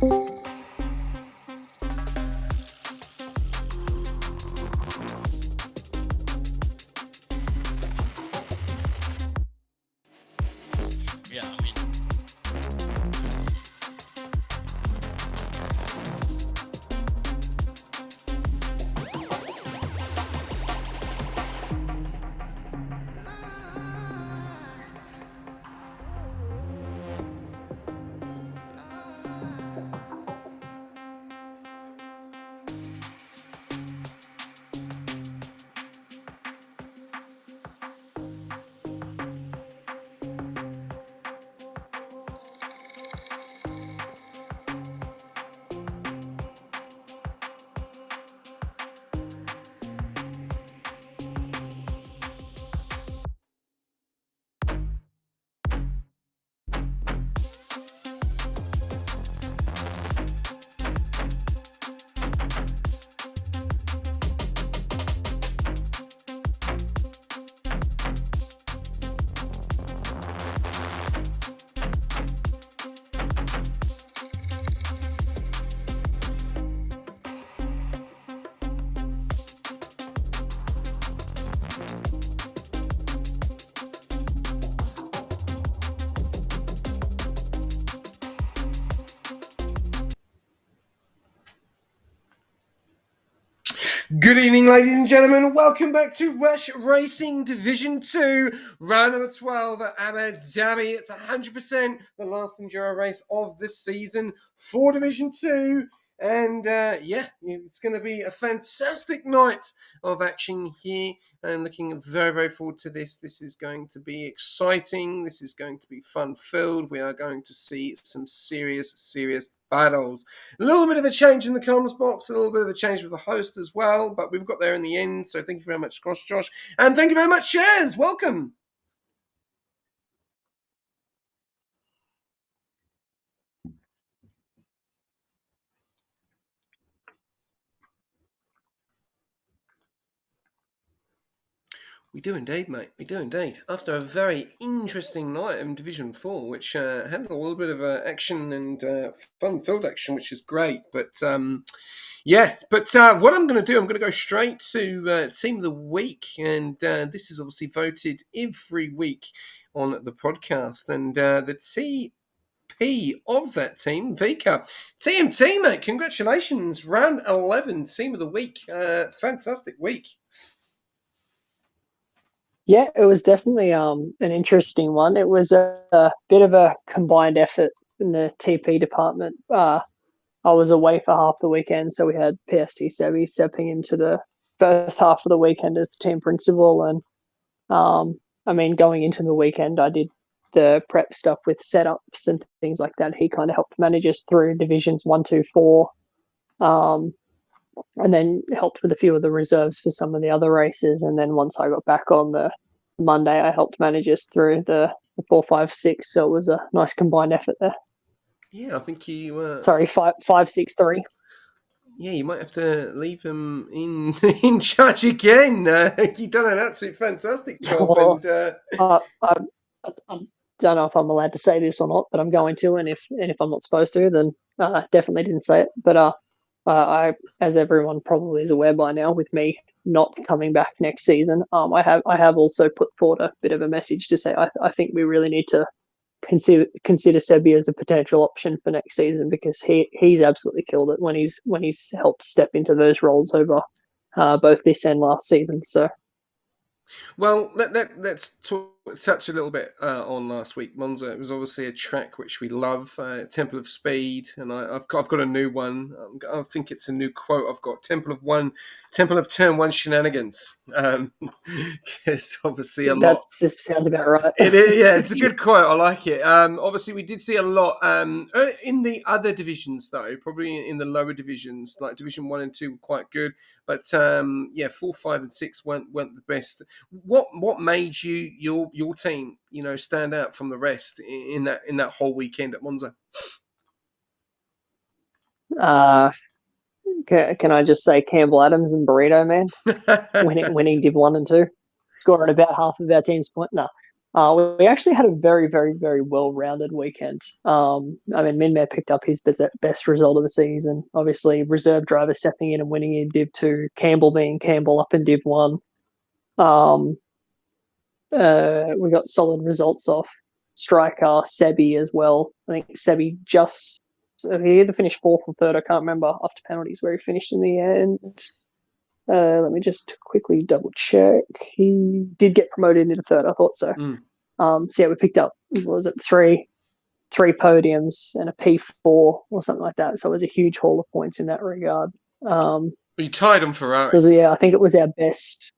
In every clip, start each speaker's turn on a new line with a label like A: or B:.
A: Yeah, I mean,
B: Good evening, ladies and gentlemen. Welcome back to Rush Racing Division 2, round number 12 at Abu Dhabi. It's 100% the last enduro race of the season for Division 2. And it's going to be a fantastic night of action here. I'm looking very, very forward to this. This is going to be exciting. This is going to be fun-filled. We are going to see some serious battles. A little bit of a change in the comms box, a little bit of a change with the host as well, but we've got there in the end. So thank you very much, Josh. And thank you very much, Shares. Welcome. We do indeed, mate. We do indeed. After a very interesting night in Division 4, which had a little bit of action and fun-filled action, which is great. But what I'm going to do, I'm going to go straight to Team of the Week. And this is obviously voted every week on the podcast. And the TP of that team, Vika. TMT, mate, congratulations. Round 11, Team of the Week. Fantastic week.
C: Yeah, it was definitely an interesting one. It was a bit of a combined effort in the TP department. I was away for half the weekend, so we had PST Sebi stepping into the first half of the weekend as the team principal. And going into the weekend, I did the prep stuff with setups and things like that. He kind of helped manage us through divisions 1, 2, 4, and then helped with a few of the reserves for some of the other races. And then once I got back on the Monday, I helped manage us through the 4, 5, 6. So it was a nice combined effort there.
B: Yeah, I think you.
C: Sorry, 5, 6, 3.
B: Yeah, you might have to leave him in in charge again. You've done an absolute fantastic job.
C: Well,
B: and
C: I don't know if I'm allowed to say this or not, but I'm going to. And if I'm not supposed to, then definitely didn't say it. But I, as everyone probably is aware by now, with me not coming back next season, I have also put forward a bit of a message to say I think we really need to consider Sebi as a potential option for next season, because he's absolutely killed it when he's helped step into those roles over both this and last season. So.
B: Well, let's touch a little bit on last week, Monza. It was obviously a track which we love, Temple of Speed, and I've got a new one. I think it's a new quote I've got: Temple of Turn 1 shenanigans. It's obviously a lot.
C: That sounds about right.
B: It is, yeah, it's a good quote. I like it. Obviously, we did see a lot in the other divisions, though. Probably in the lower divisions, like Division 1 and 2, were quite good. But 4, 5, and 6 weren't the best. What made your team, stand out from the rest in that whole weekend at Monza?
C: Can I just say Campbell Adams and Burrito Man winning Div 1 and 2, scoring about half of our team's point? No, We actually had a very, very, very well-rounded weekend. I mean, Minmay picked up his best result of the season. Obviously, reserve driver stepping in and winning in Div 2. Campbell being Campbell up in Div 1. We got solid results off striker Sebi as well. I think Sebi he either finished fourth or third. I can't remember after penalties where he finished in the end. Let me just quickly double check. He did get promoted into third. I thought so. So yeah, we picked up, what was it, three podiums and a P4 or something like that. So it was a huge haul of points in that regard.
B: You tied on Ferrari.
C: Yeah, I think it was our best.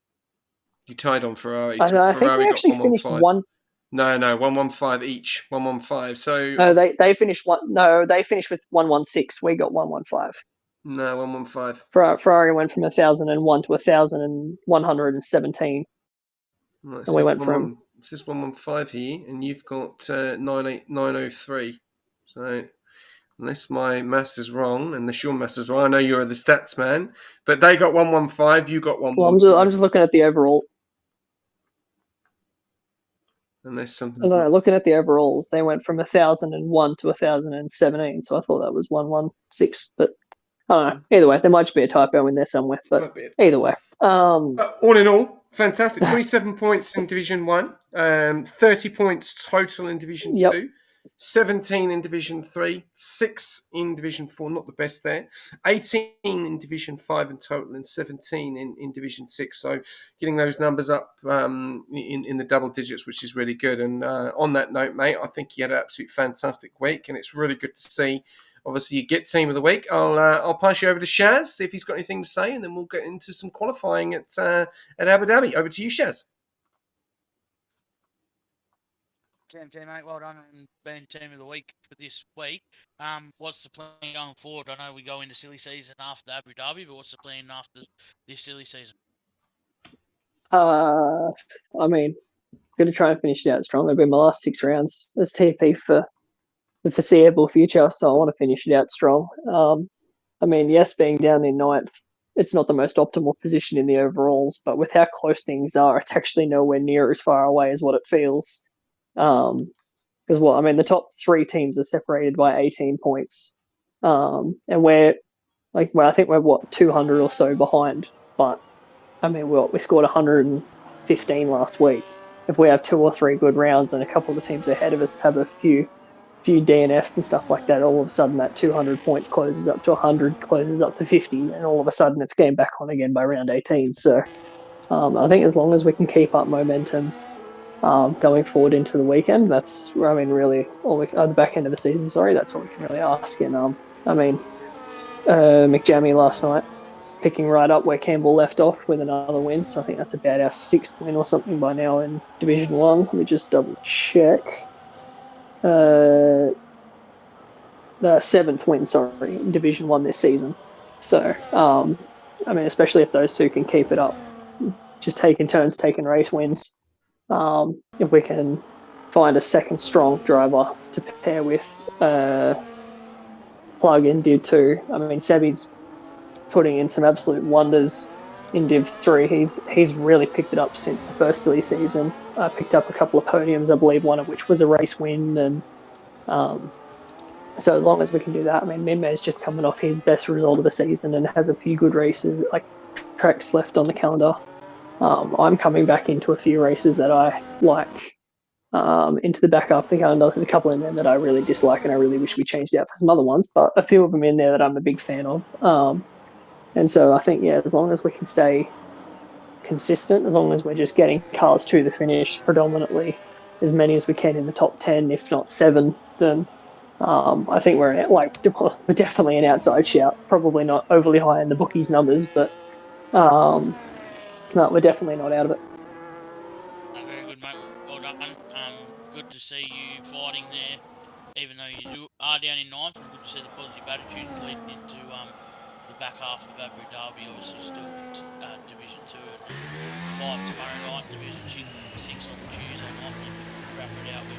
B: You tied on Ferrari.
C: I think we actually finished one.
B: No, 115 each. 115. So
C: no, they finished one. No, they finished with 116. We got 115.
B: No, 115.
C: Ferrari went from 1,001 to 1,117.
B: Well,
C: and we went from.
B: It says 115 here, and you've got 903. So, unless my maths is wrong, unless your maths is wrong, I know you're the stats man, but they got 115, you got 115.
C: Well, I'm just looking at the overall.
B: Unless something.
C: Looking at the overalls, they went from 1,001 to 1,017. So I thought that was 116, but I don't know. Either way, there might just be a typo in there somewhere. But either way,
B: all in all, fantastic. 27 points in Division 1, 30 points total in Division 2, 17 in Division 3, 6 in Division 4, not the best there, 18 in Division 5 in total, and 17 in Division 6. So getting those numbers up in the double digits, which is really good. And on that note, mate, I think you had an absolute fantastic week, and it's really good to see. Obviously, you get team of the week. I'll pass you over to Shaz, see if he's got anything to say, and then we'll get into some qualifying at Abu Dhabi. Over to you, Shaz.
A: TMT, mate, well done on being team of the week for this week. What's the plan going forward? I know we go into silly season after Abu Dhabi, but what's the plan after this silly season?
C: I mean, going to try and finish it out strong. It'll be my last 6 rounds as TP for the foreseeable future, so I want to finish it out strong. I mean, yes, being down in 9th, it's not the most optimal position in the overalls, but with how close things are, it's actually nowhere near as far away as what it feels. Because the top 3 teams are separated by 18 points, and I think we're 200 or so behind. But I mean, we scored 115 last week. If we have 2 or 3 good rounds and a couple of the teams ahead of us have a few DNFs and stuff like that, all of a sudden that 200 points closes up to 100, closes up to 50, and all of a sudden it's game back on again by round 18. So I think as long as we can keep up momentum going forward into the weekend, that's really the back end of the season. Sorry, that's all we can really ask. And McJammy last night picking right up where Campbell left off with another win. So I think that's about our 6th win or something by now in Division 1. Let me just double check. The 7th win, in Division 1 this season. So, especially if those two can keep it up, just taking turns, taking race wins. If we can find a second strong driver to pair with Plug in Div 2. I mean, Sebi's putting in some absolute wonders in Div 3. He's really picked it up since the first silly season. Picked up a couple of podiums, I believe, one of which was a race win. And so as long as we can do that, Minmay's just coming off his best result of the season and has a few good races, like tracks left on the calendar. I'm coming back into a few races that I like into the back half of the calendar. There's a couple in there that I really dislike and I really wish we changed out for some other ones, but a few of them in there that I'm a big fan of. And so I think, as long as we can stay consistent, as long as we're just getting cars to the finish predominantly, as many as we can in the top 10, if not 7, then I think we're definitely an outside shout. Probably not overly high in the bookies numbers, but no, we're definitely not out of it.
A: Very good, mate. Well done. Good to see you fighting there, even though you are down in 9th. And good to see the positive attitude leading into the back half of Abu Dhabi. Obviously, still Division 2 and 5 tomorrow night. Division 6 on Tuesday night. And we'll wrap it out with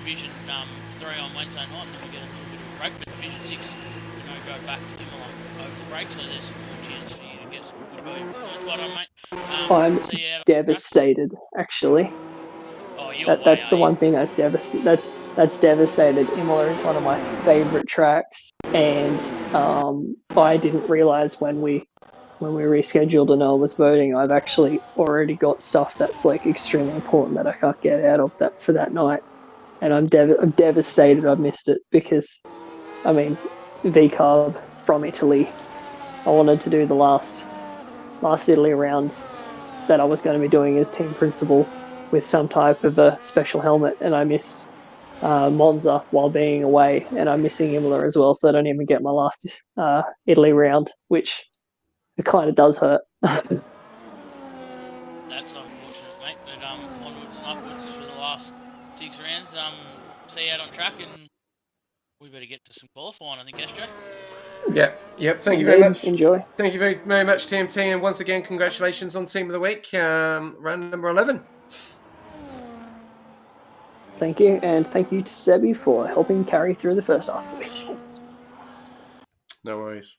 A: Division 3 on Wednesday night. And then we get a little bit of a break. But Division 6, go back to them over the break. So there's some more chance for you to get some good votes. So well done, mate.
C: I'm devastated, actually.
A: Oh, your way,
C: That's
A: are
C: the
A: you?
C: one thing that's devastated. Imola is one of my favorite tracks, and I didn't realize when we rescheduled and I was voting, I've actually already got stuff that's like extremely important that I can't get out of that for that night, and I'm devastated I missed it because I mean V Carb from Italy. I wanted to do the last Italy round that I was going to be doing as team principal with some type of a special helmet, and I missed Monza while being away, and I'm missing Imola as well, so I don't even get my last Italy round, which it kind of does hurt.
A: That's unfortunate, mate. But onwards and upwards for the last 6 rounds. See you out on track, and we better get to some qualifying, I think, SJ.
B: Yep. Thank you very
C: Indeed,
B: much.
C: enjoy.
B: Thank you very much, TMT, and once again, congratulations on Team of the Week, round number 11.
C: Thank you, and thank you to Sebi for helping carry through the first half of the week.
B: No worries.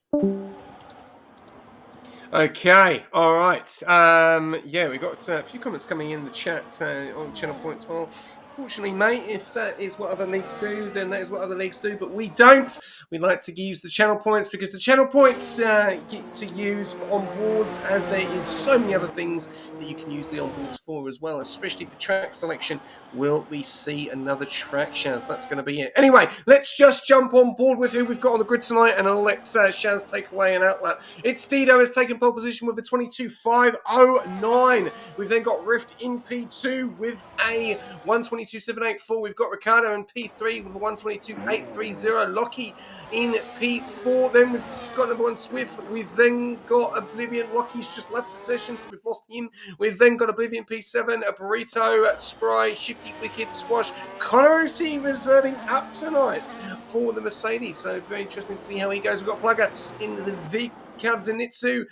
B: Okay, all right. We got a few comments coming in the chat on Channel Points. Well, fortunately, mate, if that is what other leagues do, then that is what other leagues do. But we don't. We like to use the Channel Points because the Channel Points get to use on boards, as there is so many other things that you can use the onboards for as well, especially for track selection. Will we see another track, Shaz? That's going to be it. Anyway, let's just jump on board with who we've got on the grid tonight, and I'll let Shaz take away an outlap. It's Dido has taken pole position with a 22.509. We've then got Rift in P2 with a 122.784. We've got Ricardo in P3 with a 122.830. Lockie in P4. Then we've got number 1 Swift. We've then got Oblivion. Lockie's just left the session, so we've lost him. We've then got Oblivion P7, a Burrito, Spry, Shifty, Wicked, Squash. Connor OC reserving up tonight for the Mercedes, so very interesting to see how he goes. We've got Plugger in the V Cabs and Nitsu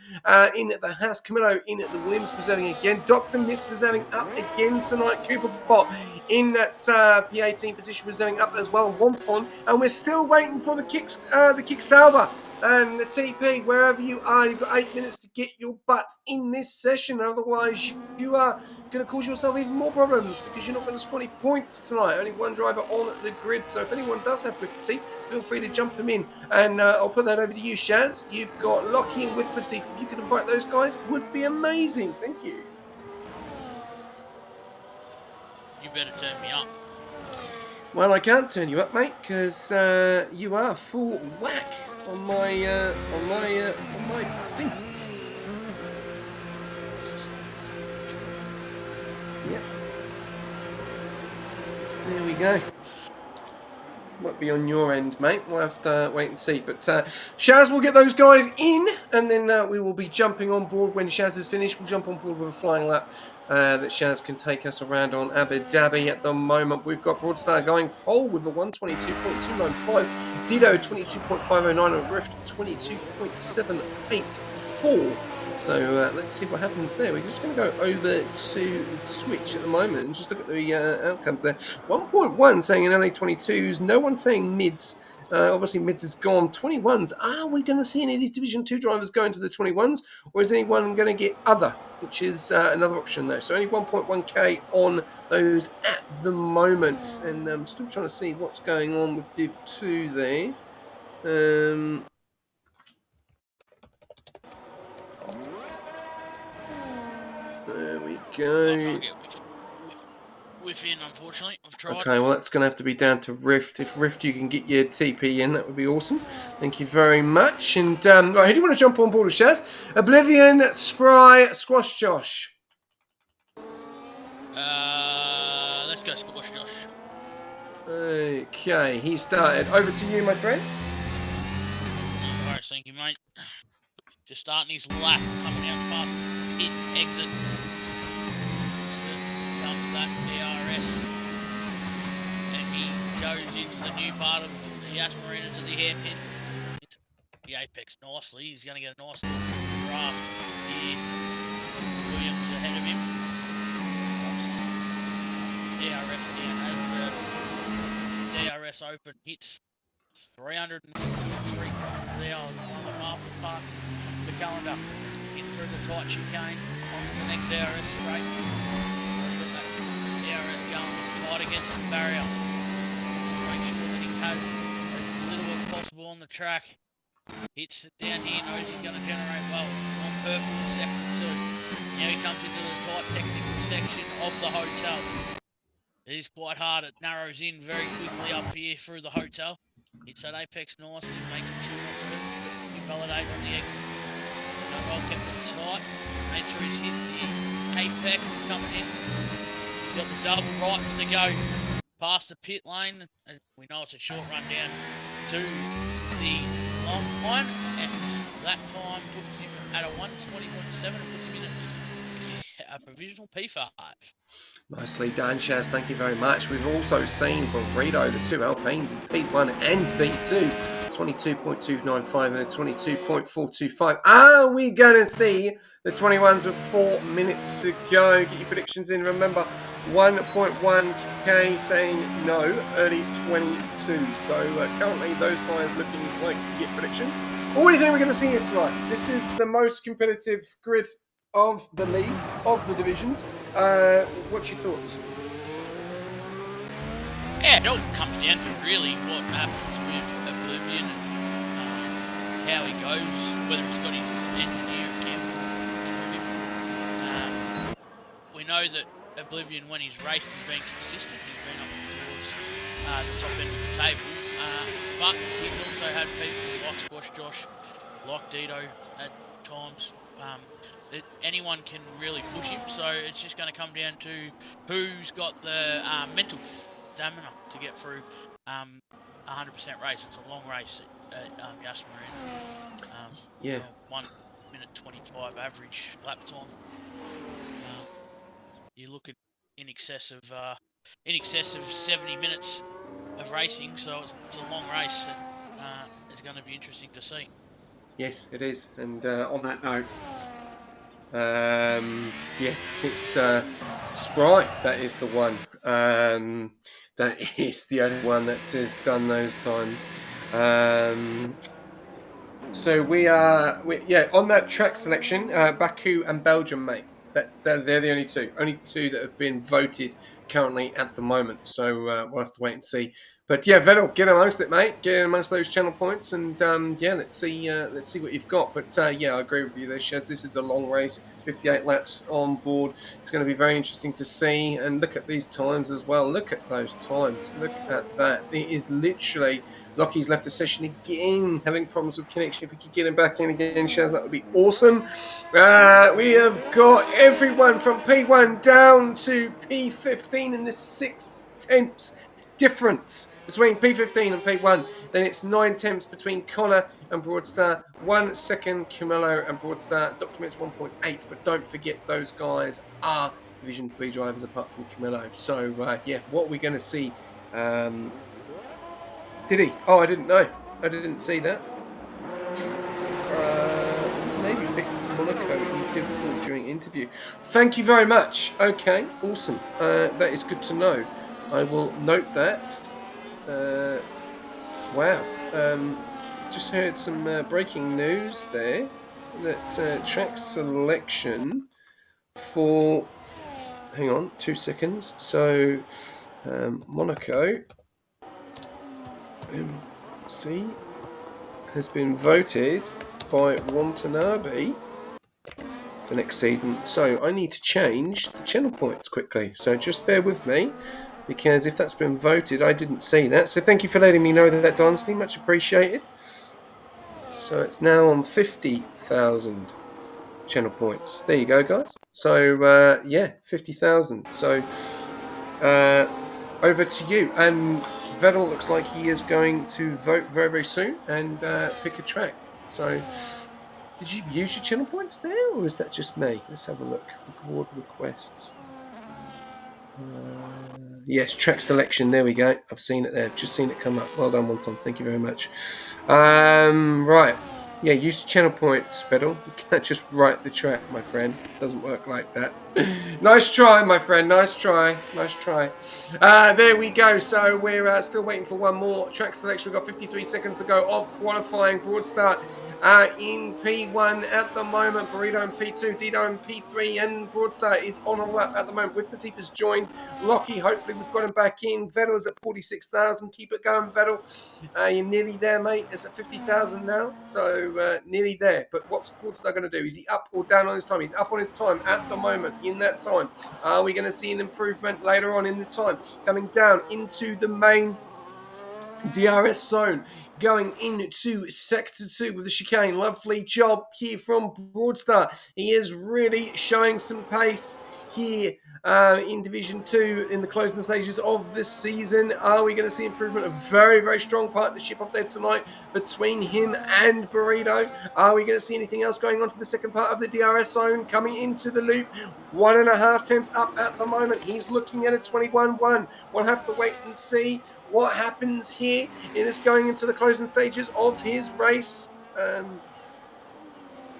B: in the Haas, Camillo in the Williams reserving again. Dr. Mitz reserving up again tonight. Cooper Bot in that P18 position reserving up as well. Wonton, and we're still waiting for the kick Sauber and the TP. Wherever you are, you've got 8 minutes to get your butt in this session. Otherwise, you are going to cause yourself even more problems because you're not going to score any points tonight. Only one driver on the grid. So if anyone does have Whip Teeth, feel free to jump him in. And I'll put that over to you, Shaz. You've got Lockie and Whisper Teeth. If you could invite those guys, would be amazing. Thank you.
A: You better turn me up.
B: Well, I can't turn you up, mate, because you are full whack on my thing. Yeah. There we go. Might be on your end, mate. We'll have to wait and see. But Shaz will get those guys in, and then we will be jumping on board when Shaz is finished. We'll jump on board with a flying lap that Shaz can take us around on Abu Dhabi. At the moment, we've got Broadstar going pole with a 122.295, Dido 22.509, and Rift 22.784. So let's see what happens there. We're just going to go over to Twitch at the moment and just look at the outcomes there. 1.1 saying in LA22s, no one saying mids. Obviously, mids is gone. 21s. Are we going to see any of these Division 2 drivers going to the 21s? Or is anyone going to get other, which is another option there. So only 1.1k on those at the moment. And I'm still trying to see what's going on with Div 2 there. There we go.
A: Within, unfortunately. I've tried.
B: Okay, well, that's going to have to be down to Rift. If Rift, you can get your TP in, that would be awesome. Thank you very much. And right, who do you want to jump on board with, Shaz? Oblivion, Spry, Squash Josh.
A: Let's go Squash Josh.
B: Okay, he started. Over to you, my friend.
A: Alright, thank you, mate. Just starting his lap, coming out past pit exit. Comes that DRS, and he goes into the new part of the Ash Marina to the hairpin. The apex nicely. He's going to get a nice little draft here. Williams ahead of him. DRS down as the DRS open hits 303 times there on the half the park. The calendar in through the tight chicane onto the next DRS straight. DRS going fight against the barrier. Make sure that he has as little as possible on the track. Hits it down here, knows he's going to generate well. On purple in second two. Now he comes into the tight technical section of the hotel. It is quite hard. It narrows in very quickly up here through the hotel. Hits that apex nicely, making sure not to invalidate on the exit. Well kept it tight. Made sure he's hit the apex and coming in. He's got the double rights to go past the pit lane. And we know it's a short run down to the long line. And that time puts him at a 1:20.7 and puts him in a provisional P5.
B: Nicely done, Shaz. Thank you very much. We've also seen Burrito, the two Alpines in P1 and P2, 22.295 and a 22.425. Are we going to see the 21s with 4 minutes to go? Get your predictions in. Remember, 1.1k saying no, early 22. So currently those guys looking like to get predictions. Well, what do you think we're going to see here tonight? This is the most competitive grid of the league, of the divisions. What's your thoughts?
A: Yeah, it all comes down to really what happens with Oblivion and how he goes, whether he's got his engineer camp with him. We know that Oblivion, when he's raced, has been consistent. He's been up towards the top end of the table. But he's also had people like Squash Josh, like Dito at times. Anyone can really push him, so it's just going to come down to who's got the mental stamina to get through 100% race. It's a long race at Yas Marina. 1 minute 25 average lap time. You look at in excess of 70 minutes of racing, so it's a long race, and it's going to be interesting to see.
B: Yes, it is. And on that note, it's Spry. That is the one. That is the only one that has done those times. So we are on that track selection. Baku and Belgium, mate. They're the only two that have been voted currently at the moment. So we'll have to wait and see. But yeah, Vettel, get amongst it, mate. Get amongst those channel points, and let's see what you've got. But I agree with you there, Shaz. This is a long race, 58 laps on board. It's going to be very interesting to see. And look at these times as well. Look at those times. Look at that. It is literally Lockie's left the session again, having problems with connection. If we could get him back in again, Shaz, that would be awesome. We have got everyone from P1 down to P15 in the 6/10 difference between P15 and P1. Then it's 9 tenths between Connor and Broadstar. 1 second Camillo and Broadstar. Documents 1.8, but don't forget those guys are Division 3 drivers apart from Camillo. So what are we going to see? Did he? Oh, I didn't know. I didn't see that. Maybe picked Monaco and did fall during interview. Thank you very much. Okay, awesome. That is good to know. I will note that. Wow. Just heard some breaking news there. That track selection for... Hang on, 2 seconds. So, Monaco... MC has been voted by Watanabe for next season. So, I need to change the channel points quickly. So, just bear with me. Because if that's been voted, I didn't see that. So thank you for letting me know that, Dynasty. Much appreciated. So it's now on 50,000 channel points. There you go, guys. So, 50,000. So, over to you. And Vettel looks like he is going to vote very, very soon and pick a track. So, did you use your channel points there, or is that just me? Let's have a look. Record requests. Yes, track selection. There we go. I've seen it there. Just seen it come up. Well done, Wonton. Thank you very much. Right. Yeah, use channel points, Fiddle. You can't just write the track, my friend. It doesn't work like that. Nice try, my friend. Nice try. Nice try. There we go. So we're still waiting for one more track selection. We've got 53 seconds to go of qualifying. Broad start in P1 at the moment. Burrito in P2, Dito in P3, and Broad start is on a lap at the moment. With Matifah's joined. Lockie, hopefully we've got him back in. Vettel is at 46,000. Keep it going, Vettel. You're nearly there, mate. It's at 50,000 now, so nearly there. But what's Broadstar going to do? Is he up or down on his time? He's up on his time at the moment. In that time, are we going to see an improvement later on in the time? Coming down into the main DRS zone, going into sector 2 with the chicane. Lovely job here from Broadstar. He is really showing some pace here in Division 2 in the closing stages of this season. Are we going to see improvement? A very, very strong partnership up there tonight between him and Burrito. Are we going to see anything else going on to the second part of the DRS zone? Coming into the loop, 1.5 temps up at the moment. He's looking at a 21-1. We'll have to wait and see what happens here in this going into the closing stages of his race.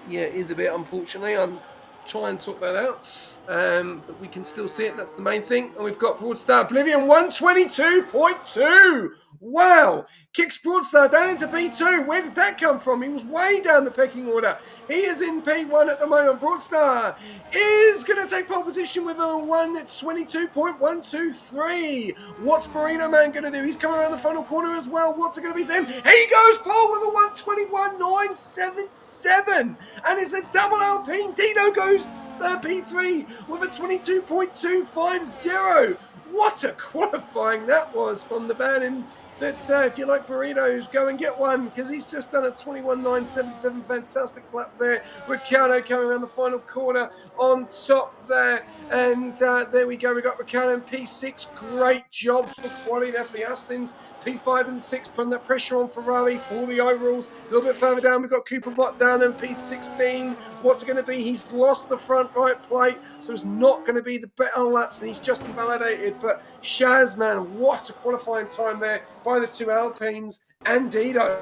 B: Yeah, it is a bit, unfortunately. I'm trying to sort that out. But we can still see it. That's the main thing. And we've got Broadstar Oblivion 122.2. Wow. Kicks Broadstar down into P2. Where did that come from? He was way down the pecking order. He is in P1 at the moment. Broadstar is going to take pole position with a 122.123. What's Burrito Man going to do? He's coming around the final corner as well. What's it going to be for him? He goes pole with a 121.977. And it's a double Alpine. Dino goes P3 with a 22.250. What a qualifying that was from the man. That if you like burritos, go and get one, because he's just done a 21.977. Fantastic lap there. Ricciardo coming around the final corner on top there. And there we go. We got Ricciardo in P6. Great job for quality there for the Astons. P5 and 6 putting that pressure on Ferrari for the overalls. A little bit further down, we've got Cooper Bott down there in P16. What's it going to be? He's lost the front right plate, so it's not going to be the better laps, and he's just invalidated. But Shaz, man, what a qualifying time there by the two Alpines and Dito.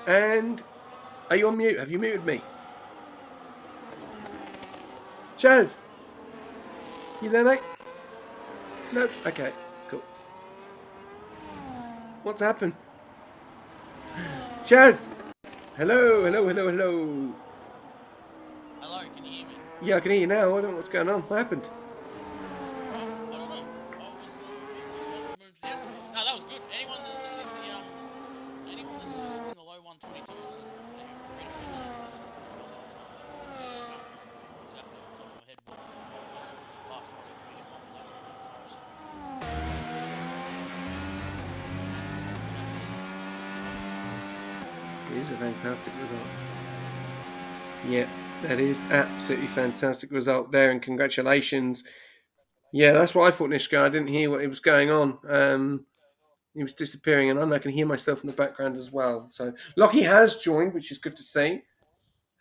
B: And are you on mute? Have you muted me? Shaz, you there, mate? No? Okay, cool. What's happened? Shaz! Hello.
A: Hello, can you hear me?
B: Yeah, I can hear you now. I don't know what's going on. What happened?
A: I don't know. No, that was good. Anyone that's in the low 122s and
B: It is a fantastic result. Yeah, that is absolutely fantastic result there, and congratulations. Yeah, that's what I thought, Nishka. I didn't hear what was going on. He was disappearing, and I can hear myself in the background as well. So Lockie has joined, which is good to see.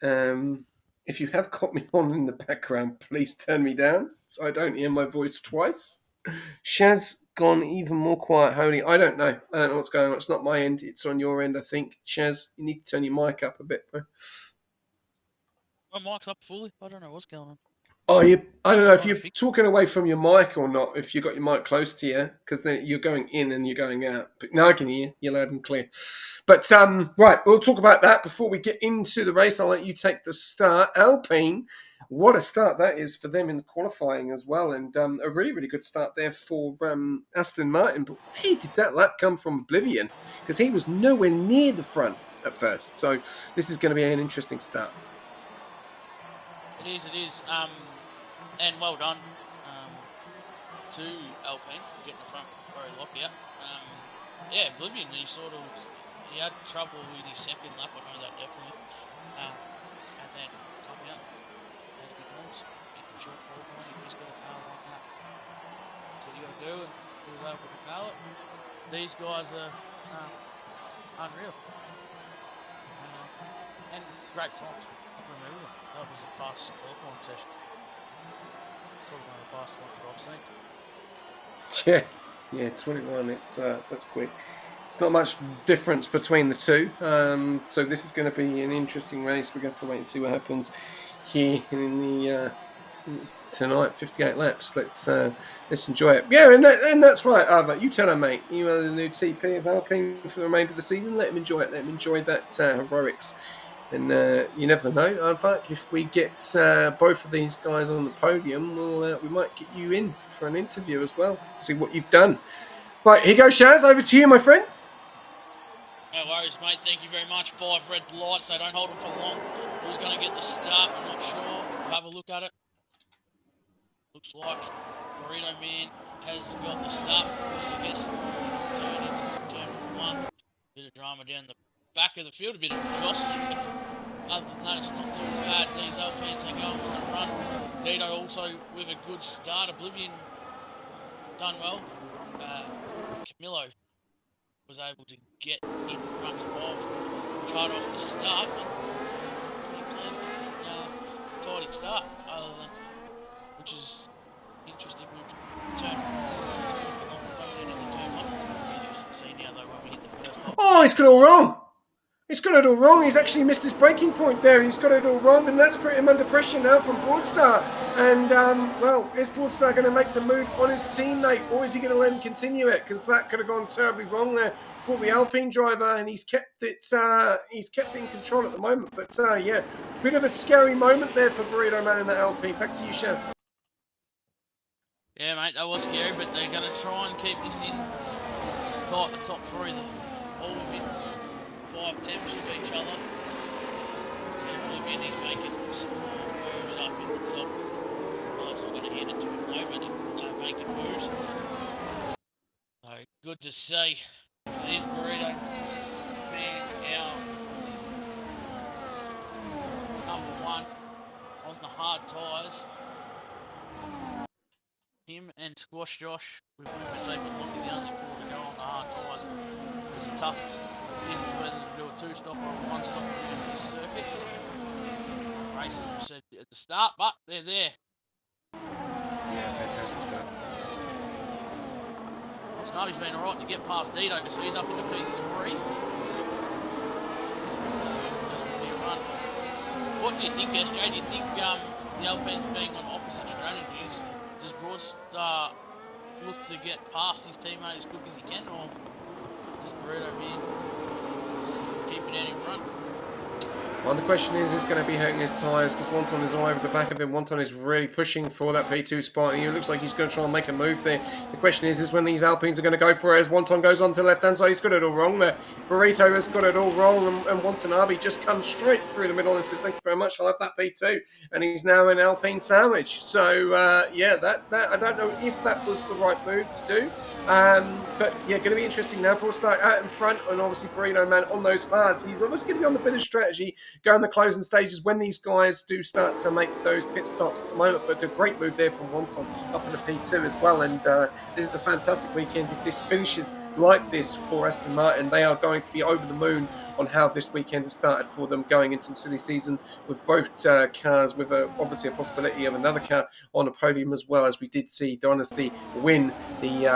B: If you have got me on in the background, please turn me down so I don't hear my voice twice. Shaz gone even more quiet, Holy. I don't know. I don't know what's going on. It's not my end. It's on your end, I think. Shaz, you need to turn your mic up a bit, bro.
A: my mic's up fully. I don't know what's going on.
B: Oh, I don't know if you're talking away from your mic or not, if you've got your mic close to you, because then you're going in and you're going out. But now I can hear you. You're loud and clear. But, right, we'll talk about that before we get into the race. I'll let you take the start. Alpine, what a start that is for them in the qualifying as well. And a really, really good start there for Aston Martin. But where did that lap come from, Oblivion? Because he was nowhere near the front at first. So this is going to be an interesting start.
A: It is. And well done to Alpine for getting the front row lockout. Yeah, Oblivion, he had trouble with his second lap, I know that definitely. And then coming up, as becomes, making sure forward he just got a power like that. That's what you got to do, and he was able to power it. These guys are unreal. And great times. That was a fast qualifying session. Probably one of the fastest ones that I've seen.
B: Yeah, Yeah, 21. It's that's quick. It's not much difference between the two. So this is going to be an interesting race. We're going to have to wait and see what happens here in the tonight. 58 laps. Let's enjoy it. Yeah, and that's right. But you tell him, mate. You are the new TP of Alpine for the remainder of the season. Let him enjoy it. Let him enjoy that heroics. And you never know. In fact, if we get both of these guys on the podium, we might get you in for an interview as well to see what you've done. Right, here goes Shaz. Over to you, my friend.
A: No worries, mate. Thank you very much. 5 red lights. They don't hold them for long. Who's going to get the start? I'm not sure. We'll have a look at it. Looks like Burrito Man has got the start. I guess turn 1. Bit of drama down the back of the field. A bit of jostling. Other than that, it's not too bad. These Alpines are going on the run. Dito also with a good start. Oblivion done well. Camillo was able to get in front of Chad off the start. Tidy start, other than, which is interesting. We've turned see now though when we hit the first.
B: Oh, he's got it all wrong. He's got it all wrong. He's actually missed his breaking point there. He's got it all wrong, and that's putting him under pressure now from Broadstar. And, well, is Broadstar going to make the move on his teammate, or is he going to let him continue it? Because that could have gone terribly wrong there for the Alpine driver, and he's kept it in control at the moment. But, yeah, bit of a scary moment there for Burrito Man in the Alpine. Back to you, Shaz.
A: Yeah, mate, that was scary, but they're going to try and keep this in the top 3. All within 5 attempts of each other. So Oblivion is making some moves up in himself. Otherwise, I'm going to hand it to him low, but they're making moves. So good to see. It is Burrito Man, our number 1 on the hard tyres. Him and Squash Josh, with Mercedes looking the only 4 to go on the hard tyres. It's a tough decision whether to do a 2-stop or a 1-stop in this circuit. Racing said at the start, but they're there.
B: Yeah, fantastic start.
A: Snubby's been alright to get past Dito, so he's up into P3. What do you think, SJ? Do you think the Alpines being on opposite strategies, does Broadstar look to get past his teammate as quick as he can, or does Burrito Man keep it out in front?
B: Well, the question is going to be hurting his tyres because Wonton is all over the back of him. Wonton is really pushing for that P2 spot. And it looks like he's going to try and make a move there. The question is when these Alpines are going to go for it as Wonton goes on to the left-hand side. He's got it all wrong there. Burrito has got it all wrong, and Watanabe just comes straight through the middle and says, thank you very much, I'll have that P2. And he's now an Alpine sandwich. So, yeah, that I don't know if that was the right move to do. But yeah, going to be interesting now. Broadstar out in front, and obviously Burrito Man on those hards. He's obviously going to be on the bit of strategy going the closing stages when these guys do start to make those pit stops at the moment. But a great move there from Wonton up in the P2 as well. And this is a fantastic weekend. If this finishes like this for Aston Martin, they are going to be over the moon on how this weekend has started for them going into the silly season with both cars, with obviously a possibility of another car on a podium as well, as we did see Dynasty win the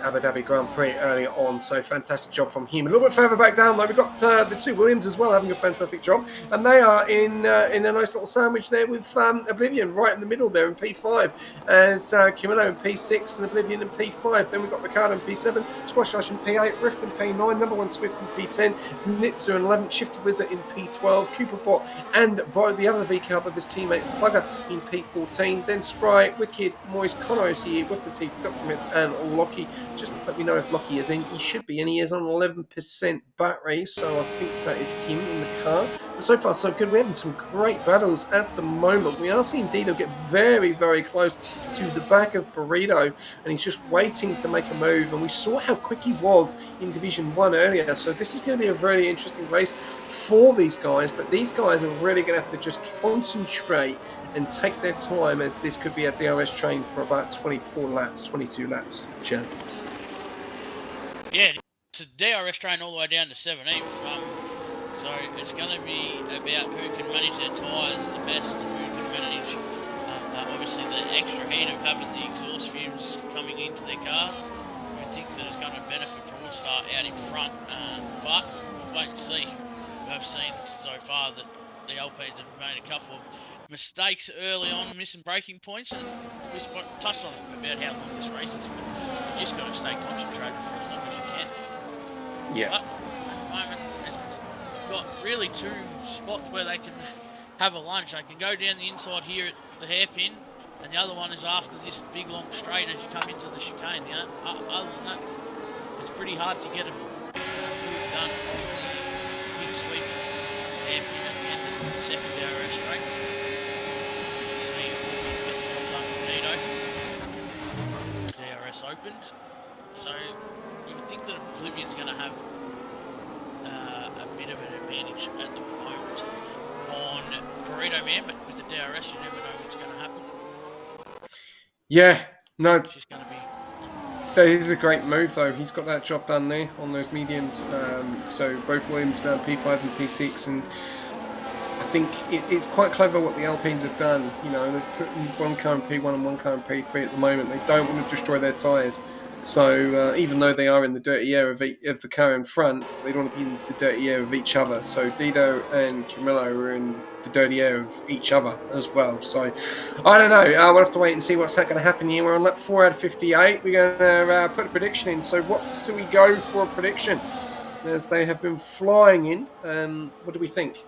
B: Abu Dhabi Grand Prix earlier on. So fantastic job from him. A little bit further back down though, we've got the two Williams as well having a fantastic job, and they are in a nice little sandwich there with Oblivion right in the middle there in P5 as Camillo in P6 and Oblivion in P5. Then we've got Ricardo in P7, Squash Rush in P8, Rift in P9, number 1 Swift in P10, Znitzer in 11, Shifty Wizard in P12, Cooper Bot and by the other V-Cub of his teammate Plugger in P14. Then Spry, Wicked, Moist, Connors here with Latifi Documents and Lockie. Just let me know if Lockie is in. He should be, and he is on 11% battery, so I think that is him in the car. But so far so good. We're having some great battles at the moment. We are seeing Dito get very, very close to the back of Burrito, and he's just waiting to make a move. And we saw how quick he was in Division 1 earlier, so this is going to be a very interesting race for these guys. But these guys are really going to have to just concentrate and take their time, as this could be a DRS train for about 24 laps, 22 laps. Cheers.
A: Yeah, it's a DRS train all the way down to 17th. So it's going to be about who can manage their tyres the best, who can manage obviously the extra heat of having the exhaust fumes coming into their cars. With think that it's going to benefit Broadstar out in front, but we'll wait and see. We have seen so far that the Alpines have made a couple of mistakes early on, missing braking points, and we touched on it about how long this race is. You just got to stay concentrated for as long as you can.
B: Yeah.
A: But at the moment, it's got really two spots where they can have a lunch. They can go down the inside here at the hairpin, and the other one is after this big long straight as you come into the chicane. You know, other than that, it's pretty hard to get them done. Big sweep hairpin at the end of the second DRS straight. See if we can get the job done with Nito. DRS opened. So you would think that Oblivion's going to have a bit of an advantage at the moment on Burrito Man, but with the DRS you never know what's going to happen.
B: Yeah, no,
A: She's going to be...
B: that is a great move though. He's got that job done there on those mediums. So both Williams now P5 and P6, and I think it's quite clever what the Alpines have done. You know, they've put one car in P1 and one car in P3 at the moment. They don't want to destroy their tyres. So even though they are in the dirty air of the car in front, they don't want to be in the dirty air of each other. So Dido and Camillo are in the dirty air of each other as well. So I don't know. We'll have to wait and see what's going to happen here. We're on lap 4 out of 58. We're going to put a prediction in. So what do we go for a prediction? As they have been flying in, what do we think?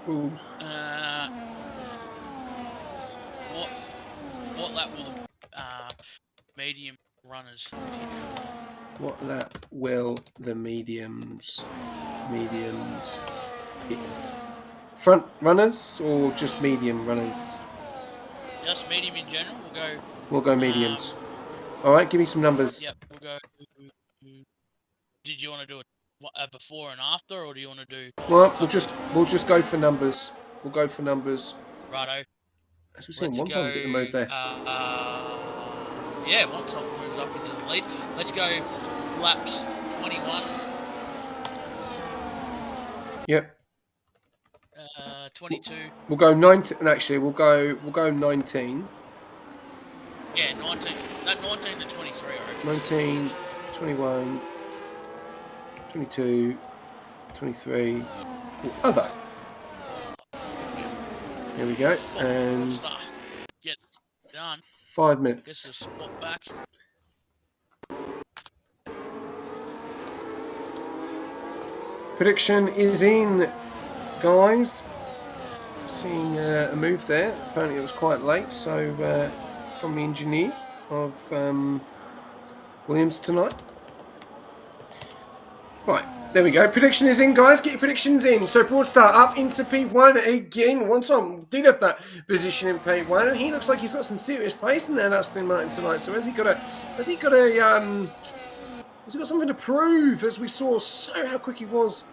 B: Ooh.
A: What lap will medium runners hit?
B: What lap will the mediums hit? Front runners or just medium runners?
A: Just medium in general.
B: We'll go mediums. All right, give me some numbers.
A: Yep, we'll go. Did you want to do it before and after, or do you want to do?
B: Well, we'll just go for numbers. We'll go for numbers.
A: Righto.
B: As we've seen, one time get the move there.
A: Yeah, one time moves up into the lead. Let's go laps 21.
B: Yep.
A: 22.
B: We'll go 19. Actually, we'll go 19.
A: Yeah, 19. That 19 to 23. I reckon.
B: 19, 21, 22, 23. Other. Here we go. And
A: get done.
B: 5 minutes.
A: Gets the spot back.
B: Prediction is in, guys. Seeing a move there. Apparently it was quite late, so from the engineer of Williams tonight. Right, there we go. Prediction is in, guys. Get your predictions in. So Broadstar up into P1 again. Once on did have that position in P1, and he looks like he's got some serious pace in there, Aston Martin tonight. So has he got something to prove? As we saw how quick he was.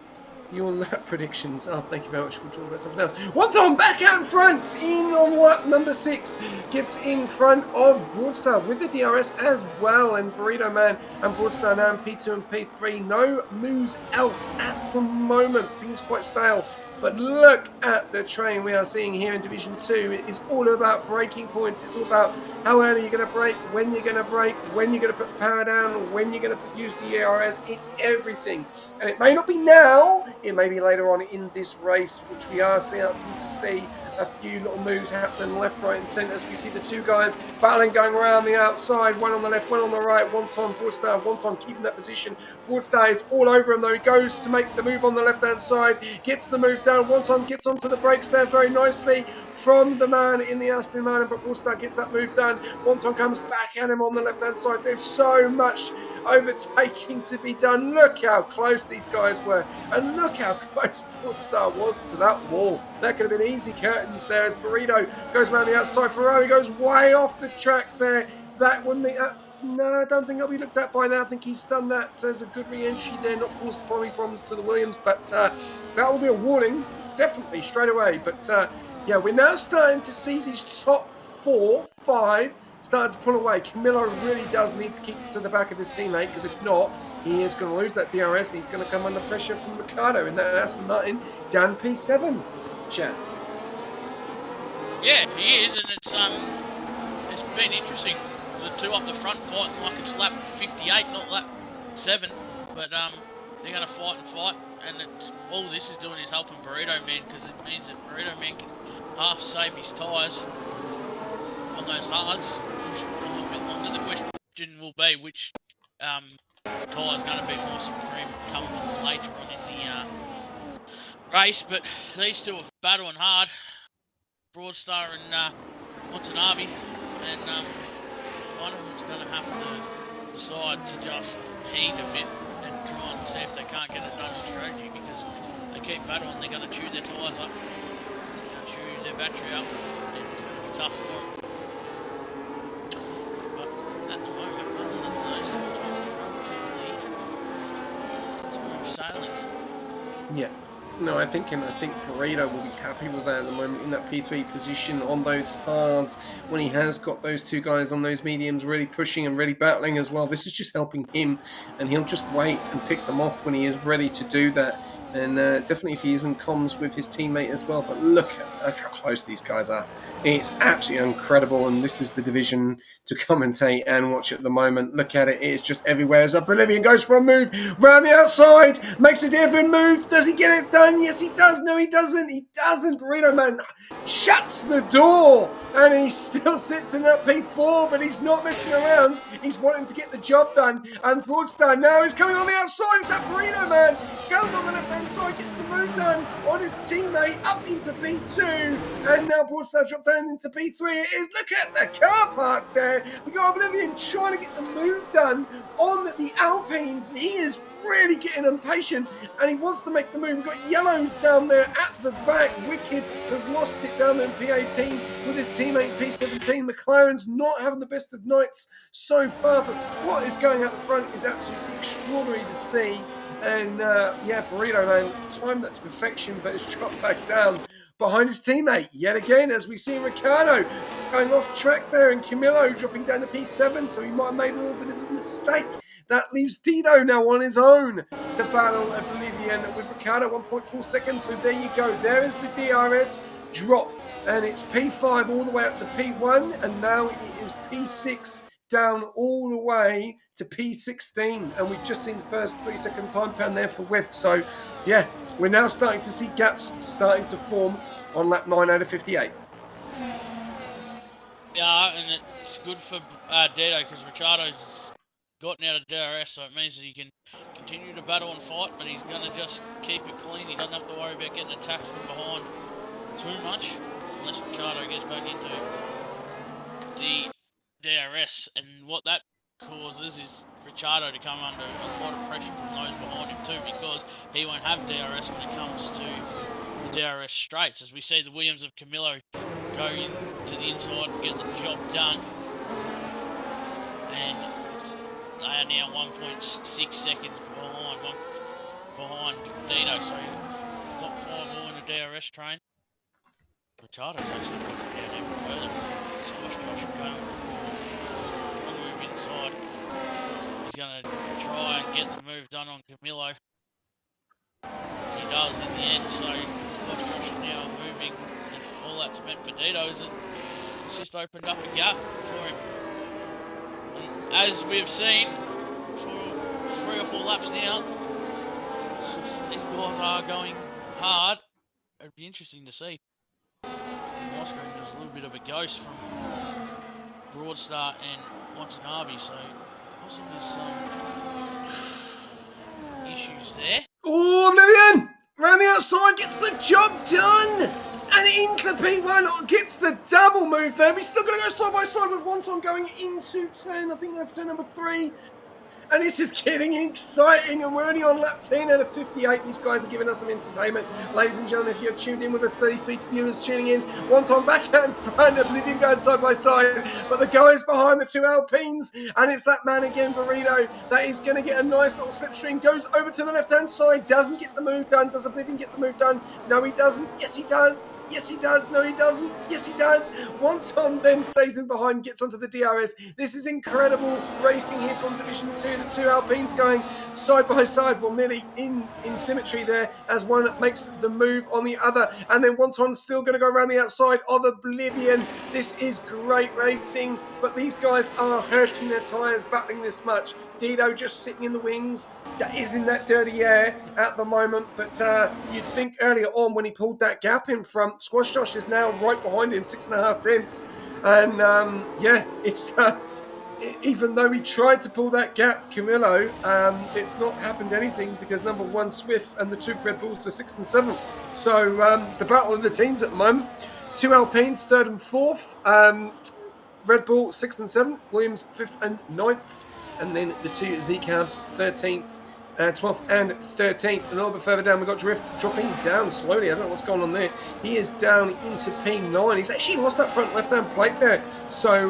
B: Your lap predictions. Oh, thank you very much. We'll talk about something else. What's on back out in front? In on lap number 6. Gets in front of Broadstar with the DRS as well. And Burrito Man and Broadstar now in P2 and P3. No moves else at the moment. Things quite stale. But look at the train we are seeing here in Division 2. It is all about braking points. It's all about how early you're going to brake, when you're going to brake, when you're going to put the power down, when you're going to use the ERS. It's everything. And it may not be now. It may be later on in this race, which we are starting to see a few little moves happening left, right and centre as we see the two guys battling going around the outside, one on the left, one on the right, one time Broadstar, one time keeping that position. Broadstar is all over him though. He goes to make the move on the left hand side, gets the move down, one time gets onto the brakes there very nicely from the man in the Aston Martin, but Broadstar gets that move done. One time comes back at him on the left hand side. There's so much overtaking to be done. Look how close these guys were, and look how close Broadstar was to that wall. That could have been easy curtains there as Burrito goes around the outside. Ferrari goes way off the track there. That wouldn't be no, I don't think he'll be looked at by now. I think he's done that as a good re-entry there, not caused any problems to the Williams, but that will be a warning definitely straight away. But yeah, we're now starting to see these top 4, 5 starting to pull away. Camillo really does need to keep to the back of his teammate, because if not, he is going to lose that DRS and he's going to come under pressure from Ricardo in that Aston Martin down P7. Chaz.
A: Yeah, he is, and it's been interesting the two up the front fighting like it's lap 58, not lap 7. But they're going to fight and fight, and all this is doing is helping Burrito Man, because it means that Burrito Man can half save his tyres on those hards a little bit longer. The question will be which tyre's going to be more supreme coming later on in the race, but these two are battling hard, Broadstar and Watanabe, and one of them's going to have to decide to just heat a bit and try and see if they can't get it done on strategy, because they keep battling, they're going to chew their tyres up, they're going to chew their battery up, and it's going to be tough for them. But at the moment, other than those two, it's relatively sailing.
B: Yeah. No, I think Pareto will be happy with that at the moment in that P3 position on those hards, when he has got those two guys on those mediums really pushing and really battling as well. This is just helping him, and he'll just wait and pick them off when he is ready to do that. And definitely if he is in comms with his teammate as well. But look how close these guys are. It's absolutely incredible, and this is the division to commentate and watch at the moment. Look at it. It's just everywhere. As Bolivian goes for a move round the outside, makes a different move. Does he get it done? Yes, he does. No, he doesn't. He doesn't. Burrito Man shuts the door, and he still sits in that P4, but he's not messing around. He's wanting to get the job done. And Broadstar now is coming on the outside. It's that Burrito Man. Goes on the left-hand side, gets the move done on his teammate up into P2, and now Broadstar dropped down into P3. It is. Look at the car park there. We got Oblivion trying to get the move done on the Alpines, and he is really getting impatient, and he wants to make the move. We've got Yellows down there at the back. Wicked has lost it down there in P18 with his teammate P17. McLaren's not having the best of nights so far, but what is going out the front is absolutely extraordinary to see. And yeah, Burrito Man timed that to perfection, but has dropped back down behind his teammate yet again, as we see Ricardo going off track there, and Camillo dropping down to P7, so he might have made a little bit of a mistake. That leaves Dino now on his own to battle Oblivion with Ricardo, 1.4 seconds. So there you go. There is the DRS drop, and it's P5 all the way up to P1, and now it is P6 down all the way to P16, and we've just seen the first 3-second time pound there for Whiff. So yeah, we're now starting to see gaps starting to form on lap 9 out of 58.
A: Yeah, and it's good for Dito, because Ricardo's gotten out of DRS, so it means that he can continue to battle and fight, but he's going to just keep it clean. He doesn't have to worry about getting attacked from behind too much, unless Ricardo gets back into the DRS, and what that causes is Ricardo to come under a lot of pressure from those behind him too, because he won't have DRS when it comes to the DRS straights. As we see the Williams of Camillo go into the inside and get the job done, and they are now 1.6 seconds behind Dito, so top 5 all in the DRS train. Ricardo's actually putting down even further. Squash Josh going move inside. He's going to try and get the move done on Camillo. He does in the end, so Squash Josh is now moving, and all that's meant for Dito is that it's just opened up a gap for him. And as we've seen for 3 or 4 laps now, these guys are going hard. It'd be interesting to see. My screen was a little bit of a ghost from Broadstar and Watanabe, so possibly some issues there.
B: Oh, Oblivion! Round the outside, gets the job done! And into P1, gets the double move there. He's still going to go side by side with Wonton going into turn. I think that's turn number 3. And this is getting exciting, and we're only on lap 10 out of 58. These guys are giving us some entertainment. Ladies and gentlemen, if you're tuned in with us, 33 viewers tuning in, one time back out in front, Oblivion going side by side, but the guys behind the 2 Alpines, and it's that man again, Burrito, that is going to get a nice little slipstream, goes over to the left-hand side, doesn't get the move done. Does Oblivion get the move done? No, he doesn't. Yes, he does. Yes, he does. No, he doesn't. Yes, he does. Wonton then stays in behind, gets onto the DRS. This is incredible racing here from Division 2. between the two Alpines going side by side, well, nearly in symmetry there as one makes the move on the other. And then Wonton's still going to go around the outside of Oblivion. This is great racing, but these guys are hurting their tyres battling this much. Dido just sitting in the wings. That is in that dirty air at the moment, but you'd think earlier on when he pulled that gap in front, Squash Josh is now right behind him, 6.5 tenths. And it's even though he tried to pull that gap, Camillo, it's not happened anything because number one Swift and the two Red Bulls are 6th and 7th. So it's a battle of the teams at the moment. Two Alpines, 3rd and 4th. Red Bull 6th and 7th, Williams 5th and 9th, and then the two V-Cabs 13th, 12th and 13th. And a little bit further down, we've got Drift dropping down slowly. I don't know what's going on there. He is down into P9. He's actually lost that front left-hand plate there. So,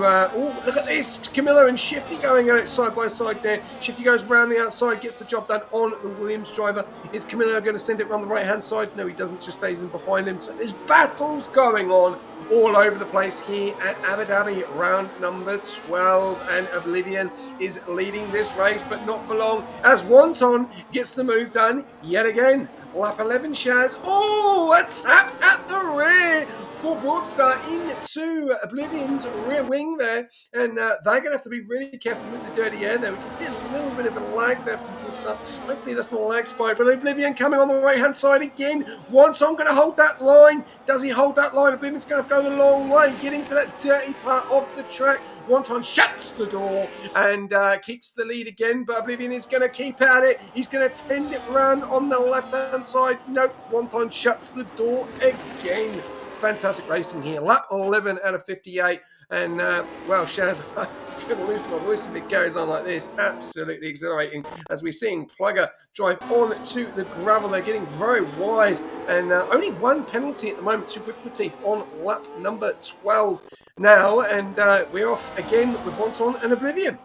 B: look at this. Camillo and Shifty going at it side by side there. Shifty goes round the outside, gets the job done on the Williams driver. Is Camillo going to send it around the right-hand side? No, he doesn't. Just stays in behind him. So there's battles going on all over the place here at Abu Dhabi, round number 12, and Oblivion is leading this race, but not for long, as Wonton gets the move done yet again. Lap 11, Shaz. Oh, a tap at the rear for Broadstar into Oblivion's rear wing there, and they're going to have to be really careful with the dirty air there. We can see a little bit of a lag there from Broadstar. Hopefully that's not a lag spike, but Oblivion coming on the right-hand side again. Wonton going to hold that line. Does he hold that line? Oblivion's going to go the long way, getting to that dirty part of the track. Wonton shuts the door and keeps the lead again, but Oblivion is going to keep at it. He's going to tend it round on the left-hand side. Nope, Wonton shuts the door again. Fantastic racing here. Lap 11 out of 58. And, Shaz, I'm going to lose my voice if it carries on like this. Absolutely exhilarating as we're seeing Plugger drive on to the gravel. They're getting very wide, and only one penalty at the moment to Withmateeth on lap number 12 now. And we're off again with Wonton and Oblivion.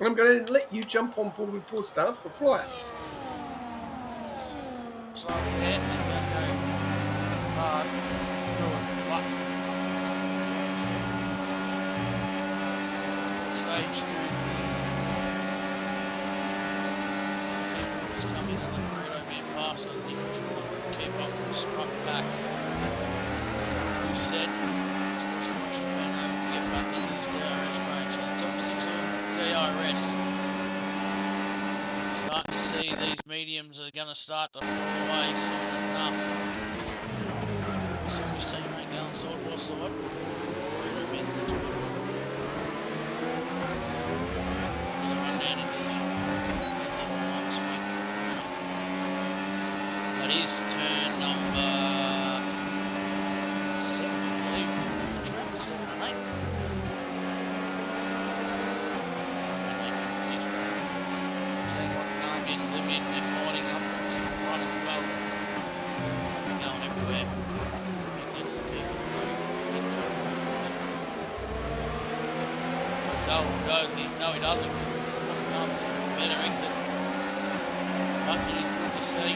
B: And I'm going to let you jump on board with Broadstar for fly.
A: Starting to see these mediums are going to start to fall away soon enough. So his teammate going side by side. That is turn number 7, I believe. 7 and 8. Oblivion, they're fighting up right as well. They're going everywhere. Goes he? No, he doesn't. Better exit. But it is good to see.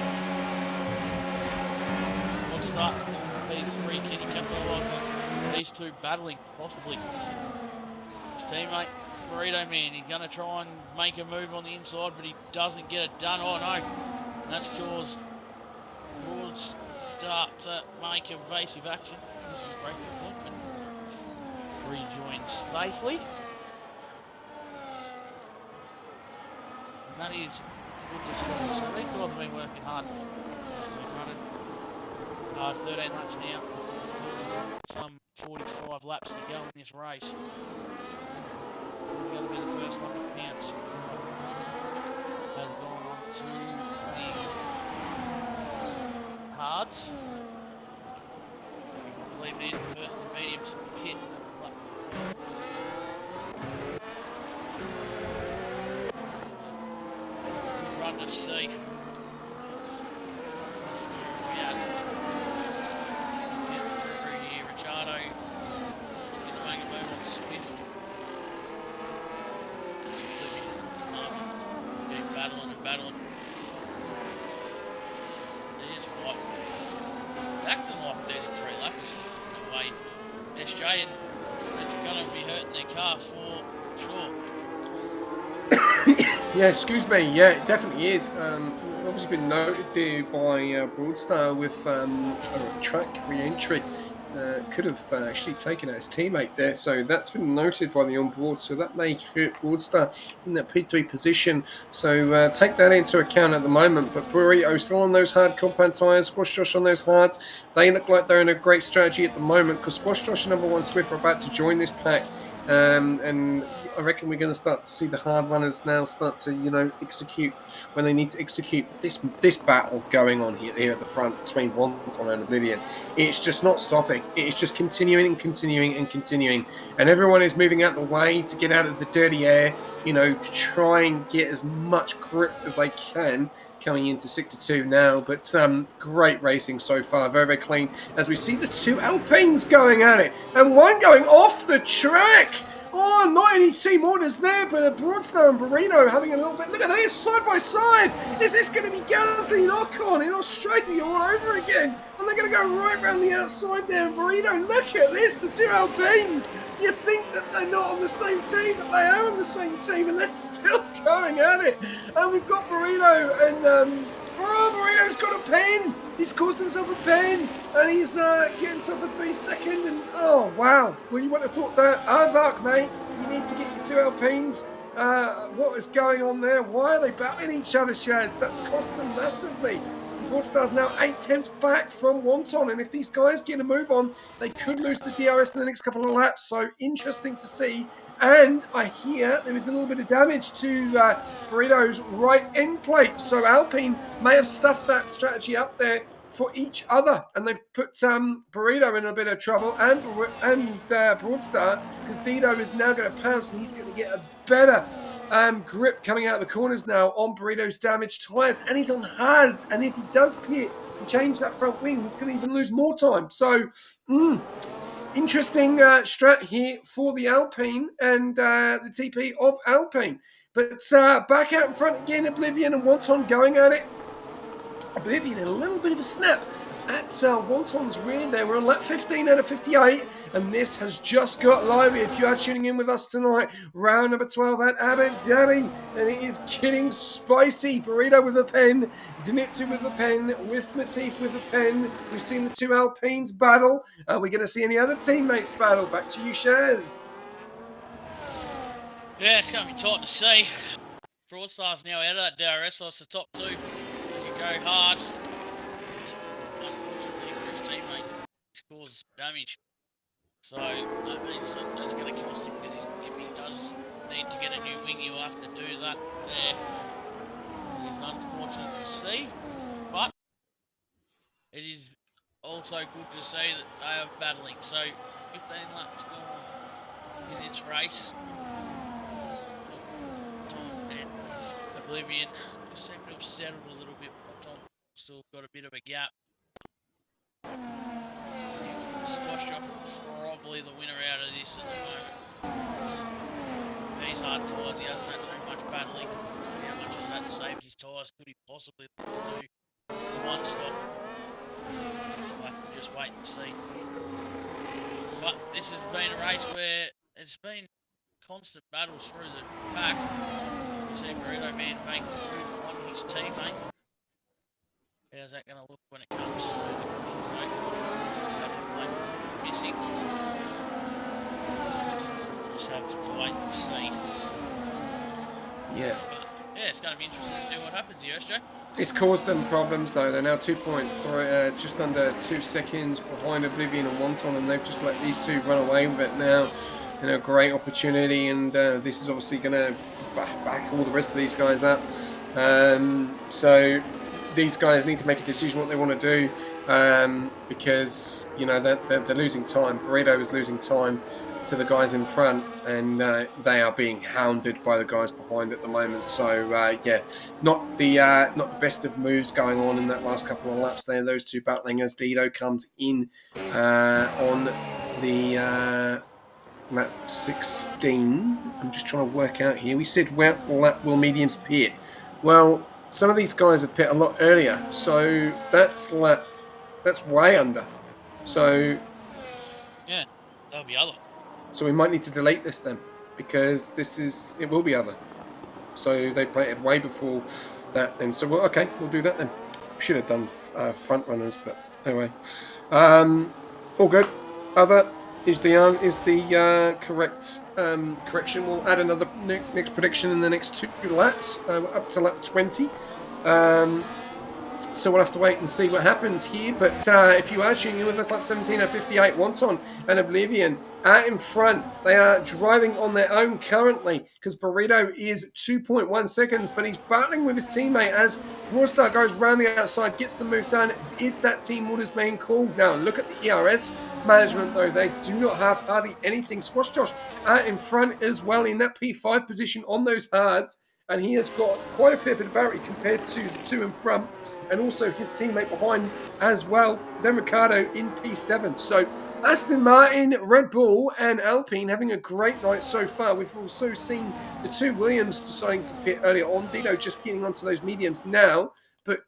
A: We'll start these three kitty capital these two battling, possibly. His teammate, Burrito Man, he's going to try and make a move on the inside, but he doesn't get it done. Oh no, and that's caused start to make evasive action. This is great deployment. Rejoins safely. And that is good to see. So these guys have been working hard. They've run 13 laps now. Some 45 laps to go in this race. We're going to be the first one that counts. Has gone on to the hards. I believe these are the first and mediums hit. Good run to see. Battling. There's what? Acting like 33 laps in a way. SJ, and it's going to be hurting their car for sure.
B: Yeah, excuse me. Yeah, it definitely is. Obviously been noted there by Broadstar with a track re-entry. Could have actually taken out his teammate there, so that's been noted by the onboard. So that may hurt Broadstar in that P3 position. So take that into account at the moment. But Burrito still on those hard compound tyres. Squash Josh on those hards. They look like they're in a great strategy at the moment because Squash Josh and number one Swift are about to join this pack. And I reckon we're going to start to see the hard runners now start to, execute when they need to execute. This battle going on here at the front between Wonton and Oblivion, it's just not stopping. It's just continuing and continuing and continuing. And everyone is moving out the way to get out of the dirty air, try and get as much grip as they can coming into Sector 2 now. But great racing so far, very, very clean. As we see the two Alpines going at it, and one going off the track. Oh, not any team orders there, but a Broadstar and Burrito having a little bit. Look at this, side by side. Is this going to be Gasly and Ocon in Australia all over again? And they're going to go right around the outside there. And Burrito, look at this, the two Alpines. You think that they're not on the same team, but they are on the same team, and they're still going at it. And we've got Burrito, and Burrito's got a pen. He's caused himself a pen, and he's getting himself a 3-second, and oh wow, well you wouldn't have thought that. Arvark, mate, you need to get your two Alpines. What is going on there? Why are they battling each other, Shaz? That's cost them massively. Broadstar's now 8 tenths back from Wonton, and if these guys get a move on, they could lose the DRS in the next couple of laps, so interesting to see. And I hear there is a little bit of damage to Burrito's right end plate, so Alpine may have stuffed that strategy up there for each other, and they've put Burrito in a bit of trouble, and Broadstar, because Dido is now going to pounce, and he's going to get a better grip coming out of the corners now on Burrito's damaged tyres, and he's on hards, and if he does pit and change that front wing, he's going to even lose more time. So, interesting strat here for the Alpine and the TP of Alpine. But back out in front again, Oblivion and Wonton going at it. Oblivion in a little bit of a snap at Wonton's rear there. We're on lap 15 out of 58, and this has just got live. If you are tuning in with us tonight, round number 12 at Abu Dhabi, and it is getting spicy. Burrito with a pen, Zenitsu with a pen, with Matif with a pen. We've seen the two Alpines battle. Are we going to see any other teammates battle? Back to you, Shaz.
A: Yeah, it's going to be tight to see. Broadstar's now out of that DRS, so it's the top two. They can go hard. Unfortunately for his teammate, he causes damage. So that means that's going to cost him, if he does need to get a new wing, he'll have to do that there. It is unfortunate to see, but it is also good to see that they are battling. So 15 laps gone in this race. And Oblivion just seem to have settled a little bit, but Tom still got a bit of a gap. Squash Jock probably the winner out of this at the moment. He's hard tyres, he hasn't had to do much battling. How much has that saved his tyres? Could he possibly do the one stop? We'll have to just wait and see. But this has been a race where it's been constant battles through the pack. You see Burrito Man make the move on his teammate. How's that going to look when it comes to the missing? Just have to wait and see.
B: Yeah.
A: But, yeah, it's going to be interesting to see what happens here, SJ.
B: It's caused them problems though. They're now 2.3, just under 2 seconds behind Oblivion and Wonton, and they've just let these two run away with it now. Great opportunity, and this is obviously going to back all the rest of these guys up. So these guys need to make a decision what they want to do, because they're losing time. Burrito is losing time to the guys in front, and they are being hounded by the guys behind at the moment. So not the best of moves going on in that last couple of laps there. Those two battling as Dido comes in on the lap 16. I'm just trying to work out here. We said will mediums pit. Well, some of these guys have pit a lot earlier, so that's way under. So
A: yeah, that'll be other.
B: So we might need to delete this then, because it will be other. So they played it way before that. Then so okay, we'll do that then. Should have done front runners, but anyway, all good. Other is the correct correction. We'll add another next prediction in the next 2 laps, up to lap 20. So we'll have to wait and see what happens here. But if you are tuning in with us, lap 17:58, Wonton and Oblivion are in front. They are driving on their own currently because Burrito is 2.1 seconds, but he's battling with his teammate as Broadstar goes round the outside, gets the move done. Is that team orders being called? Now, look at the ERS management, though. They do not have hardly anything. Squash Josh are in front as well in that P5 position on those hards, and he has got quite a fair bit of battery compared to the two in front, and also his teammate behind as well, then Ricardo in P7. So Aston Martin, Red Bull and Alpine having a great night so far. We've also seen the two Williams deciding to pit earlier on. Dino just getting onto those mediums now. But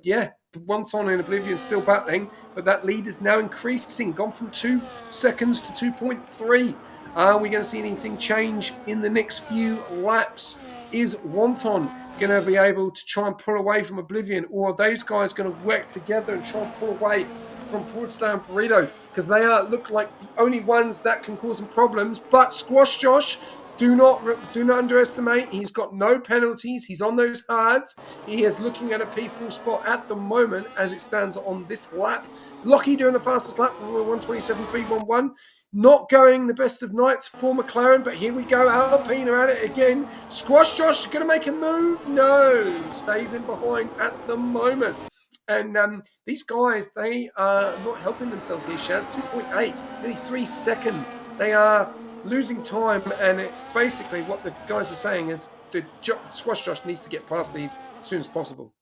B: yeah, Wonton and Oblivion still battling, but that lead is now increasing, gone from 2 seconds to 2.3. Are we going to see anything change in the next few laps? Is Wonton going to be able to try and pull away from Oblivion, or are those guys going to work together and try and pull away from Portstar and Burrito? Because they look like the only ones that can cause them problems. But Squash Josh, do not underestimate. He's got no penalties. He's on those hards. He is looking at a P4 spot at the moment as it stands on this lap. Lockie doing the fastest lap, 1:27.311. Not going the best of nights for McLaren, but here we go. Alpine are at it again. Squash Josh going to make a move? No, stays in behind at the moment. And these guys, they are not helping themselves here. Shaz, 2.8, nearly 3 seconds. They are losing time, and basically what the guys are saying is the Squash Josh needs to get past these as soon as possible.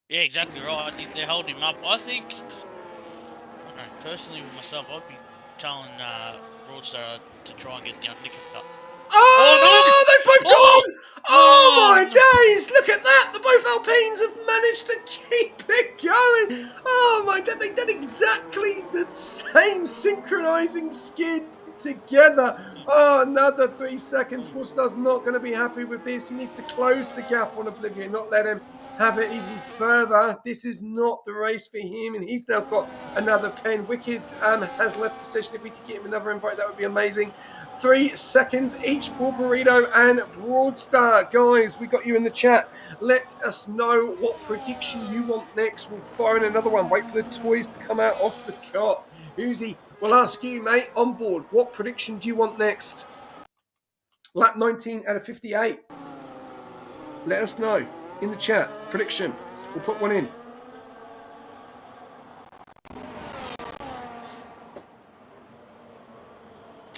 A: Yeah, exactly right. I think they're holding him up. I think, personally with myself, I'd be telling Broadstar to try and get the undercut up.
B: Oh, they've both gone! Oh my
A: no.
B: days! Look at that! The both Alpines have managed to keep it going! Oh my god, they've done exactly the same synchronizing skid together. Oh, another 3 seconds. Broadstar's not going to be happy with this. He needs to close the gap on Oblivion, not let him have it even further. This is not the race for him, and he's now got another pen. Wicked has left the session. If we could get him another invite, that would be amazing. 3 seconds each for Burrito and Broadstar. Guys, we got you in the chat. Let us know what prediction you want next. We'll fire in another one. Wait for the toys to come out off the cart. Uzi, we'll ask you, mate, on board. What prediction do you want next? Lap 19/58. Let us know in the chat. Prediction. We'll put one in.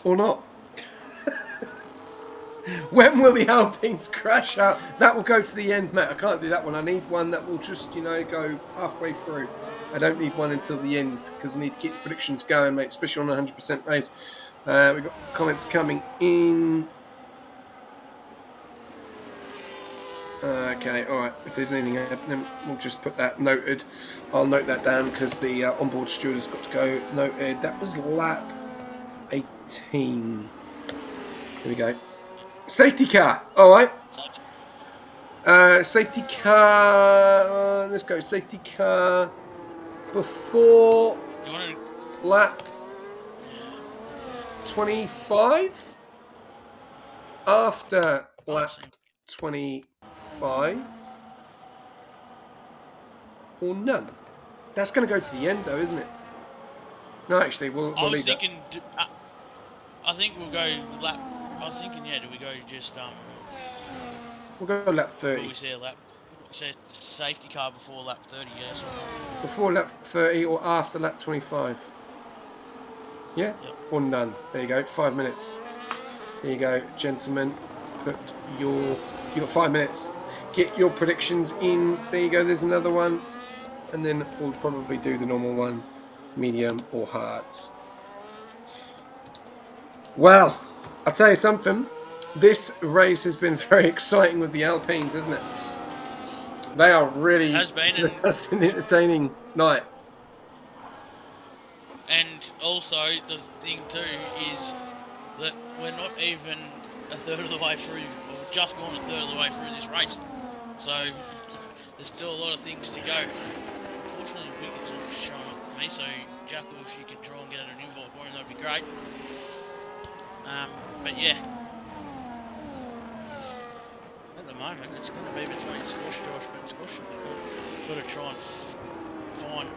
B: Or not. When will the Alpines crash out? That will go to the end, Matt. I can't do that one. I need one that will just, go halfway through. I don't need one until the end because I need to keep the predictions going, mate, especially on a 100% race. We've got comments coming in. Okay, alright. If there's anything happening, we'll just put that noted. I'll note that down because the onboard steward has got to go noted. That was lap 18. Here we go. Safety car. Alright. Safety car. Let's go. Safety car before lap 25. After lap 25. Or none. That's going to go to the end, though, isn't it? No, actually, we'll leave that.
A: I think we'll go lap. I was thinking, do we go just
B: We'll go lap 30.
A: We say lap. Say safety car before lap 30, yes.
B: Before lap 30 or after lap 25. Yeah?
A: Yep.
B: Or none. There you go. 5 minutes. There you go, gentlemen. Put your. You got 5 minutes. Get your predictions in. There you go. There's another one, and then we'll probably do the normal one, medium or hards. Well, I'll tell you something. This race has been very exciting with the Alpines, hasn't it? They are really.
A: It has been.
B: That's an entertaining night.
A: And also the thing too is that we're not even a third of the way through, or just gone a third of the way through this race. So there's still a lot of things to go. Unfortunately, the wicket's not showing up for me, so Jackal, if you could try and get an invite for him, that'd be great. But yeah, at the moment it's going to be between Squash Josh, but Squash has got to try and find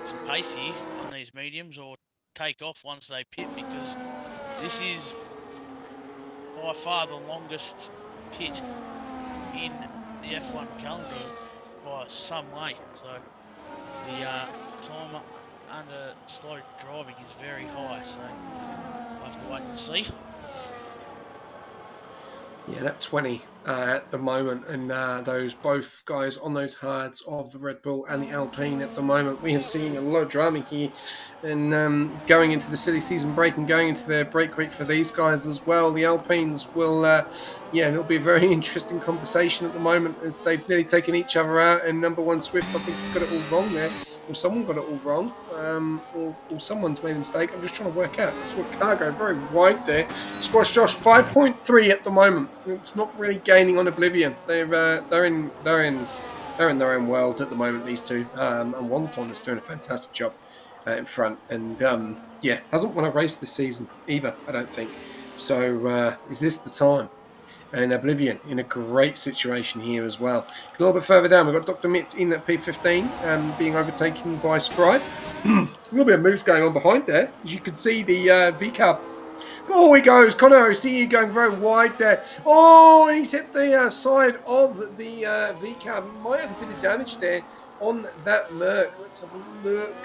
A: some pace here on these mediums, or take off once they pit, because this is by far the longest pit in the F1 calendar by some way. So the time under slow driving is very high, so we'll have to wait and see.
B: Yeah, that 20 at the moment, and those both guys on those hards of the Red Bull and the Alpine at the moment. We have seen a lot of drama here, and going into the silly season break and going into their break week for these guys as well. The Alpines will, it'll be a very interesting conversation at the moment, as they've nearly taken each other out. And number one Swift, I think, got it all wrong there, or someone got it all wrong, or someone's made a mistake. I'm just trying to work out. Swift Cargo very wide there. Squash Josh 5.3 at the moment. It's not really gaining on Oblivion. They're in their own world at the moment, these two. And Wonton is doing a fantastic job in front, and hasn't won a race this season either, I don't think. So is this the time? And Oblivion in a great situation here as well. A little bit further down, we've got Dr. Mitz in at P15, being overtaken by Sprite. A little bit of moves going on behind there. As you can see, the VCAB. Oh, he goes. Connor OC going very wide there. Oh, and he's hit the side of the VCAB. He might have a bit of damage there on that Merc. Let's have a look.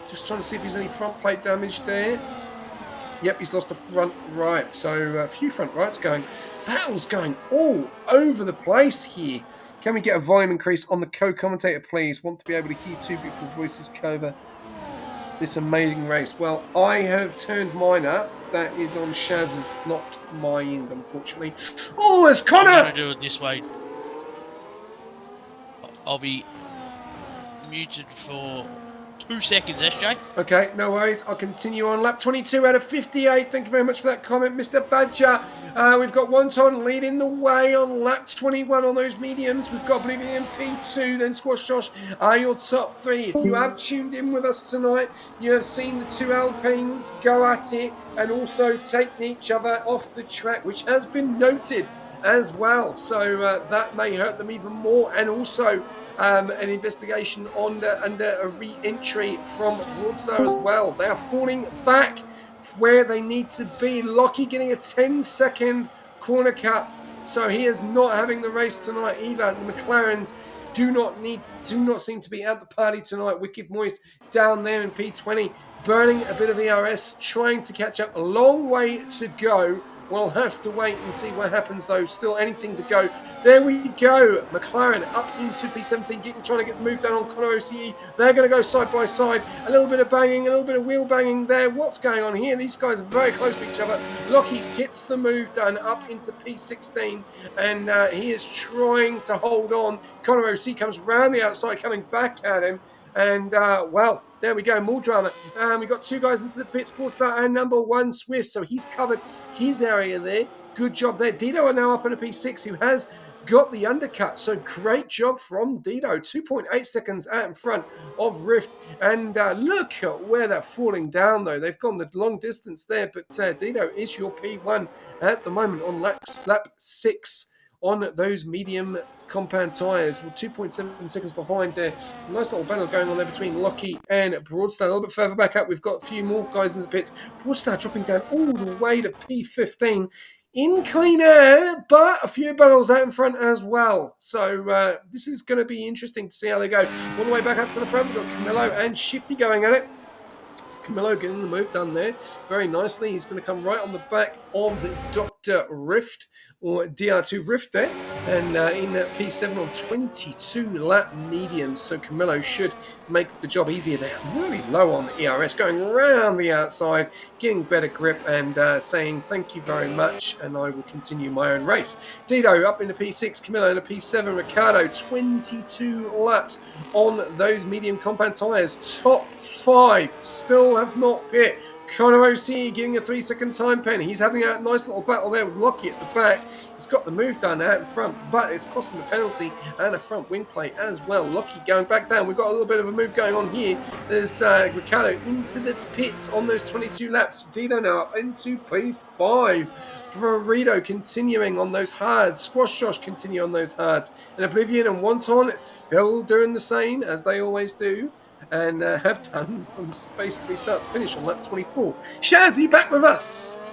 B: Just trying to see if there's any front plate damage there. Yep, he's lost the front right. So a few front rights going. Battles going all over the place here. Can we get a volume increase on the co-commentator, please? Want to be able to hear two beautiful voices cover this amazing race. Well, I have turned mine up. That is on Shaz's, not my end, unfortunately. Oh, it's Connor!
A: I'm going to do it this way. I'll be muted for 2 seconds, SJ.
B: Okay, no worries. I'll continue on. Lap 22 out of 58. Thank you very much for that comment, Mr. Badger. We've got Wonton leading the way on lap 21 on those mediums. We've got Oblivion P2, then Squash Josh are your top three. If you have tuned in with us tonight, you have seen the two Alpines go at it and also take each other off the track, which has been noted as well. So that may hurt them even more. And also an investigation on a re-entry from Broadstar as well. They are falling back where they need to be. Lockie getting a 10-second corner cut, so he is not having the race tonight either. The McLarens do not seem to be at the party tonight. Wicked Moist down there in P20, burning a bit of ERS, trying to catch up. A long way to go. We'll have to wait and see what happens, though. Still anything to go. There we go. McLaren up into P17, trying to get the move down on Connor OCE. They're going to go side by side. A little bit of banging, a little bit of wheel banging there. What's going on here? These guys are very close to each other. Lockie gets the move done up into P16, and he is trying to hold on. Connor OCE comes round the outside, coming back at him. And, there we go, more drama. We've got two guys into the pits, Portstar and number one Swift, so he's covered his area there. Good job there. Dito are now up in a P6, who has got the undercut, so great job from Dito. 2.8 seconds out in front of Rift, and look at where they're falling down, though. They've gone the long distance there, but Dito is your P1 at the moment on lap 6 on those medium compound tyres. We're 2.7 seconds behind there. Nice little battle going on there between Lockie and Broadstar. A little bit further back up, we've got a few more guys in the pits. Broadstar dropping down all the way to P15 in clean air, but a few battles out in front as well. So this is going to be interesting to see how they go. All the way back up to the front, we've got Camillo and Shifty going at it. Camillo getting the move done there very nicely. He's going to come right on the back of Dr. Rift, or DR2 Rift there, and in that P7 on 22 lap mediums. So Camillo should make the job easier there. Really low on the ERS, going around the outside, getting better grip, and saying thank you very much, and I will continue my own race. Dito up in the P6, Camillo in the P7, Ricardo 22 laps on those medium compound tyres. Top 5 still have not pit. Connor O.C. giving a 3-second time pen. He's having a nice little battle there with Lockie at the back. He's got the move done out in front, but it's costing the penalty and a front wing play as well. Lockie going back down. We've got a little bit of a move going on here. There's Ricardo into the pits on those 22 laps. Dino now up into P5. Burrito continuing on those hards. Squash Josh continue on those hards. And Oblivion and Wonton still doing the same as they always do. And have done from basically start to finish on lap 24. Shazzy back with us.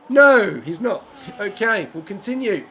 B: No, he's not. Okay, we'll continue.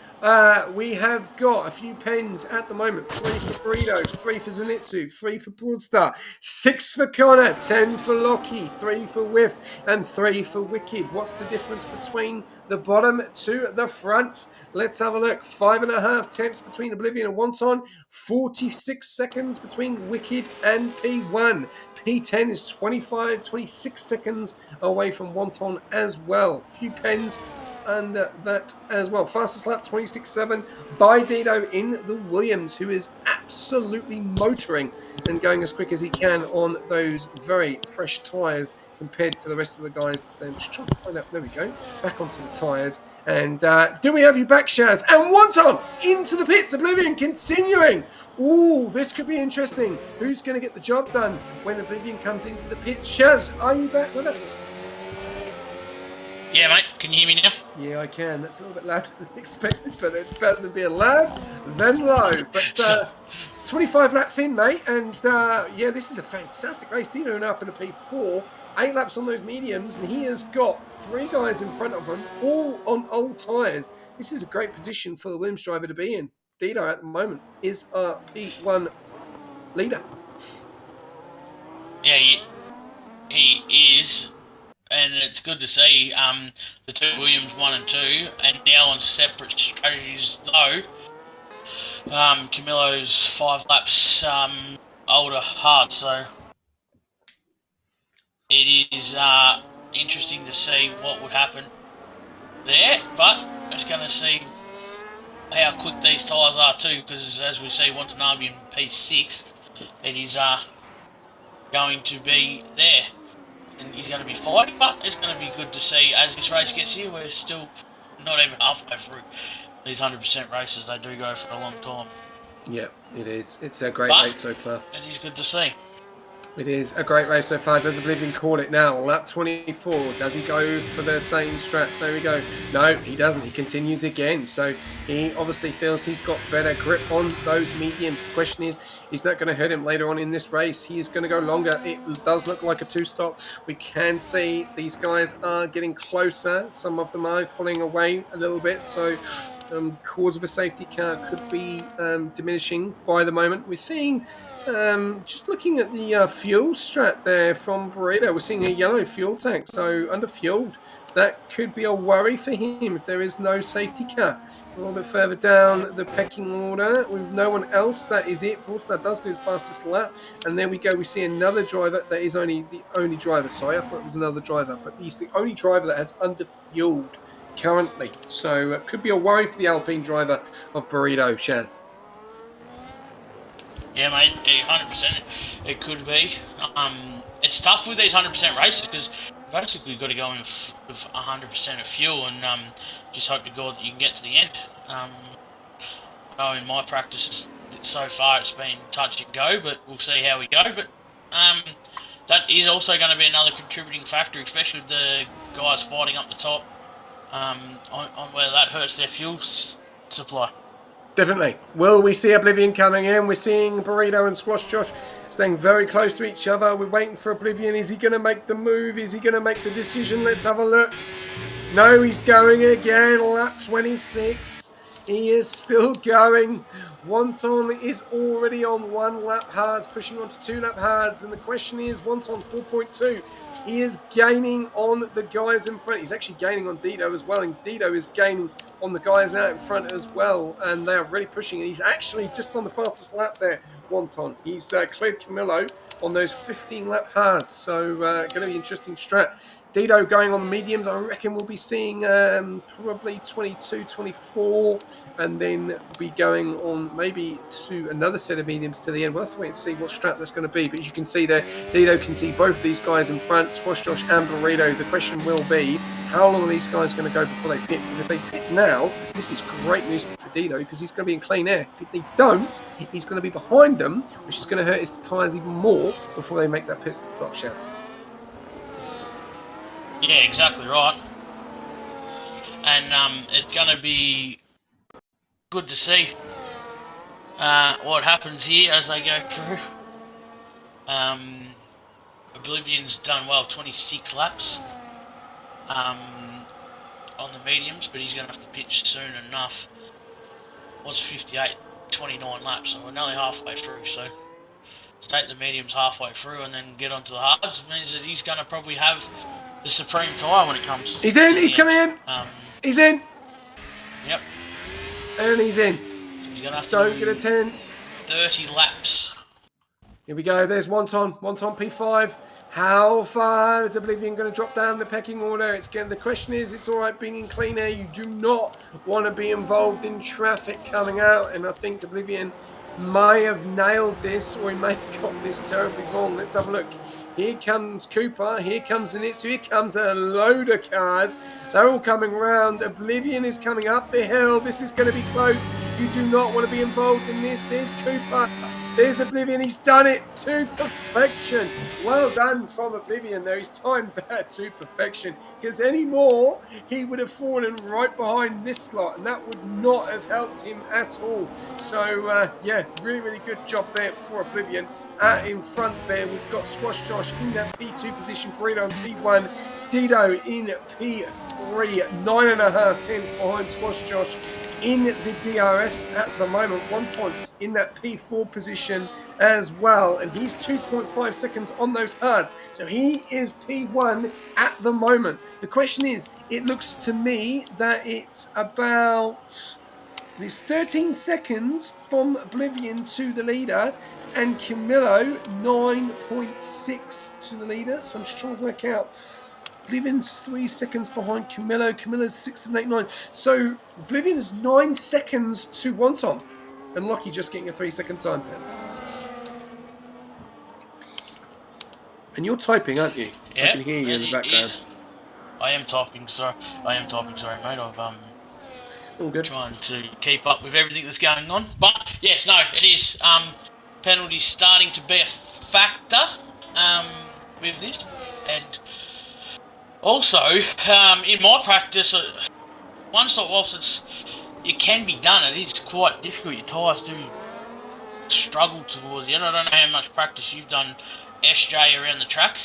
B: We have got a few pens at the moment. 3 for Burrito, 3 for Zenitsu, 3 for Broadstar, 6 for Connor, 10 for Lockie, 3 for Whiff, and 3 for Wicked. What's the difference between the bottom to the front? Let's have a look. 5.5 tenths between Oblivion and Wonton, 46 seconds between Wicked and P1. P10 is 26 seconds away from Wonton as well. A few pens under that as well. Fastest lap 26.7 by Dino in the Williams, who is absolutely motoring and going as quick as he can on those very fresh tyres compared to the rest of the guys. Then just trying to find out. There we go. Back onto the tyres. And do we have you back, Shaz? And Wonton into the pits. Oblivion continuing. Ooh, this could be interesting. Who's going to get the job done when Oblivion comes into the pits? Shaz, are you back with us?
A: Yeah, mate. Can you hear me now?
B: Yeah, I can. That's a little bit louder than expected, but it's better than being loud than low. But 25 laps in, mate, and yeah, this is a fantastic race. Dino up in a P4, 8 laps on those mediums, and he has got 3 guys in front of him, all on old tyres. This is a great position for the Williams driver to be in. Dino at the moment is our P1 leader.
A: Yeah, he is. And it's good to see the 2 Williams 1 and 2, and now on separate strategies though. Camillo's 5 laps older hard, so it is interesting to see what would happen there. But it's going to see how quick these tyres are too, because as we see Watanabe in P6, it is going to be there. And he's going to be fighting, but it's going to be good to see as this race gets here. We're still not even halfway through these 100% races. They do go for a long time.
B: Yeah, it is. It's a great race so far.
A: It is good to see.
B: It is a great race so far. Does Oblivion call it now? Lap 24. Does he go for the same strat? There we go. No, he doesn't. He continues again. So he obviously feels he's got better grip on those mediums. The question is that going to hurt him later on in this race? He is going to go longer. It does look like a 2-stop. We can see these guys are getting closer. Some of them are pulling away a little bit. So cause of a safety car could be diminishing by the moment. We're seeing, just looking at the fuel strat there from Burrito, we're seeing a yellow fuel tank, so under-fueled. That could be a worry for him if there is no safety car. A little bit further down the pecking order, with no one else, that is it. That does do the fastest lap. And there we go, we see another driver that is the only driver. Sorry, I thought it was another driver, but he's the only driver that has under-fueled currently. So it could be a worry for the Alpine driver of Burrito, Shaz.
A: Yeah, mate, 100% it could be. It's tough with these 100% races because basically you've got to go in with 100% of fuel and just hope to God that you can get to the end. I know in my practice so far it's been touch and go, but we'll see how we go. But that is also going to be another contributing factor, especially with the guys fighting up the top on where that hurts their fuel supply.
B: Definitely. Will we see Oblivion coming in? We're seeing Burrito and Squash Josh staying very close to each other. We're waiting for Oblivion. Is he going to make the move? Is he going to make the decision? Let's have a look. No, he's going again. Lap 26. He is still going. Wonton is already on 1 lap hards, pushing on to 2 lap hards. And the question is, Wonton 4.2. He is gaining on the guys in front. He's actually gaining on Dito as well. And Dito is gaining on the guys out in front as well, and they are really pushing. And he's actually just on the fastest lap there, Wonton. He's cleared Camillo on those 15-lap hards, so going to be interesting strat. Dido going on the mediums, I reckon we'll be seeing probably 22, 24, and then we'll be going on maybe to another set of mediums to the end. We'll have to wait and see what strat that's going to be, but you can see there, Dido can see both these guys in front, Squash Josh and Burrito. The question will be, how long are these guys going to go before they pit? Because if they pit now, this is great news for Dido, because he's going to be in clean air. If they don't, he's going to be behind them, which is going to hurt his tyres even more before they make that pit stop, Shaz.
A: Yeah, exactly right. And it's going to be good to see what happens here as they go through. Oblivion's done well, 26 laps on the mediums, but he's going to have to pitch soon enough. What's 58? 29 laps, so we're nearly halfway through, so to take the mediums halfway through and then get onto the hards means that he's going to probably have the supreme tyre when it comes.
B: He's in, he's coming in. He's in.
A: Yep.
B: And he's in.
A: So he's going to have
B: Don't
A: to
B: get a 10.
A: 30 laps.
B: Here we go. There's Wonton. Wonton P5. How far is Oblivion going to drop down the pecking order? The question is, it's all right being in clean air. You do not want to be involved in traffic coming out. And I think Oblivion may have nailed this, or he may have got this terribly wrong. Let's have a look. Here comes Cooper, here comes Zenitsu, here comes a load of cars. They're all coming round. Oblivion is coming up the hill. This is going to be close. You do not want to be involved in this. There's Cooper. There's Oblivion. He's done it to perfection. Well done from Oblivion there. He's timed that to perfection. Because any more, he would have fallen right behind this slot. And that would not have helped him at all. So, yeah, really, really good job there for Oblivion. In front there, we've got Squash Josh in that P2 position, Burrito in P1, Dido in P3, 9.5 tenths behind Squash Josh in the DRS at the moment. Wonton in that P4 position as well, and he's 2.5 seconds on those hards. So he is P1 at the moment. The question is, it looks to me that it's about... There's 13 seconds from Oblivion to the leader, and Camillo 9.6 to the leader. So I'm just trying to work out. Oblivion's 3 seconds behind Camillo. Camilla's 6.89. So Oblivion is 9 seconds to Wonton, and Lockie just getting a 3-second time pen. And you're typing, aren't you?
A: Yeah,
B: I can hear you in the background.
A: I am typing, sorry. Sorry, mate. I've
B: All good.
A: trying to keep up with everything that's going on. But yes, no, it is. Penalties starting to be a factor with this, and also in my practice, whilst it can be done, it is quite difficult. Your tyres do struggle towards the end. I don't know how much practice you've done, SJ, around the track.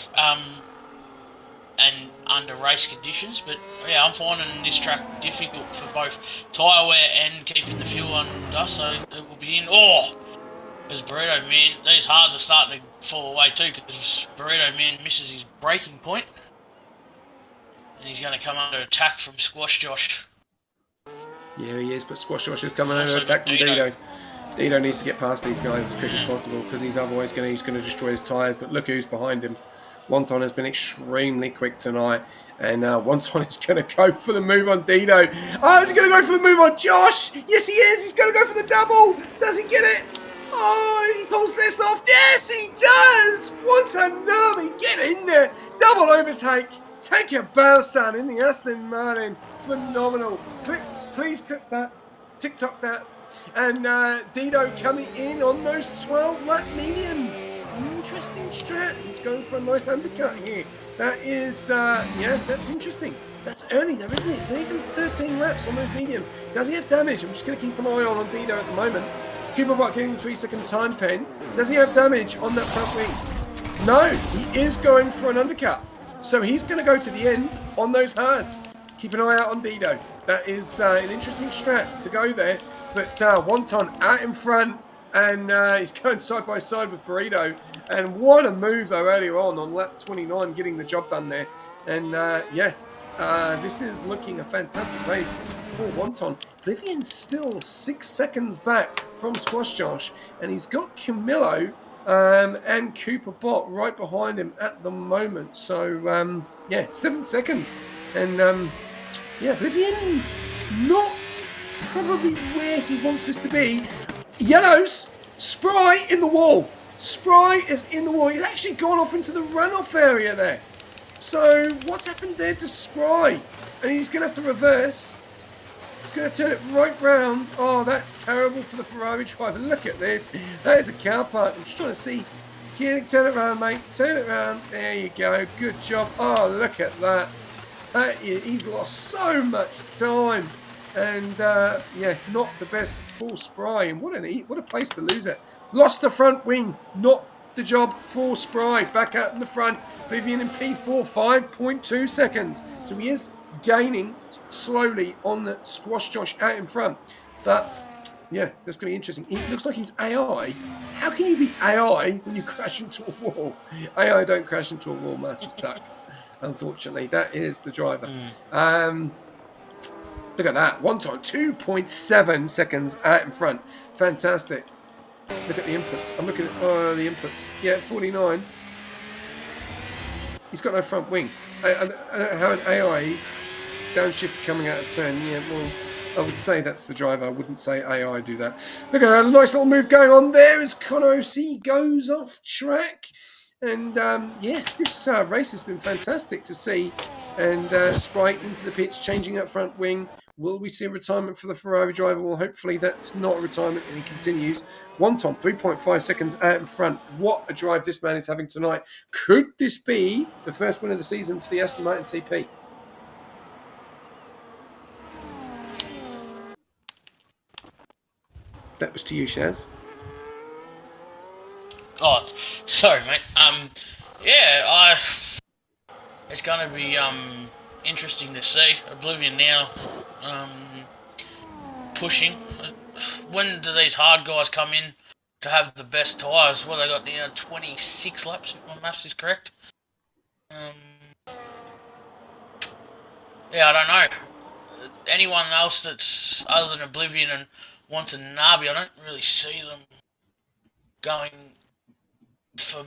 A: And under race conditions, but yeah, I'm finding this track difficult for both tyre wear and keeping the fuel under, so it will be in. Oh, as Burrito Man, these hards are starting to fall away too, because Burrito Man misses his braking point, and he's going to come under attack from Squash Josh.
B: Yeah, he is, but Squash Josh is coming under attack from Dido. Dido needs to get past these guys as quick as possible, because he's otherwise going to destroy his tyres. But look who's behind him. Wonton has been extremely quick tonight, and Wonton is going to go for the move on Dido. Oh, is he going to go for the move on Josh? Yes, he is. He's going to go for the double. Does he get it? Oh, he pulls this off. Yes, he does. Watanabe, get in there. Double overtake. Take your bow, son, in the Aston Martin. Phenomenal. Please click that. TikTok that. And Dido coming in on those 12-lap mediums. Interesting strat. He's going for a nice undercut here. That is, yeah, that's interesting. That's early though, isn't it? He's only done 13 laps on those mediums. Does he have damage? I'm just going to keep an eye on Dido at the moment. Cooper Buck getting the 3-second time pen. Does he have damage on that front wing? No, he is going for an undercut. So he's going to go to the end on those hards. Keep an eye out on Dido. That is an interesting strat to go there. But Wonton out in front, and he's going side by side with Burrito. And what a move though earlier on lap 29, getting the job done there. And yeah, This is looking a fantastic race for Wonton. Oblivion's still 6 seconds back from Squash Josh, and he's got Camillo and Cooper Bot right behind him at the moment. So, 7 seconds. And, Oblivion not probably where he wants this to be. Yellows, Spry in the wall. Spry is in the wall. He's actually gone off into the runoff area there. So what's happened there to Spry? And he's going to have to reverse. He's going to turn it right round. Oh, that's terrible for the Ferrari driver. Look at this. That is a cow part. I'm just trying to see. Can you turn it around, mate? Turn it around. There you go. Good job. Oh, look at that. He's lost so much time. And, not the best full Spry. And what a place to lose it. Lost the front wing. Not the job for Spry. Back out in the front. Oblivion in P4, 5.2 seconds. So he is gaining slowly on the Squash Josh out in front. But, yeah, that's going to be interesting. It looks like he's AI. How can you be AI when you crash into a wall? AI don't crash into a wall, Master Stuck. Unfortunately, that is the driver. Look at that. One time, 2.7 seconds out in front. Fantastic. Look at the inputs. I'm looking at the inputs. Yeah, 49. He's got no front wing. I don't have an AI downshift coming out of turn. Yeah, well, I would say that's the driver. I wouldn't say AI do that. Look at that nice little move going on there as Connor OC goes off track. And, this race has been fantastic to see. And Sprite into the pitch, changing that front wing. Will we see a retirement for the Ferrari driver? Well, hopefully that's not a retirement and he continues. One time, 3.5 seconds out in front. What a drive this man is having tonight. Could this be the first win of the season for the Aston Martin TP? That was to you, Shaz.
A: Oh, sorry, mate. It's going to be interesting to see. Oblivion now pushing. When do these hard guys come in to have the best tyres? Well, they got now 26 laps, if my maths is correct. I don't know. Anyone else that's other than Oblivion and wants a Nabi, I don't really see them going for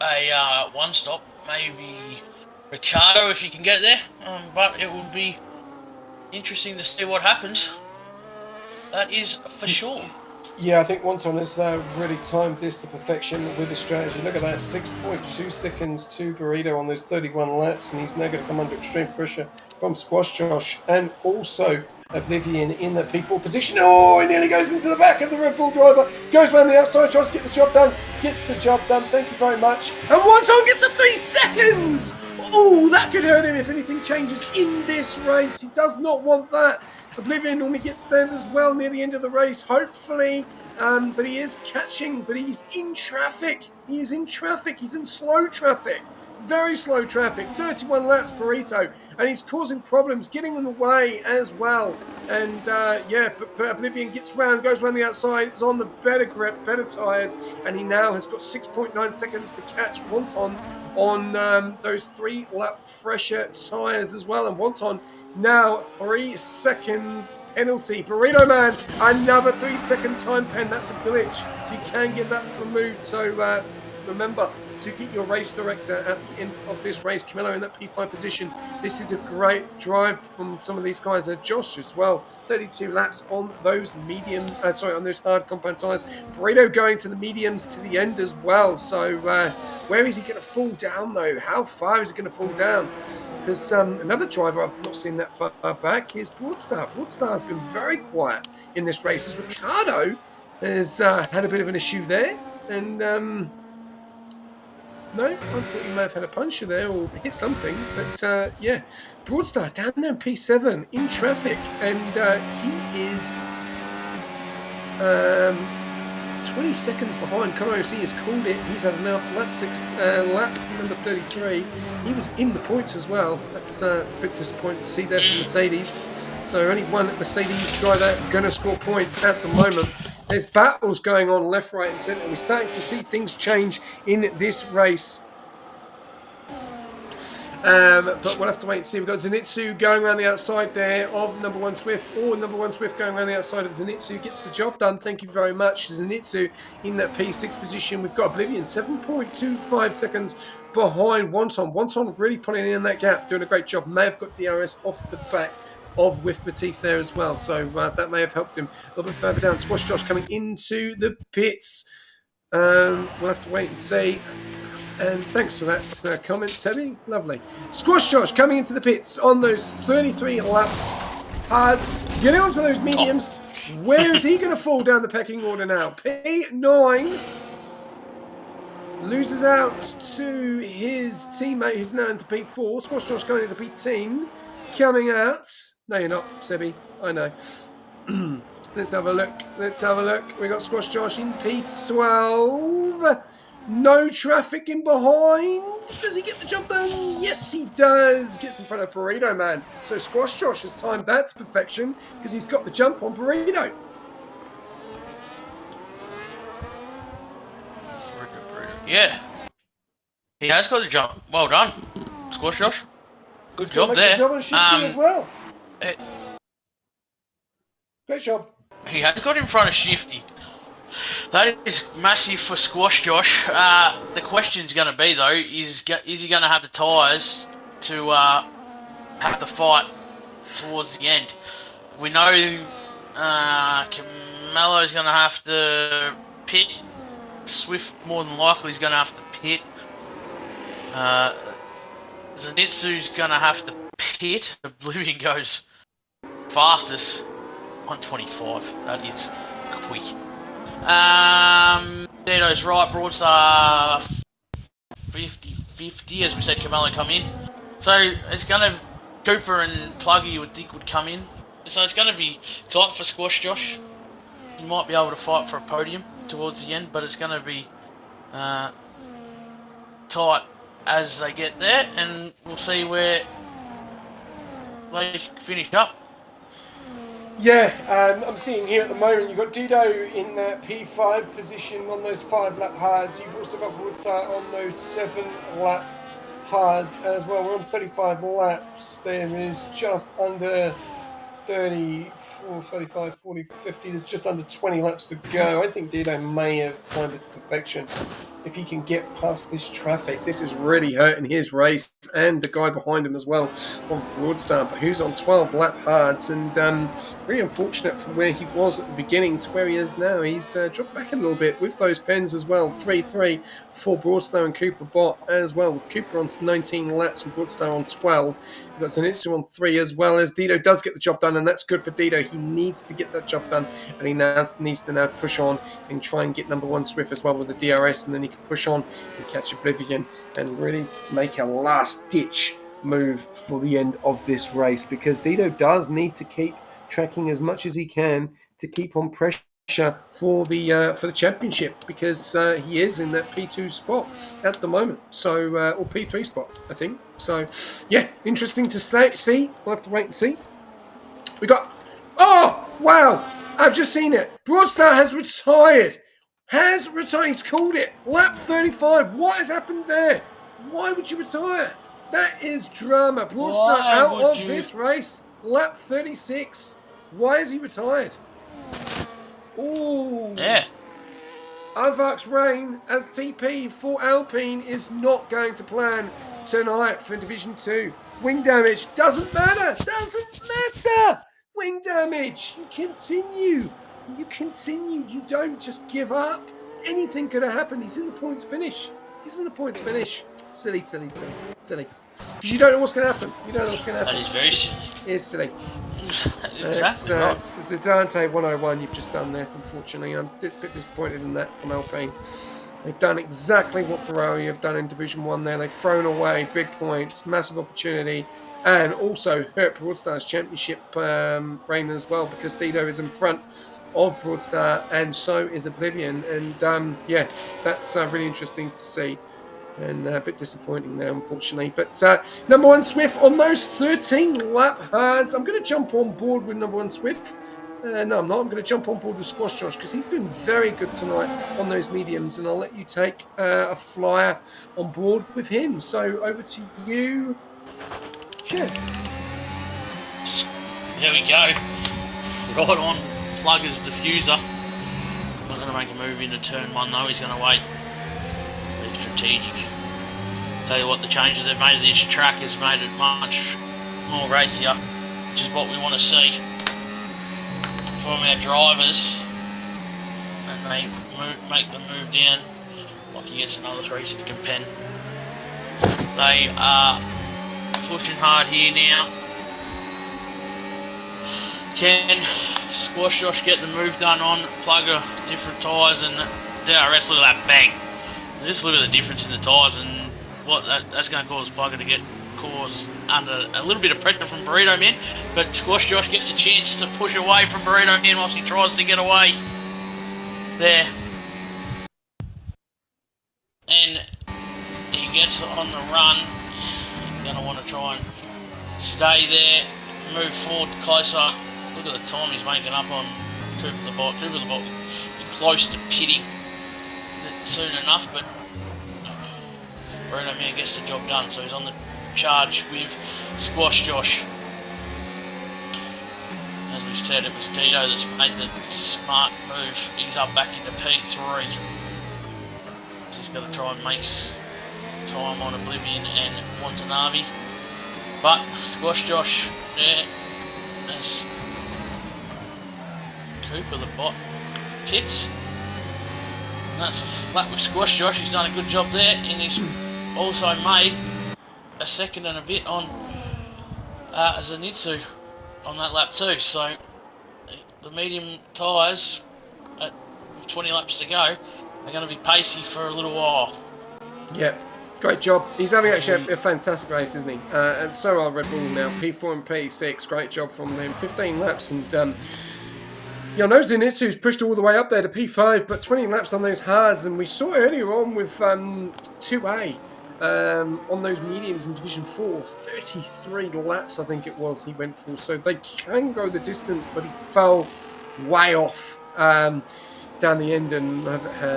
A: a one stop. Maybe Ricciardo if you can get there, but it would be interesting to see what happens. That is for sure.
B: Yeah, I think Wonton has really timed this to perfection with his strategy. Look at that, 6.2 seconds to Burrito on those 31 laps, and he's now going to come under extreme pressure from Squash Josh and also Oblivion in that P4 position. Oh, he nearly goes into the back of the Red Bull driver. Goes around the outside, tries to get the job done. Gets the job done. Thank you very much. And Wonton gets a 3 seconds. Oh, that could hurt him if anything changes in this race. He does not want that. Oblivion normally gets them as well near the end of the race, hopefully. But he is catching, but he's in traffic. He is in traffic. He's in slow traffic. Very slow traffic. 31 laps, Burrito. And he's causing problems, getting in the way as well. And, but Oblivion gets round, goes around the outside. It's on the better grip, better tyres. And he now has got 6.9 seconds to catch Wonton on those 3-lap fresher tyres as well. And Wonton now 3 seconds penalty. Burrito Man, another 3-second time pen. That's a glitch. So you can get that removed. So remember to get your race director at the end of this race. Camillo in that P5 position. This is a great drive from some of these guys. Josh as well. 32 laps on those on those hard compound tyres. Burrito going to the mediums to the end as well. So where is he going to fall down though? How far is he going to fall down? Because another driver I've not seen that far back is Broadstar. Broadstar has been very quiet in this race as Ricardo has had a bit of an issue there. And no, I thought he may have had a puncture there or hit something. But Broadstar down there in P7 in traffic. And he is 20 seconds behind. Connor OC has called it. He's had enough. Lap number 33. He was in the points as well. That's a bit disappointing to see there from Mercedes. So only one Mercedes driver going to score points at the moment. There's battles going on left, right and centre. We're starting to see things change in this race. But we'll have to wait and see. We've got Zenitsu going around the outside there of number 1 Swift, or number 1 Swift going around the outside of Zenitsu. Gets the job done. Thank you very much. Zenitsu in that P6 position. We've got Oblivion 7.25 seconds behind Wonton. Wonton really pulling in that gap, doing a great job. May have got DRS off the back of With Matif there as well. So that may have helped him a little bit further down. Squash Josh coming into the pits. We'll have to wait and see. And thanks for that comment, Sebi. Lovely. Squash Josh coming into the pits on those 33 lap hards. Getting onto those mediums. Where is he going to fall down the pecking order now? P9 loses out to his teammate who's now into P4. Squash Josh going into P10. Coming out. No, you're not, Sebi. I know. Let's have a look. We got Squash Josh in P12. No traffic in behind. Does he get the job done? Yes, he does. Gets in front of Burrito Man. So Squash Josh has timed that to perfection because he's got the jump on Burrito.
A: Yeah. He has got the jump. Well done, Squash Josh. Good job there.
B: Good job on Shifty as well. Great job.
A: He has got in front of Shifty. That is massive for Squash Josh. The question's going to be, though, is he going to have the tyres to have the fight towards the end? We know Camello's going to have to pit. Swift, more than likely, is going to have to pit. Zenitsu's going to have to pit. Oblivion goes fastest, 125. That is quick. Dino's right, Broadstar 50-50, as we said, Camello come in. So it's going to, Cooper and Pluggy you would think would come in. So it's going to be tight for Squash Josh. He might be able to fight for a podium towards the end, but it's going to be tight as they get there, and we'll see where they finish up.
B: Yeah, I'm seeing here at the moment, you've got Dido in that P5 position on those 5-lap hards. You've also got Broadstar on those 7-lap hards as well. We're on 35 laps. There is just under 34, 35, 40, 50. There's just under 20 laps to go. I think Dido may have timed this to perfection. If he can get past this traffic, this is really hurting his race and the guy behind him as well on Broadstar, but who's on 12 lap hards, and really unfortunate from where he was at the beginning to where he is now. He's dropped back a little bit with those pens as well. 3-3 for Broadstar and Cooper Bot as well, with Cooper on 19 laps and Broadstar on 12. We've got Zenitsu on 3 as well, as Dido does get the job done, and that's good for Dido. He needs to get that job done, and he now needs to now push on and try and get number 1 Swift as well with the DRS, and then he can push on and catch Oblivion and really make a last-ditch move for the end of this race, because Dido does need to keep tracking as much as he can to keep on pressure for the championship, because he is in that P2 spot at the moment, so or P3 spot, I think. So yeah, interesting to see. We'll have to wait and see. We got, oh wow, I've just seen it. Broadstar has retired. He's called it. Lap 35. What has happened there? Why would you retire? That is drama. Broadstar out of this race. Lap 36. Why is he retired? Ooh.
A: Yeah.
B: Unvark's reign as TP for Alpine is not going to plan tonight for Division 2. Wing damage doesn't matter. Doesn't matter. Wing damage. You continue. You don't just give up. Anything could have happened. He's in the points finish. Silly. Because you don't know what's going to happen.
A: That is very silly.
B: It's silly.
A: Exactly right.
B: It's a Dante 101 you've just done there, unfortunately. I'm a bit disappointed in that from Alpine. They've done exactly what Ferrari have done in Division 1 there. They've thrown away big points, massive opportunity, and also hurt Broadstar's championship reign as well, because Dido is in front of Broadstar, and so is Oblivion. And yeah, that's really interesting to see, and a bit disappointing there, unfortunately. But number 1 Swift on those 13 lap hards. I'm going to jump on board with number 1 Swift. No, I'm not. I'm going to jump on board with Squash Josh, because he's been very good tonight on those mediums, and I'll let you take a flyer on board with him. So over to you, Cheers.
A: There we go. Right on Plugger's diffuser. Not going to make a move into turn 1 though, he's going to wait. Be strategic. Tell you what, the changes they've made to this track has made it much more racier, which is what we want to see from our drivers. And they make the move down. Like he gets another 3-second pen. They are pushing hard here now. Can Squash Josh get the move done on Plugger, different tyres, and DRS? Look at that bang! Just look at the difference in the tyres and what that's going to cause Plugger to get cause under a little bit of pressure from Burrito Man. But Squash Josh gets a chance to push away from Burrito Man whilst he tries to get away there. And he gets on the run. He's going to want to try and stay there, move forward closer. Look at the time he's making up on Cooper the Bot. Cooper the Bot close to pitting soon enough, but Bruno Man gets the job done, so he's on the charge with Squash Josh. As we said, it was Dito that's made the smart move. He's up back into P3. He's got to try and make time on Oblivion and Watanabe. But Squash Josh, yeah, as Cooper the Bot pits. And that's a flat with Squash Josh. He's done a good job there, and he's also made a second and a bit on Zenitsu on that lap too. So the medium tyres at 20 laps to go are going to be pacey for a little while.
B: Yeah, great job. He's having actually a fantastic race, isn't he? And so are Red Bull now. P4 and P6. Great job from them. 15 laps and. I know Zenitsu's pushed all the way up there to P5, but 20 laps on those hards, and we saw earlier on with 2A on those mediums in Division 4, 33 laps I think it was he went for, so they can go the distance, but he fell way off down the end and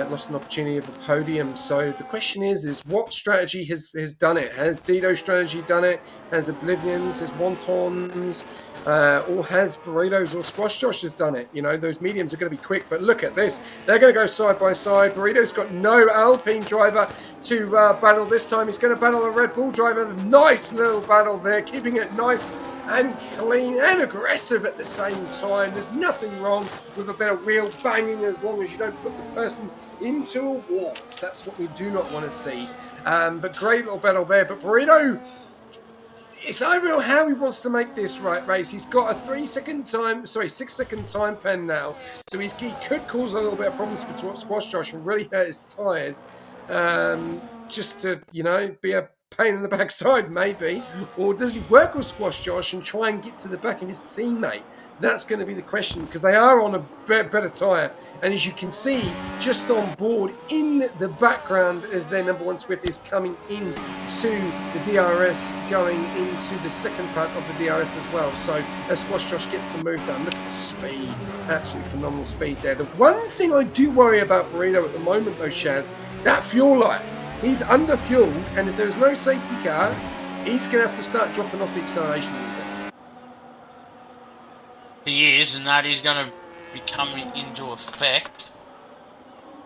B: lost an opportunity of a podium. So the question is what strategy has done it? Has Dito's strategy done it? Has Oblivion's, has Wonton's, or has Burritos or Squash Josh has done it? You know, those mediums are going to be quick, but look at this. They're going to go side by side. Burritos got no Alpine driver to battle this time. He's going to battle a Red Bull driver. Nice little battle there, keeping it nice and clean and aggressive at the same time. There's nothing wrong with a bit of wheel banging as long as you don't put the person into a wall. That's what we do not want to see. But great little battle there. But Burrito, it's unreal how he wants to make this race. He's got a 6-second time pen now. So he could cause a little bit of problems for Squash Josh and really hurt his tyres. Just to, be a pain in the backside, maybe. Or does he work with Squash Josh and try and get to the back of his teammate? That's going to be the question, because they are on a better tyre. And as you can see, just on board in the background as their number one Swift is coming in to the DRS, going into the second part of the DRS as well. So as Squash Josh gets the move done, look at the speed. Absolutely phenomenal speed there. The one thing I do worry about Burrito at the moment, though, Shaz, that fuel light. He's under-fueled, and if there's no safety car, he's going to have to start dropping off the acceleration a little bit.
A: He is, and that is going to be coming into effect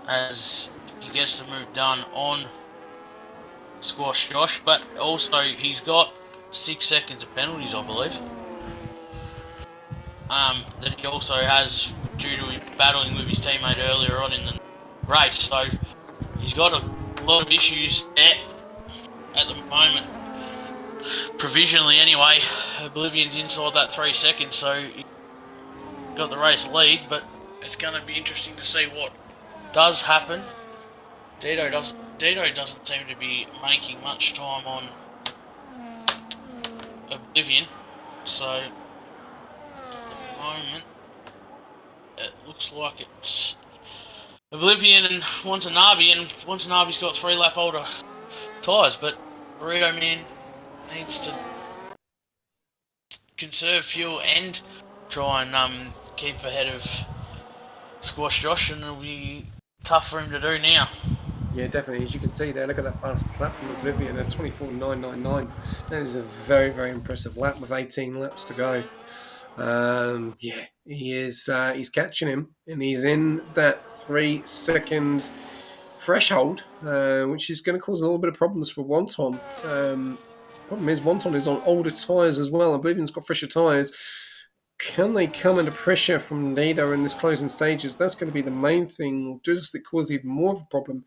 A: as he gets the move done on Squash Josh, but also he's got 6 seconds of penalties, I believe. That he also has due to him battling with his teammate earlier on in the race, so he's got a lot of issues there at the moment. Provisionally anyway, Oblivion's inside that 3 seconds, so he got the race lead, but it's going to be interesting to see what does happen. Dito doesn't seem to be making much time on Oblivion, so at the moment it looks like it's Oblivion and Watanabe's got 3 lap older tyres, but Burrito Man needs to conserve fuel and try and keep ahead of Squash Josh, and it'll be tough for him to do now.
B: Yeah, definitely. As you can see there, look at that fast lap from Oblivion at 24.999. That is a very, very impressive lap with 18 laps to go. Yeah, he is. He's catching him, and he's in that 3 second threshold, which is going to cause a little bit of problems for Wonton. Problem is, Wonton is on older tyres as well. Oblivion's got fresher tyres. Can they come under pressure from Nado in this closing stages? That's going to be the main thing. Does it cause even more of a problem?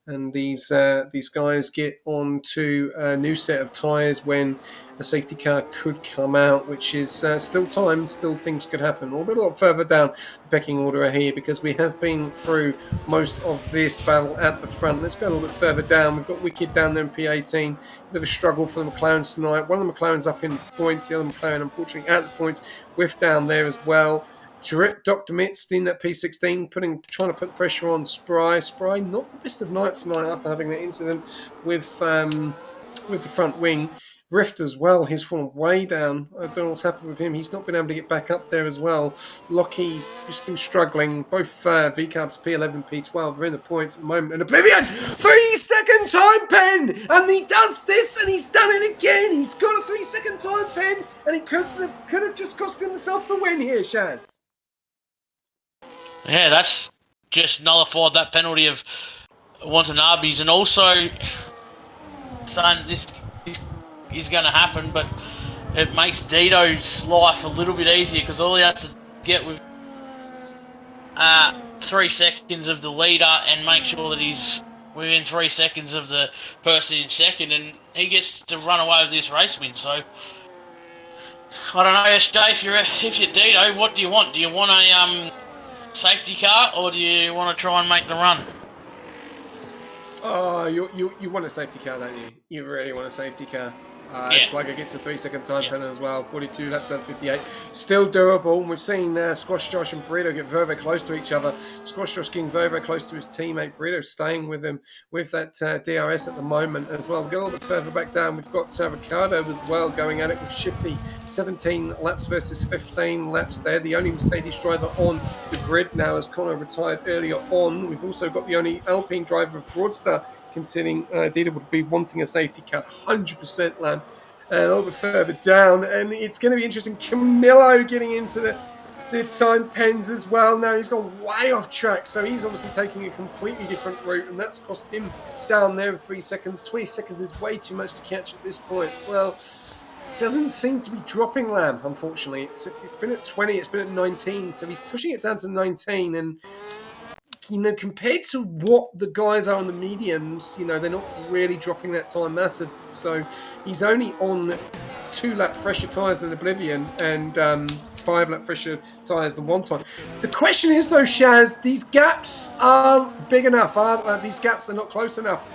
B: And these guys get onto a new set of tyres when a safety car could come out, which is still time, still things could happen. We'll be a lot further down the pecking order here because we have been through most of this battle at the front. Let's go a little bit further down. We've got Wicked down there in P18. Bit of a struggle for the McLarens tonight. One of the McLarens up in points, the other McLaren unfortunately out of the points. Whiff down there as well. Dr. Mitz in that P16, trying to put pressure on Spry. Spry, not the best of nights tonight after having that incident with the front wing. Rift as well, he's fallen way down. I don't know what's happened with him. He's not been able to get back up there as well. Lockie just been struggling. Both VCABs P11, P12 are in the points at the moment. And Oblivion, 3-second time pen! And he does this and he's done it again. He's got a 3-second time pen and he could have just cost himself the win here, Shaz.
A: Yeah, that's just nullified that penalty of Watanabe's, and also saying this is going to happen, but it makes Dito's life a little bit easier because all he has to get with 3 seconds of the leader and make sure that he's within 3 seconds of the person in second, and he gets to run away with this race win. So I don't know, SJ, if you're Dito, what do you want? Do you want a safety car, or do you want to try and make the run?
B: Oh, you want a safety car, don't you? You really want a safety car. As Plugger gets a 3-second time pen as well. 42 laps out of 58. Still doable. And we've seen Squash Josh and Burrito get very, very close to each other. Squash Josh getting very, very close to his teammate. Burrito staying with him with that DRS at the moment as well. We'll get a little bit further back down. We've got Ricardo as well going at it with Shifty. 17 laps versus 15 laps there. The only Mercedes driver on the grid now, as Connor retired earlier on. We've also got the only Alpine driver of Broadstar, considering Dita would be wanting a safety car, 100% Lamb. A little bit further down, and it's going to be interesting. Camillo getting into the time pens as well. Now he's gone way off track, so he's obviously taking a completely different route, and that's cost him down there with 3 seconds. 20 seconds is way too much to catch at this point. Well, it doesn't seem to be dropping Lamb, unfortunately. It's been at 20, it's been at 19, so he's pushing it down to 19, and compared to what the guys are on the mediums, they're not really dropping that time massive. So he's only on 2-lap fresher tyres than Oblivion and 5-lap fresher tyres than Wonton. The question is, though, Shaz, these gaps aren't big enough. These gaps are not close enough.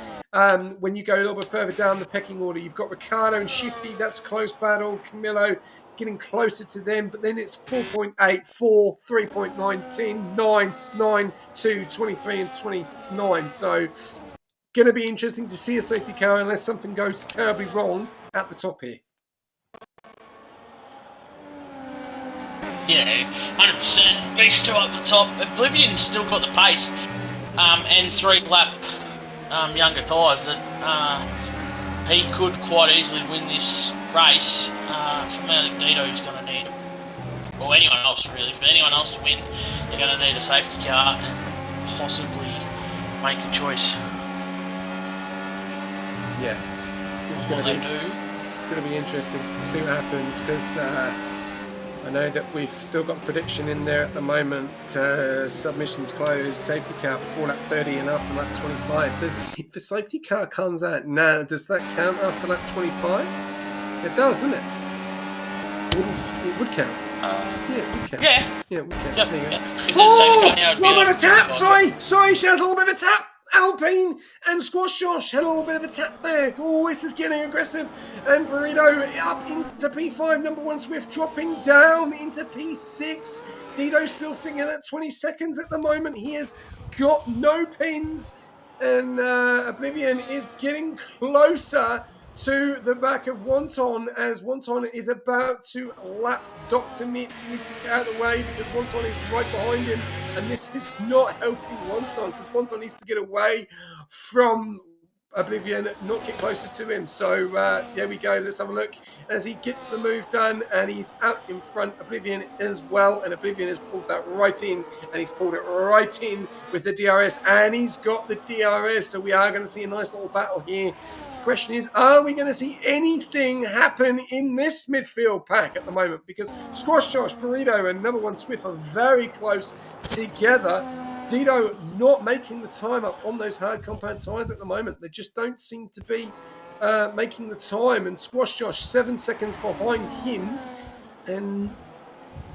B: When you go a little bit further down the pecking order, you've got Ricardo and Shifty. That's a close battle. Camillo getting closer to them, but then it's 4.8, 4, 3.9, 10, 9, 9, 2, 23 and 29. So going to be interesting to see a safety car unless something goes terribly wrong at the top here.
A: Yeah, 100%. These two up the top. Oblivion's still got the pace and 3-lap younger tyres that he could quite easily win this race. From I think Dito's going to need, or anyone else really, for anyone else to win, they're going to need a safety car and possibly make a choice.
B: Yeah, it's going to be interesting to see what happens, because I know that we've still got prediction in there at the moment. Submissions closed, safety car before lap 30 and after lap 25. If the safety car comes out now, does that count after lap 25? It does, doesn't it? It would count. Yeah, it would count.
A: Yeah,
B: it would count.
A: Yep,
B: There you go.
A: yep.
B: Oh, a little bit of a tap. Sorry, she has a little bit of a tap. Alpine and Squash Josh had a little bit of a tap there. Oh, this is getting aggressive. And Burrito up into P5. Number 1 Swift dropping down into P6. Dito still sitting at 20 seconds at the moment. He has got no pins. And Oblivion is getting closer. to the back of Wonton as Wonton is about to lap Dr. Mitz. He needs to get out of the way because Wonton is right behind him, and this is not helping Wonton because Wonton needs to get away from Oblivion, not get closer to him. So there we go. Let's have a look as he gets the move done, and he's out in front. Oblivion as well, and Oblivion has pulled that right in, and he's pulled it right in with the DRS, and he's got the DRS. So we are going to see a nice little battle here. The question is, are we going to see anything happen in this midfield pack at the moment? Because Squash Josh, Burrito, and number one Swift are very close together. Dido not making the time up on those hard compound tyres at the moment. They just don't seem to be making the time. And Squash Josh 7 seconds behind him and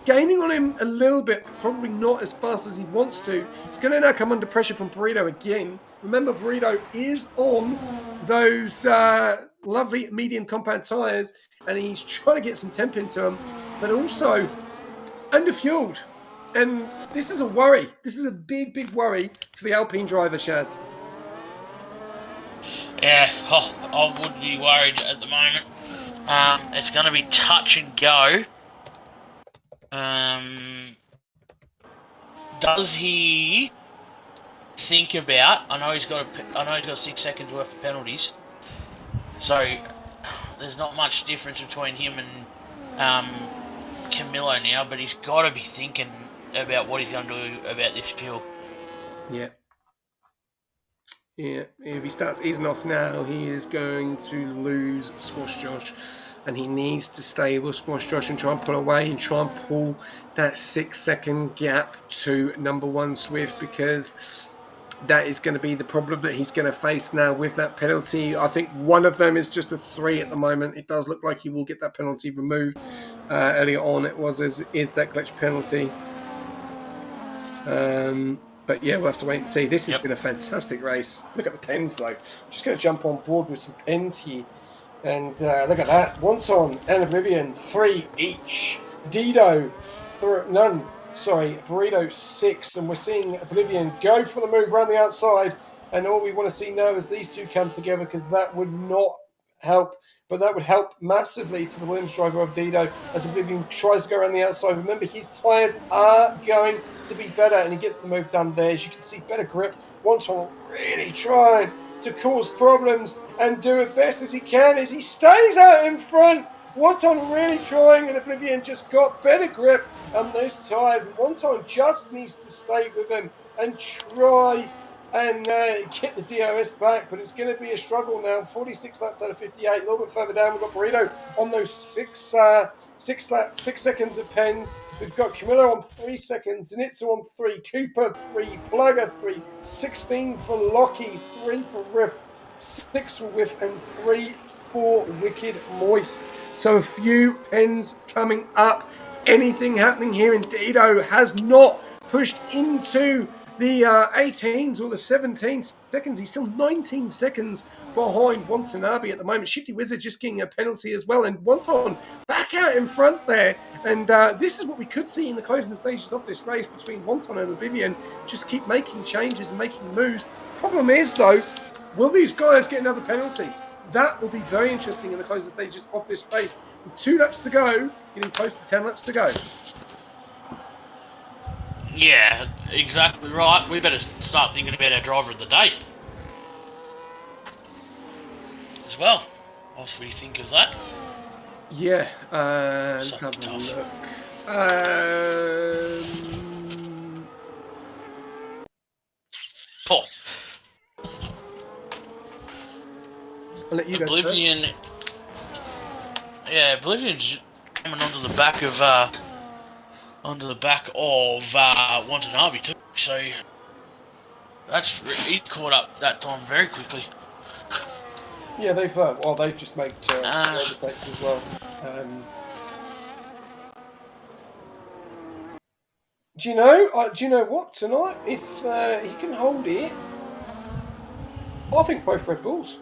B: gaining on him a little bit, probably not as fast as he wants to. He's going to now come under pressure from Burrito again. Remember, Burrito is on those lovely medium compound tyres, and he's trying to get some temp into them, but also underfueled. And this is a worry. This is a big, big worry for the Alpine driver, Shaz.
A: Yeah, I would be worried at the moment. It's going to be touch and go. Does he think about? I know he's got 6 seconds worth of penalties, so there's not much difference between him and Camillo now. But he's got to be thinking about what he's going to do about this fuel.
B: Yeah. Yeah, if he starts easing off now, he is going to lose Squash Josh. And he needs to stay with Squash Josh and try and pull away and try and pull that 6 second gap to number one Swift, because that is going to be the problem that he's going to face now with that penalty. I think one of them is just a 3 at the moment. It does look like he will get that penalty removed. Earlier on it was is that glitch penalty. But yeah, we'll have to wait and see. This has been a fantastic race. Look at the pens, though. I'm just going to jump on board with some pens here. And look at that. Wonton and Oblivion, 3 each. Dido, none. Sorry, Burrito, 6. And we're seeing Oblivion go for the move around the outside. And all we want to see now is these two come together, because that would not help. But that would help massively to the Williams driver of Dido as Oblivion tries to go around the outside. Remember, his tyres are going to be better, and he gets the move done there. As you can see, better grip. Wonton really trying to cause problems and do it best as he can as he stays out in front. Wonton really trying, and Oblivion just got better grip on those tyres. Wonton just needs to stay with him and try and get the DRS back, but it's going to be a struggle now. 46 laps out of 58. A little bit further down, we've got Burrito on those 6 seconds of pens. We've got Camillo on 3 seconds, Zenitsu on 3, Cooper 3, Plugger 3, 16 for Lockie, 3 for Rift, 6 for Whiff, and 3 for Wicked Moist. So a few pens coming up. Anything happening here in Dido has not pushed into the 18s or the 17 seconds. He's still 19 seconds behind Watanabe at the moment. Shifty Wizard just getting a penalty as well. And Wonton back out in front there. And this is what we could see in the closing stages of this race between Wonton and Oblivion. Just keep making changes and making moves. Problem is, though, will these guys get another penalty? That will be very interesting in the closing stages of this race. With 2 laps to go, getting close to 10 laps to go.
A: Yeah, exactly right. We better start thinking about our driver of the day as well. What do you think of that?
B: Yeah, let's have a look. I'll let you go
A: Oblivion.
B: first.
A: Yeah, Oblivion's coming onto the back of Watanabe too. So he caught up that time very quickly.
B: Yeah, they've just made overtakes as well. Do you know what tonight? If he can hold it, I think both Red Bulls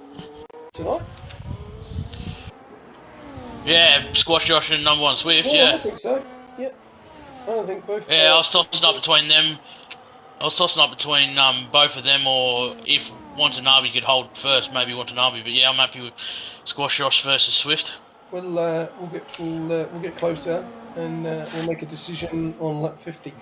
B: tonight.
A: Yeah, Squash Josh and number one Swift.
B: Yeah,
A: Yeah,
B: I think so. Yeah, I think both.
A: Yeah, I was tossing up between them. I was tossing up between both of them, or if Watanabe could hold first, maybe Watanabe. But yeah, I'm happy with Squash Josh versus Swift.
B: We'll get closer and we'll make a decision on lap 50.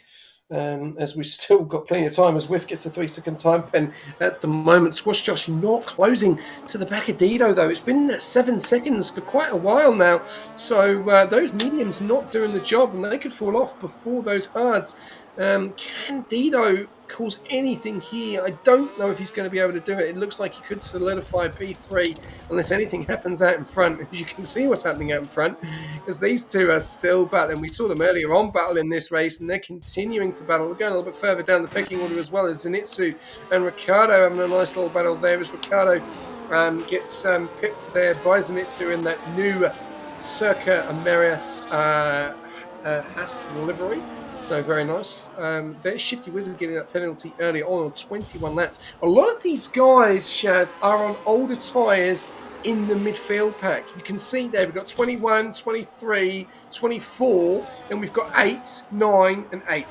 B: As we've still got plenty of time, as Whiff gets a 3-second time pen at the moment. Squash Josh not closing to the back of Dido, though. It's been 7 seconds for quite a while now. So those mediums not doing the job, and they could fall off before those hards. Can Dido cause anything here? I don't know if he's going to be able to do it. It looks like he could solidify P3 unless anything happens out in front. As you can see what's happening out in front, because these two are still battling. We saw them earlier on battling this race, and they're continuing to battle. We're going a little bit further down the pecking order as well as Zenitsu and Ricciardo having a nice little battle there as Ricciardo gets pipped there by Zenitsu in that new Circa Ameris Haas livery. So very nice. There's Shifty Wizard getting that penalty early on 21 laps. A lot of these guys, Shaz, are on older tyres in the midfield pack. You can see there we've got 21, 23, 24, and we've got 8, 9, and 8.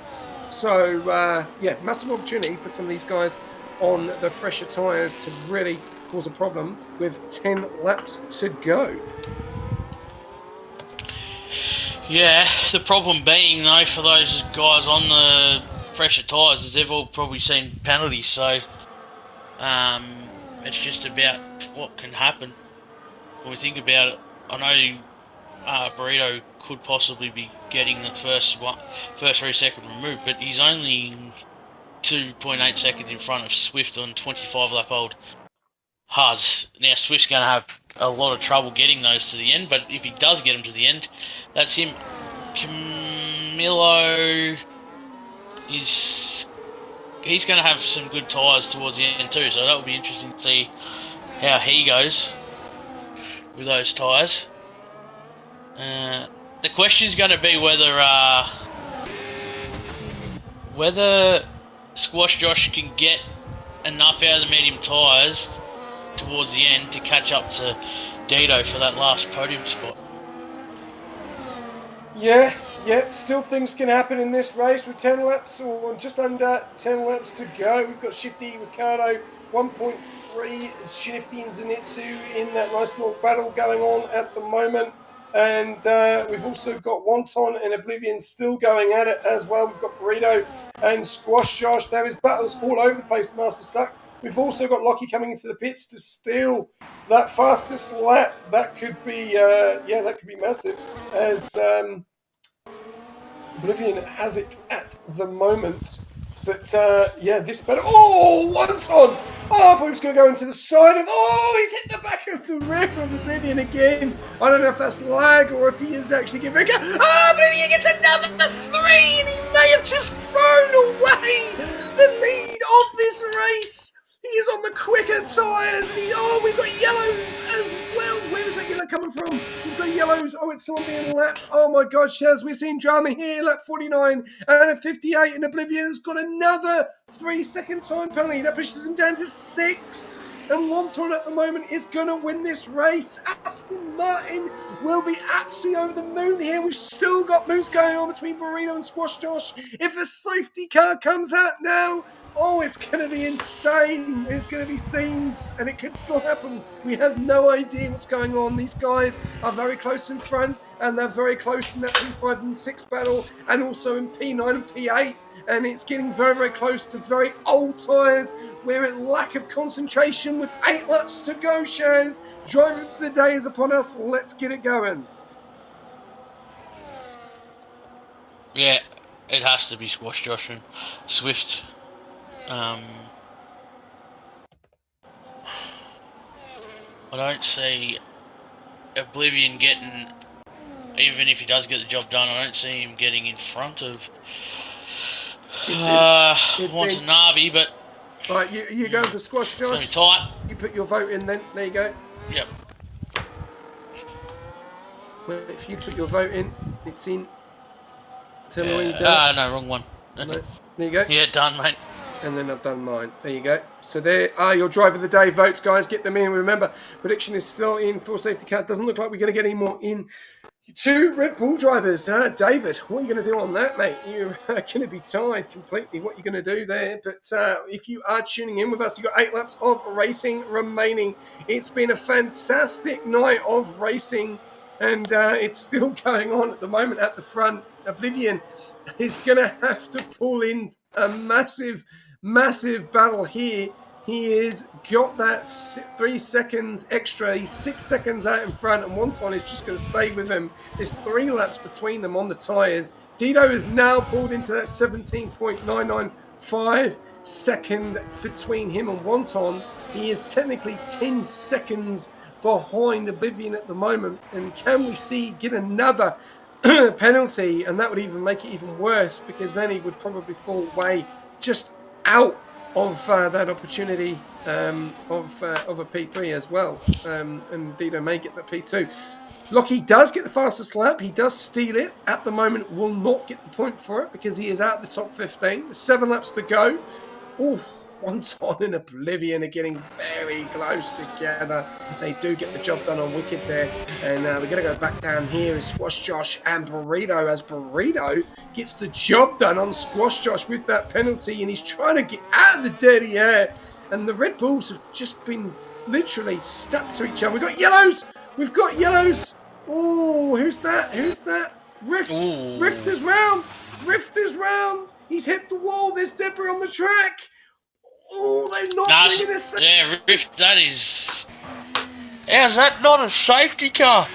B: So, yeah, massive opportunity for some of these guys on the fresher tyres to really cause a problem with 10 laps to go.
A: Yeah, the problem being, though, for those guys on the fresher tyres is they've all probably seen penalties, so it's just about what can happen. When we think about it, I know Burrito could possibly be getting the first 3 second removed, but he's only 2.8 seconds in front of Swift on 25-lap-old hards. Now, Swift's going to have a lot of trouble getting those to the end, but if he does get them to the end, that's him. Camilo he's going to have some good tyres towards the end too, so that will be interesting to see how he goes with those tyres. The question is going to be whether Squash Josh can get enough out of the medium tyres towards the end to catch up to Dido for that last podium spot.
B: Yeah, still things can happen in this race with 10 laps or just under 10 laps to go. We've got Shifty, Ricciardo, 1.3, Shifty and Zenitsu in that nice little battle going on at the moment. And we've also got Wonton and Oblivion still going at it as well. We've got Burrito and Squash Josh. There is battles all over the place, Master Suck. We've also got Lockie coming into the pits to steal that fastest lap. That could be, that could be massive. As Oblivion has it at the moment. But, this battle... Oh, Wonton! Oh, I thought he was going to go into the side of... Oh, he's hit the back of the rim of Oblivion again. I don't know if that's lag or if he is actually giving a... Oh, Oblivion gets another 3, and he may have just thrown away the lead of this race. He is on the quicker tyres, and we've got yellows as well. Where is that yellow coming from? We've got yellows. Oh, it's someone being lapped. Oh my God, Shaz, we're seeing drama here. Lap 49 and a 58, and Oblivion has got another 3-second time penalty. That pushes him down to 6. And Wonton at the moment is going to win this race. Aston Martin will be absolutely over the moon here. We've still got moves going on between Burrito and Squash Josh. If a safety car comes out now, it's going to be insane. It's going to be scenes, and it could still happen. We have no idea what's going on. These guys are very close in front, and they're very close in that P5 and 6 battle, and also in P9 and P8. And it's getting very, very close to very old tyres. We're in lack of concentration with 8 laps to go, Shaz. Driver of the day is upon us. Let's get it going.
A: Yeah, it has to be Squash Josh and Swift. I don't see Oblivion getting, even if he does get the job done, I don't see him getting in front of Watanabe, but...
B: Right, you go with the Squash Josh.
A: It's going to be tight.
B: You put your vote in then. There you go.
A: Yep.
B: Well, if you put your vote in, it's in. Tell me when you've done it.
A: No, wrong one.
B: No. There you go.
A: Yeah, done, mate.
B: And then I've done mine. There you go. So there are your driver of the day votes, guys. Get them in. Remember, prediction is still in for safety car. Doesn't look like we're going to get any more in Two Red Bull drivers. David, what are you going to do on that, mate? You're going to be tied completely. What are you going to do there? But if you are tuning in with us, you've got 8 laps of racing remaining. It's been a fantastic night of racing, and it's still going on at the moment at the front. Oblivion is going to have to pull in a massive, massive battle here. He has got that 3 seconds extra. He's 6 seconds out in front, and Wonton is just going to stay with him. There's 3 laps between them on the tyres. Dido is now pulled into that 17.995 second between him and Wonton. He is technically 10 seconds behind Oblivion at the moment. And can we get another penalty? And that would even make it even worse, because then he would probably fall way just out of that opportunity of a P3 as well, and Dido may get the P2. Lockie does get the fastest lap. He does steal it. At the moment, will not get the point for it because he is out the top 15. 7 laps to go. Oh, Wonton and Oblivion are getting very close together. They do get the job done on Wicked there. And we're going to go back down here as Squash Josh and Burrito, as Burrito gets the job done on Squash Josh with that penalty, and he's trying to get out of the dirty air. And the Red Bulls have just been literally stuck to each other. We've got yellows. We've got yellows. Oh, who's that? Who's that? Rift. Ooh. Rift is round. Rift is round. He's hit the wall. There's debris on the track. Oh, they're not bringing this.
A: Yeah, Rift, that is... How's that not a safety car?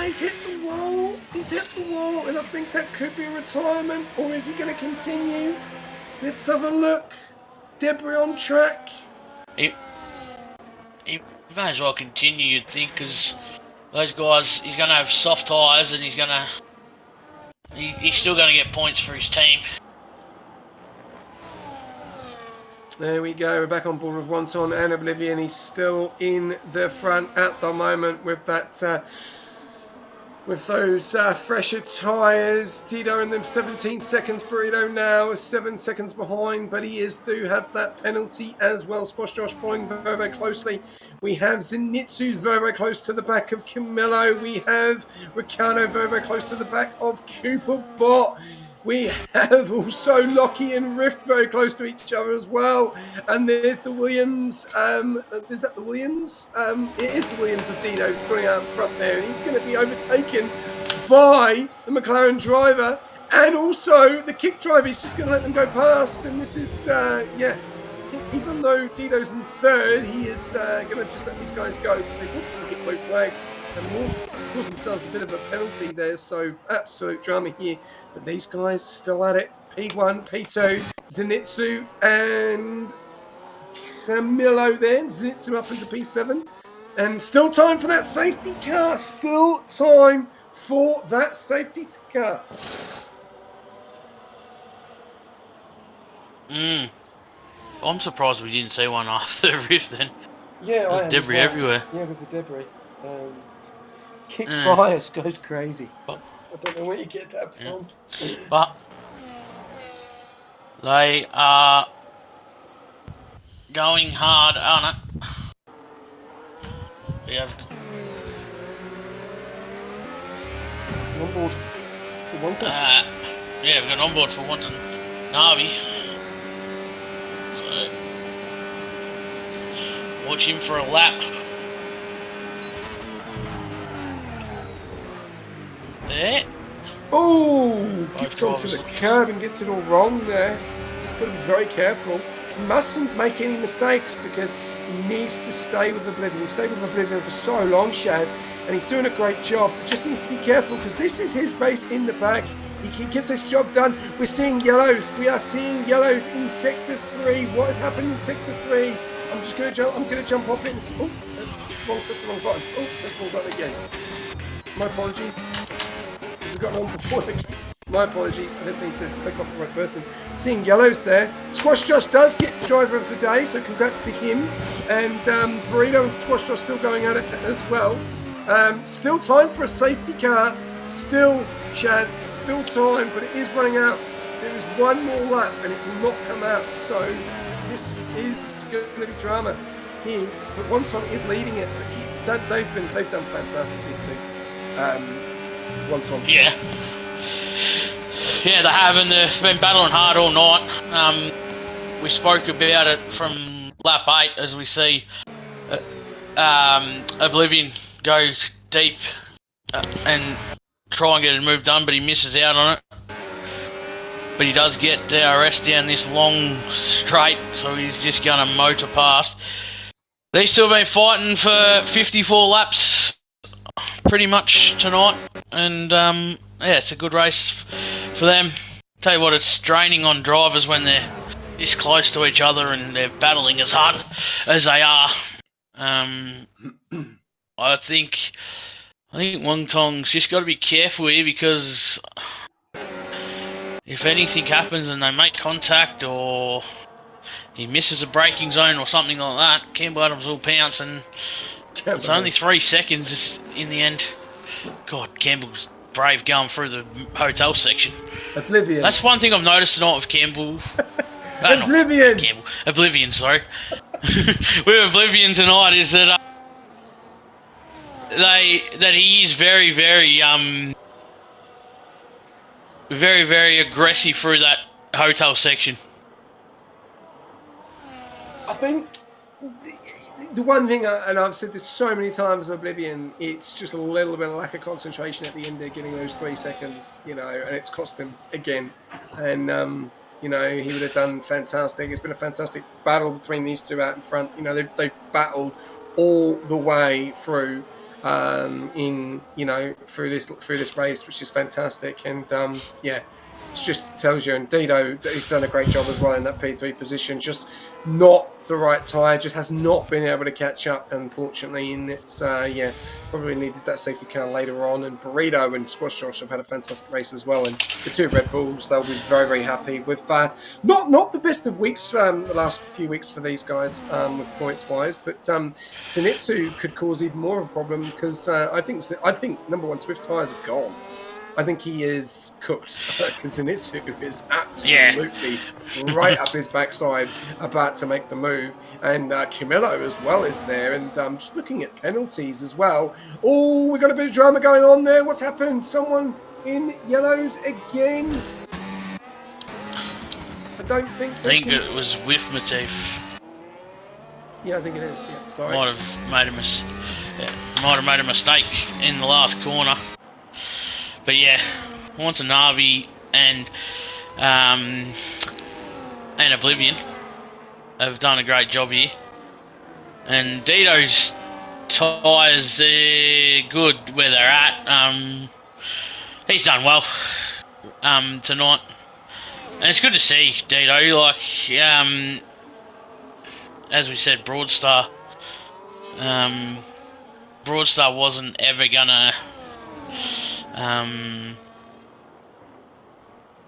B: He's hit the wall. He's hit the wall, and I think that could be a retirement, or is he going to continue? Let's have a look. Debris on track.
A: He may as well continue, you'd think, because those guys, he's going to have soft tyres, and he's still going to get points for his team.
B: There we go. We're back on board with Wonton and Oblivion. He's still in the front at the moment with that, with those fresher tyres. Dido in them 17 seconds. Burrito now is 7 seconds behind, but he do have that penalty as well. Squash Josh following very, very closely. We have Zenitsu's very, very close to the back of Camillo. We have Ricardo very, very close to the back of Cooper Bot. We have also Lockie and Rift very close to each other as well. And there's the Williams. Is that the Williams? It is the Williams of Dido going out in front there. And he's going to be overtaken by the McLaren driver and also the kick driver. He's just going to let them go past. And this is, even though Dido's in third, he is going to just let these guys go. But they will get blue flags and will cause themselves a bit of a penalty there. So absolute drama here. But these guys still at it. P1, P2, Zenitsu and Camillo there. Zenitsu up into P7. And still time for that safety car. Still time for that safety car.
A: I'm surprised we didn't see one after the Rift then.
B: Yeah, I am.
A: Debris everywhere.
B: Yeah, with the debris. Kick bias goes crazy. I don't know where you get that from.
A: But they are going hard on it. Yeah.
B: On board for Wonton.
A: Yeah, we've got on board for Wonton Navi. So watch him for a lap. There.
B: Oh, gets onto the curb and gets it all wrong there. Got to be very careful. Mustn't make any mistakes because he needs to stay with Oblivion. He stayed with Oblivion for so long, Shaz, and he's doing a great job. But just needs to be careful because this is his race in the back. He gets this job done. We're seeing yellows. We are seeing yellows in Sector 3. What has happened in Sector 3? I'm just going to jump. I'm going to jump off it and press the wrong button. Oh, press the wrong button again. My apologies. We've got on board again. My apologies. I didn't mean to click off the right person. Seeing yellows there. Squash Josh does get driver of the day, so congrats to him. And Burrito and Squash Josh still going at it as well. Still time for a safety car. Still, Shaz, still time, but it is running out. There is one more lap and it will not come out. So this is going to be drama here. But Wonton is leading it. But they've done fantastic, these two. One Tom.
A: Yeah. Yeah, they have, and they've been battling hard all night. We spoke about it from lap 8 as we see Oblivion go deep and try and get a move done, but he misses out on it. But he does get DRS down this long straight, so he's just going to motor past. They've still been fighting for 54 laps pretty much tonight, and yeah, it's a good race for them. Tell you what, it's draining on drivers when they're this close to each other and they're battling as hard as they are. I think Wang Tong's just got to be careful here, because if anything happens and they make contact or he misses a braking zone or something like that, Campbell Adams will pounce, and it's only 3 seconds in the end. God, Campbell's brave going through the hotel section.
B: Oblivion.
A: That's one thing I've noticed tonight with Campbell.
B: Oblivion.
A: Oblivion, sorry. With Oblivion tonight is that that he is very, very very, very aggressive through that hotel section.
B: I think the one thing, and I've said this so many times in Oblivion, it's just a little bit of lack of concentration at the end there, getting those 3 seconds, and it's cost him again. And, he would have done fantastic. It's been a fantastic battle between these two out in front. They've battled all the way through through this race, which is fantastic. And it just tells you, and Dido has done a great job as well in that P3 position, just not the right tyre, just has not been able to catch up, unfortunately, and it's probably needed that safety car later on. And Burrito and Squash Josh have had a fantastic race as well, and the 2 Red Bulls, they'll be very, very happy with not the best of weeks the last few weeks for these guys with points wise, but Zenitsu could cause even more of a problem, because I think number 1 Swift tyres are gone. I think he is cooked, because Zenitsu is absolutely right up his backside, about to make the move. And Camillo as well is there. And just looking at penalties as well. Oh, we've got a bit of drama going on there. What's happened? Someone in yellows again? I think
A: it was with Matif.
B: Yeah, I think it is. Yeah, sorry.
A: Might have made a mistake in the last corner. But yeah, Watanabe and Oblivion have done a great job here. And Dito's tyres, they're good where they're at. He's done well tonight. And it's good to see Dito, as we said, Broadstar wasn't ever gonna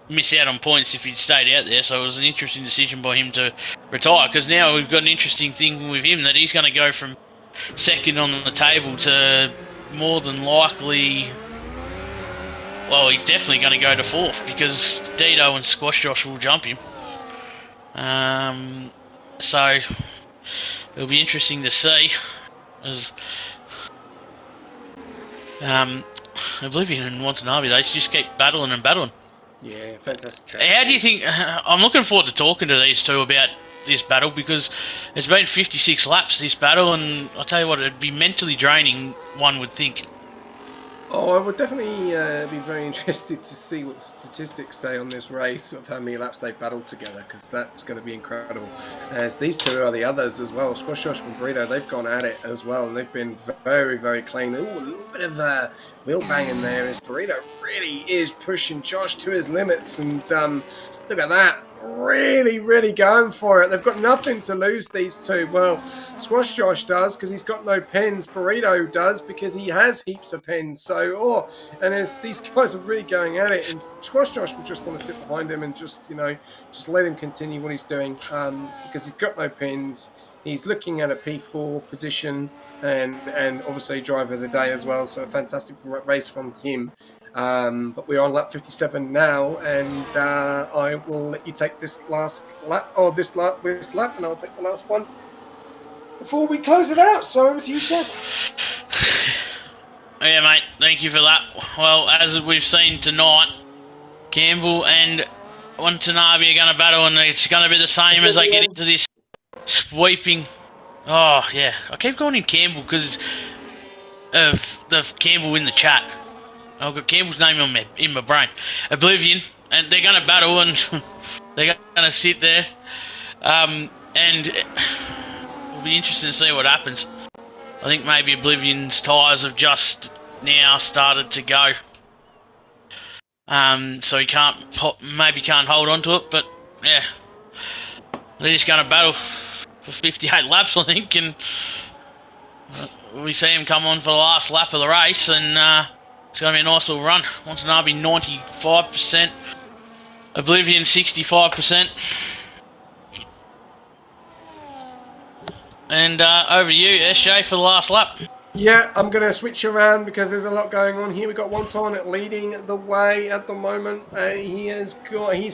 A: miss out on points if he'd stayed out there, so it was an interesting decision by him to retire, because now we've got an interesting thing with him, that he's going to go from second on the table to more than likely, well, he's definitely going to go to 4th, because Dito and Squash Josh will jump him. So it'll be interesting to see as Oblivion and Watanabe, they just keep battling and battling.
B: Yeah, fantastic track.
A: How do you think... I'm looking forward to talking to these two about this battle, because it's been 56 laps, this battle, and I'll tell you what, it'd be mentally draining, one would think.
B: Oh, I would definitely be very interested to see what the statistics say on this race of how many laps they've battled together, because that's going to be incredible. As these two are the others as well. Squash Josh and Burrito, they've gone at it as well, and they've been very, very clean. Ooh, a little bit of wheel banging there as Burrito really is pushing Josh to his limits, and look at that. Really, really going for it. They've got nothing to lose, these two. Well, Squash Josh does, because he's got no pens. Burrito does, because he has heaps of pens. So, and these guys are really going at it, and Squash Josh will just want to sit behind him and just let him continue what he's doing, because he's got no pens. He's looking at a P4 position, and obviously driver of the day as well. So a fantastic race from him. But we're on lap 57 now, and I will let you take this last lap, or this lap, and I'll take the last one before we close it out. So over to you, Chef.
A: Yeah, mate. Thank you for that. Well, as we've seen tonight, Campbell and Watanabe are going to battle, and it's going to be the same as they get into this sweeping. Oh yeah, I keep calling him Campbell because of the Campbell in the chat. I've got Campbell's name in my brain. Oblivion, and they're going to battle, and they're going to sit there, and it'll be interesting to see what happens. I think maybe Oblivion's tyres have just now started to go. So he maybe can't hold on to it, but yeah, they're just going to battle for 58 laps, I think, and we see him come on for the last lap of the race, and it's going to be a nice little run. Watanabe 95%, Oblivion 65%, and over to you, SJ, for the last lap.
B: Yeah, I'm going to switch around because there's a lot going on here. We've got Wonton leading the way at the moment. He's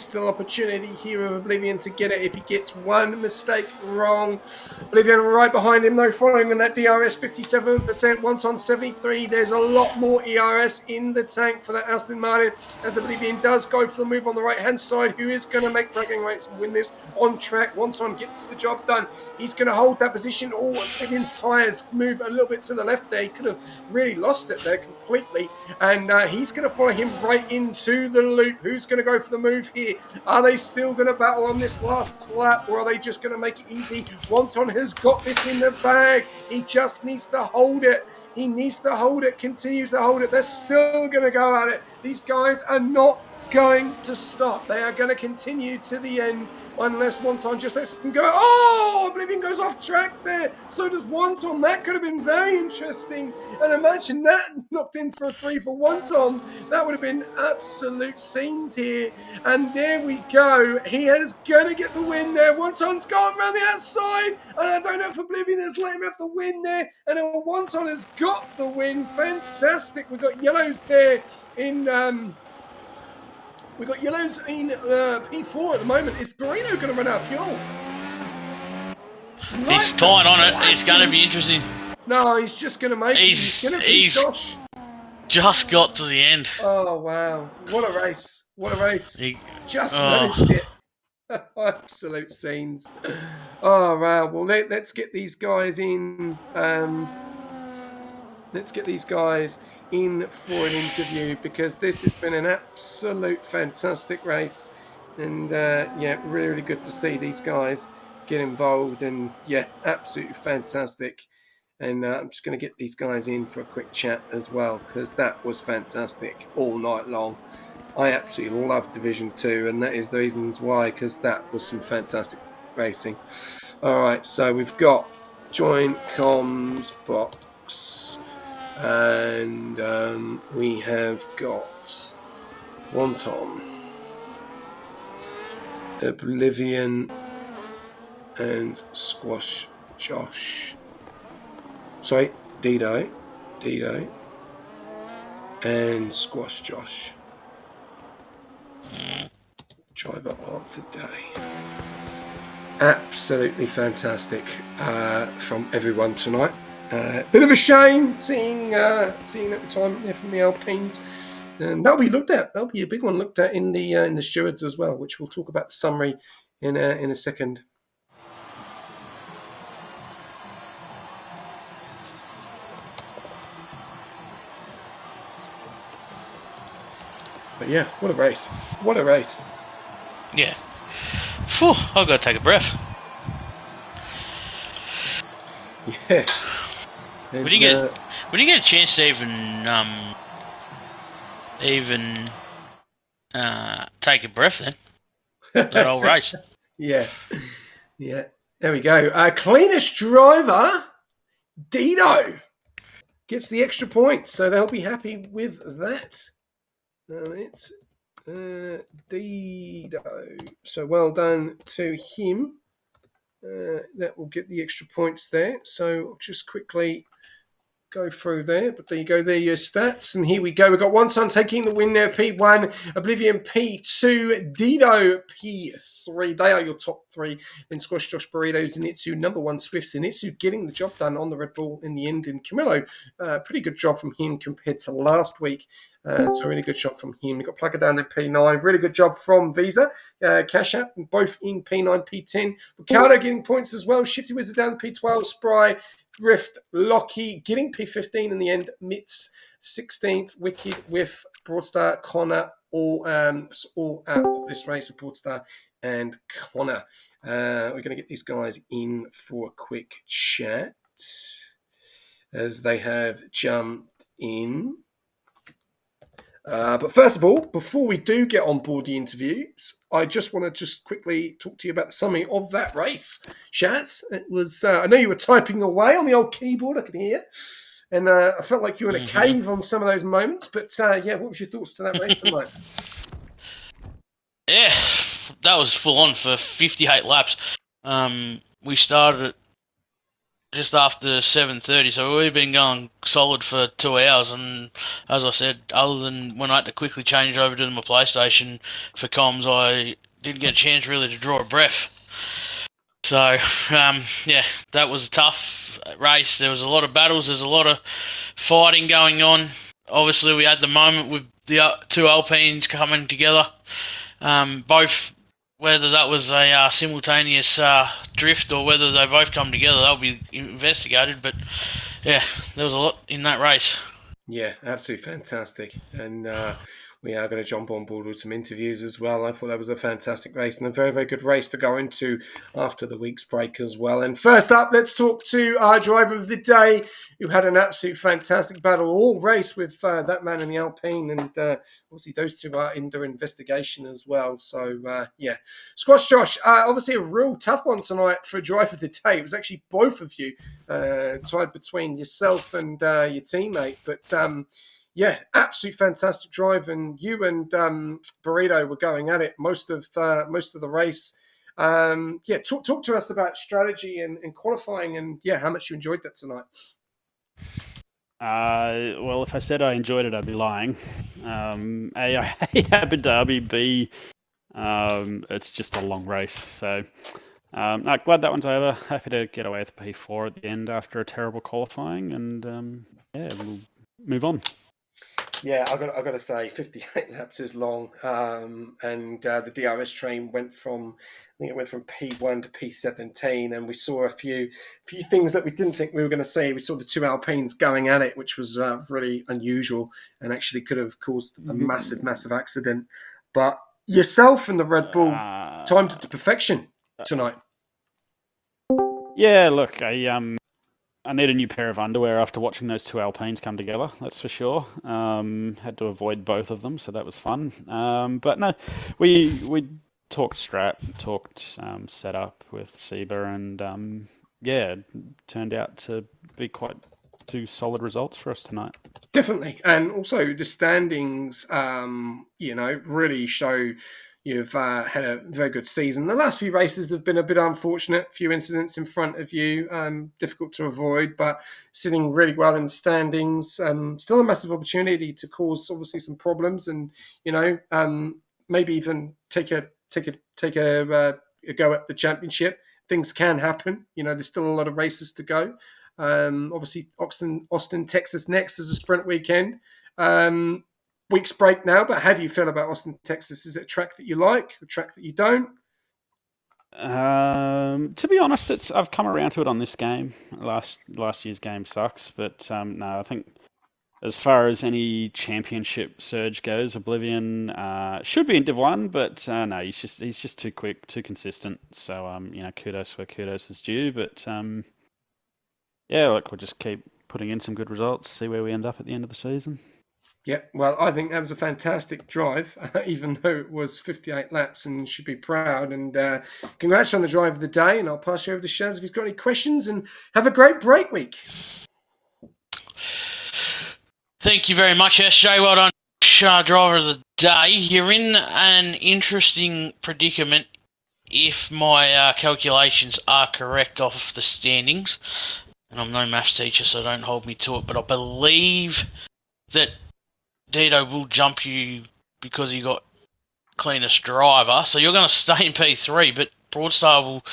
B: still opportunity here of Oblivion to get it if he gets one mistake wrong. Oblivion right behind him, though, following in that DRS 57%, Wonton 73. There's a lot more ERS in the tank for that Aston Martin as Oblivion does go for the move on the right-hand side. Who is going to make bragging rights and win this on track? Wonton gets the job done. He's going to hold that position. Oh, Oblivion's tyres move a little bit to the left there. He could have really lost it there completely, and he's going to follow him right into the loop. Who's going to go for the move here? Are they still going to battle on this last lap, or are they just going to make it easy? Wonton has got this in the bag. He just needs to hold it. He needs to hold it, continues to hold it. They're still going to go at it. These guys are not going to stop. They are going to continue to the end unless Wonton just lets them go. Oh, Oblivion goes off track there. So does Wonton. That could have been very interesting. And imagine that knocked in for a 3 for Wonton. That would have been absolute scenes here. And there we go. He is going to get the win there. Wonton's gone around the outside. And I don't know if Oblivion has let him have the win there. And Wonton has got the win. Fantastic. We've got yellows there in... We've got yellows in P4 at the moment. Is Barino going to run out of fuel?
A: He's tight on it. It's going to be interesting.
B: No, he's just going to make it. He's going to beat Josh.
A: Just got to the end.
B: Oh, wow. What a race. What a race. Just managed it. Absolute scenes. Oh, wow. Well, let's get these guys in. Let's get these guys in for an interview because this has been an absolute fantastic race, and yeah, really good to see these guys get involved, and yeah, absolutely fantastic. And I'm just going to get these guys in for a quick chat as well because that was fantastic all night long. I absolutely love Division 2, and that is the reasons why, because that was some fantastic racing. All right, so we've got join comms box. And we have got Wonton, Oblivion, and Squash Josh. Sorry, Dido, and Squash Josh. Driver of the day. Absolutely fantastic from everyone tonight. Bit of a shame seeing that retirement there from the Alpines. That'll be looked at. That'll be a big one looked at in the stewards as well, which we'll talk about the summary in a second. But yeah, what a race! What a race!
A: Yeah. Phew, I've got to take a breath.
B: Yeah. And,
A: we didn't get a chance to even take a breath then. That whole race.
B: Yeah. There we go. Cleanest driver, Dido, gets the extra points, so they'll be happy with that. It's Dido. So well done to him. That will get the extra points there. So just quickly go through there, but there you go. There are your stats, and here we go. We've got One Ton taking the win there. P1, Oblivion P2, Dido P3. They are your top three. Then Squash Josh Burrito Zenitsu, number one Swift Zenitsu, getting the job done on the Red Bull in the end. And Camillo, pretty good job from him compared to last week. So really good shot from him. We've got Plugger down in P9. Really good job from Visa. Cash App, both in P9, P10. Ricardo getting points as well. Shifty Wizard down P12. Spry, Rift, Lockie getting P15 in the end. Mitz 16th. Wicked with Broadstar, Connor, all out of this race of Broadstar and Connor. We're going to get these guys in for a quick chat as they have jumped in. But first of all, before we do get on board the interviews, I just want to just quickly talk to you about the summary of that race. Shaz, it was, I know you were typing away on the old keyboard, I could hear. And I felt like you were in a cave on some of those moments. But yeah, what was your thoughts to that race tonight?
A: Yeah, that was full on for 58 laps. We started at just after 7:30, so we've been going solid for 2 hours. And as I said, other than when I had to quickly change over to my PlayStation for comms, I didn't get a chance really to draw a breath. So yeah, that was a tough race. There was a lot of battles. There's a lot of fighting going on. Obviously, we had the moment with the two Alpines coming together. Both, whether that was a simultaneous drift or whether they both come together, that'll be investigated. But yeah, there was a lot in that race.
B: Yeah, absolutely fantastic. And we are going to jump on board with some interviews as well. I thought that was a fantastic race and a very, very good race to go into after the week's break as well. And first up, let's talk to our driver of the day, who had an absolute fantastic battle all race with that man in the Alpine. And obviously those two are under investigation as well. So yeah, Squash Josh, obviously a real tough one tonight for driver of the day. It was actually both of you tied between yourself and your teammate. But yeah, absolute fantastic drive, and you and Burrito were going at it most of the race. Yeah, talk to us about strategy and qualifying, and yeah, how much you enjoyed that tonight.
D: Well, if I said I enjoyed it, I'd be lying. A, I hate Abu Dhabi. B, it's just a long race. So, no, glad that one's over. Happy to get away with P4 at the end after a terrible qualifying, and yeah, we'll move on.
B: Yeah, I've got to say, 58 laps is long, and the DRS train went from P1 to P17, and we saw a few things that we didn't think we were going to see. We saw the two Alpines going at it, which was really unusual, and actually could have caused a massive accident. But yourself and the Red Bull timed it to perfection tonight.
D: Yeah, look, I need a new pair of underwear after watching those two Alpines come together, that's for sure. Had to avoid both of them, so that was fun. But no, we talked strat, talked setup with Seba, and yeah, turned out to be quite two solid results for us tonight.
B: Definitely, and also the standings, really show you've had a very good season. The last few races have been a bit unfortunate. A few incidents in front of you, difficult to avoid, but sitting really well in the standings. Still a massive opportunity to cause obviously some problems, and maybe even take a go at the championship. Things can happen. There's still a lot of races to go. Obviously, Austin, Texas next is a sprint weekend. Week's break now, but how do you feel about Austin, Texas? Is it a track that you like, a track that you don't?
D: To be honest, I've come around to it on this game. Last year's game sucks, but no, I think as far as any championship surge goes, Oblivion should be in Div 1, but no, he's just too quick, too consistent. So kudos where kudos is due. But yeah, look, we'll just keep putting in some good results, see where we end up at the end of the season.
B: Yeah, well, I think that was a fantastic drive, even though it was 58 laps, and should be proud. And congrats on the drive of the day, and I'll pass you over to Shaz if he's got any questions, and have a great break week.
A: Thank you very much, SJ. Well done, driver of the day. You're in an interesting predicament if my calculations are correct off the standings. and I'm no maths teacher, so don't hold me to it, but I believe that Dito will jump you because he got cleanest driver. So you're going to stay in P3, but Broadstar will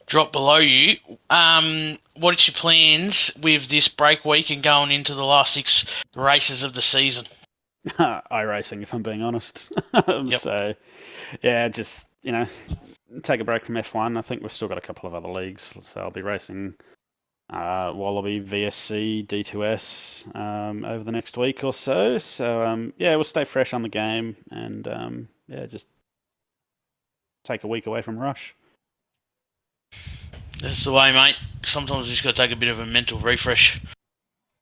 A: drop below you. What is your plans with this break week and going into the last 6 races of the season?
D: iRacing, if I'm being honest.
A: Yep.
D: So, yeah, just, take a break from F1. I think we've still got a couple of other leagues, so I'll be racing Wallaby, VSC, D2S over the next week or so. So, yeah, we'll stay fresh on the game and, yeah, just take a week away from Rush.
A: That's the way, mate. Sometimes you just got to take a bit of a mental refresh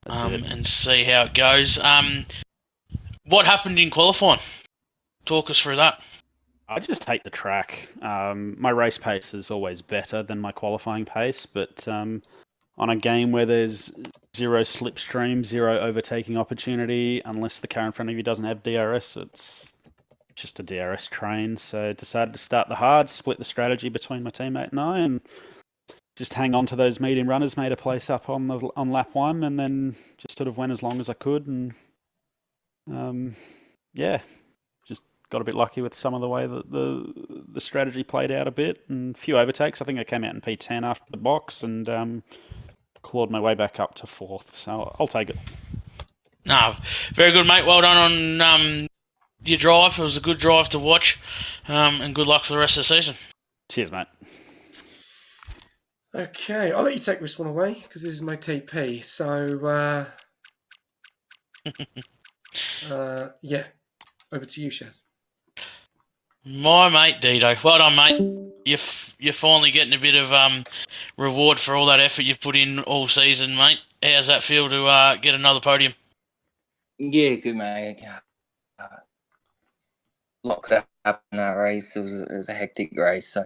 A: and see how it goes. What happened in qualifying? Talk us through that.
D: I just hate the track. My race pace is always better than my qualifying pace, but on a game where there's 0 slipstream, 0 overtaking opportunity, unless the car in front of you doesn't have DRS, it's just a DRS train. So decided to start the hard, split the strategy between my teammate and I, and just hang on to those medium runners, made a place up on lap 1, and then just sort of went as long as I could, and yeah, just got a bit lucky with some of the way that the strategy played out a bit, and a few overtakes. I think I came out in P10 after the box, and clawed my way back up to 4th. So I'll take it.
A: No, very good, mate. Well done on your drive. It was a good drive to watch, and good luck for the rest of the season.
D: Cheers, mate.
B: Okay, I'll let you take this one away because this is my TP. So, yeah, over to you, Shaz.
A: My mate Dito. Well done, mate. You're finally getting a bit of reward for all that effort you've put in all season, mate. How's that feel to get another podium?
E: Yeah, good, mate. A lot could happen in that race. It was a hectic race. So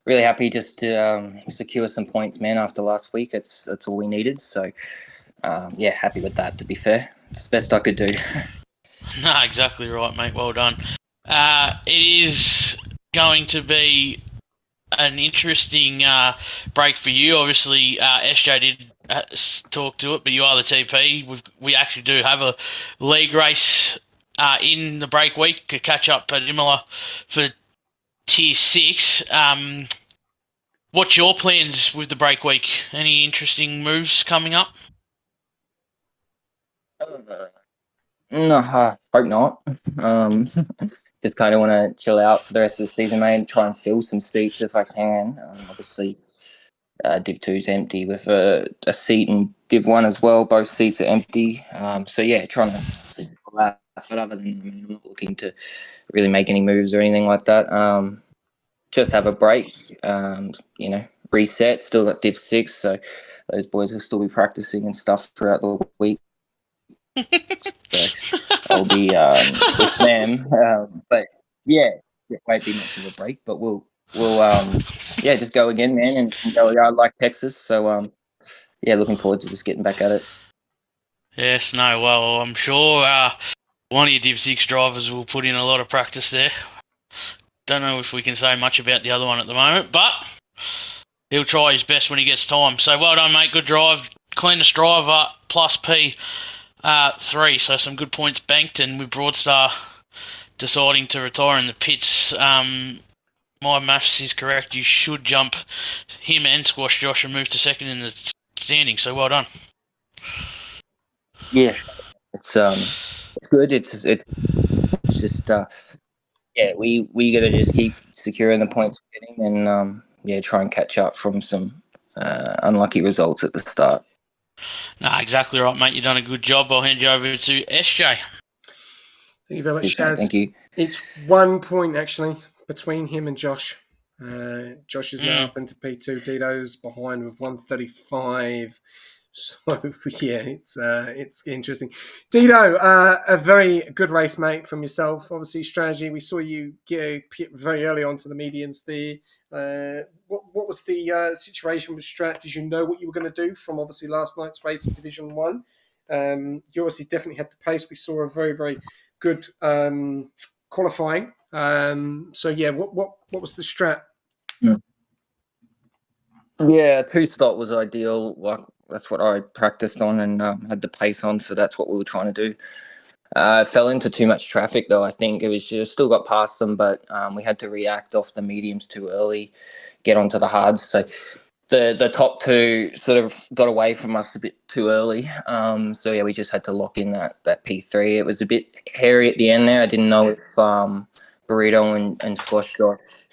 E: really happy just to secure some points, man, after last week. That's all we needed. So, yeah, happy with that, to be fair. It's the best I could do.
A: No, exactly right, mate. Well done. It is going to be an interesting break for you. Obviously, SJ did talk to it, but you are the TP. We actually do have a league race in the break week to catch up at Imola for Tier 6. What's your plans with the break week? Any interesting moves coming up?
E: No, hope not. Just kind of want to chill out for the rest of the season, mate, and try and fill some seats if I can. Obviously, Div 2's empty with a seat in Div 1 as well. Both seats are empty. So, yeah, trying to fill that. But other than, I'm not looking to really make any moves or anything like that. Just have a break, reset. Still got Div 6, so those boys will still be practicing and stuff throughout the week. So I'll be with them. But yeah, it won't be much of a break, but we'll just go again, man, and go yard like Texas. So yeah, looking forward to just getting back at it.
A: Yes, no, well, I'm sure one of your Div 6 drivers will put in a lot of practice there. Don't know if we can say much about the other one at the moment, but he'll try his best when he gets time. So well done, mate. Good drive. Cleanest driver plus P3. So some good points banked, and with Broadstar deciding to retire in the pits, my maths is correct. You should jump him and squash Josh and move to second in the standing. So well done.
E: Yeah, it's good. It's just yeah, we got to just keep securing the points we're getting, and try and catch up from some unlucky results at the start.
A: Nah, exactly right, mate. You've done a good job. I'll hand you over to SJ.
B: Thank you very much,
E: Yes,
B: Shaz.
E: thank you.
B: It's 1 point, actually, between him and Josh. Josh is now up into P2. Dito's behind with 135. So, yeah, it's interesting. Dito, a very good race, mate, from yourself. Obviously, strategy. We saw you get very early onto the mediums there. What was the situation with strat? Did you know what you were going to do from, obviously, last night's race in Division 1? You obviously definitely had the pace. We saw a very, very good qualifying. So, yeah, what was the strat?
E: Yeah, 2 stop was ideal. Like that's what I practiced on and had the pace on. So that's what we were trying to do. Fell into too much traffic though. I think it was just still got past them, but we had to react off the mediums too early, get onto the hards. So the top two sort of got away from us a bit too early. So yeah, we just had to lock in that P3. It was a bit hairy at the end there. I didn't know if Burrito and Squash Josh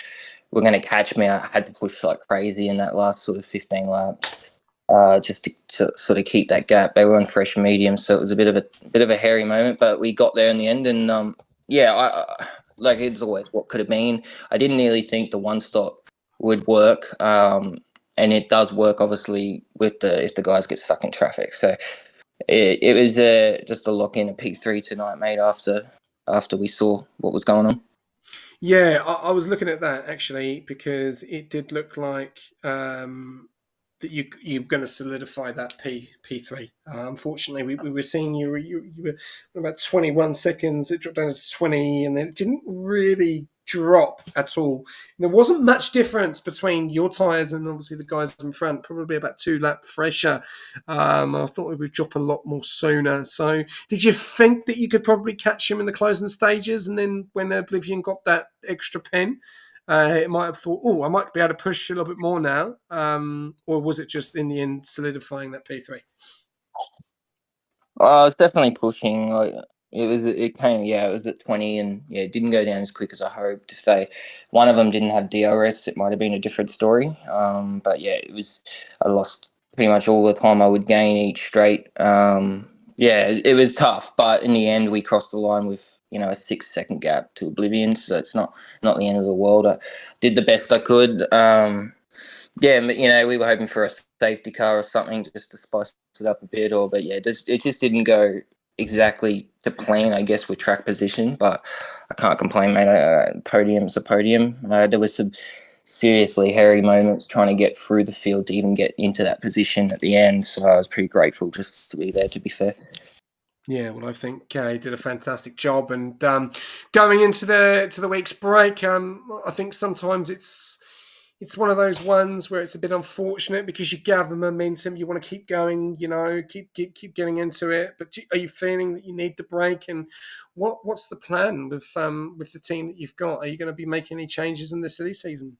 E: were going to catch me. I had to push like crazy in that last sort of 15 laps. Just to sort of keep that gap. They were on fresh medium, so it was a bit of a hairy moment, but we got there in the end. And like it's always what could have been. I didn't really think the one stop would work, and it does work obviously with if the guys get stuck in traffic. So it was just a lock in a P3 tonight, mate. After we saw what was going on.
B: Yeah, I was looking at that actually because it did look like that you're going to solidify that P3. Unfortunately, we were seeing you were about 21 seconds. It dropped down to 20, and then it didn't really drop at all. And there wasn't much difference between your tyres and obviously the guys in front. Probably about 2 laps fresher. I thought it would drop a lot more sooner. So, did you think that you could probably catch him in the closing stages, and then when Oblivion got that extra pen? It might have thought, oh, I might be able to push a little bit more now. Or was it just in the end solidifying that P3?
E: I was definitely pushing. Like it was at 20, and yeah, it didn't go down as quick as I hoped. If one of them didn't have DRS, it might have been a different story. But yeah, I lost pretty much all the time I would gain each straight. Yeah, it was tough, but in the end, we crossed the line with a 6-second gap to Oblivion, so it's not the end of the world. I did the best I could. Yeah, but, we were hoping for a safety car or something just to spice it up a bit. But yeah, it just didn't go exactly to plan, I guess, with track position. But I can't complain, mate. Podium's a podium. There was some seriously hairy moments trying to get through the field to even get into that position at the end. So I was pretty grateful just to be there, to be fair.
B: Yeah, well, I think he did a fantastic job. And going into the week's break, I think sometimes it's one of those ones where it's a bit unfortunate because you gather momentum, you want to keep going, keep getting into it. But are you feeling that you need the break? And what's the plan with the team that you've got? Are you going to be making any changes in the silly season?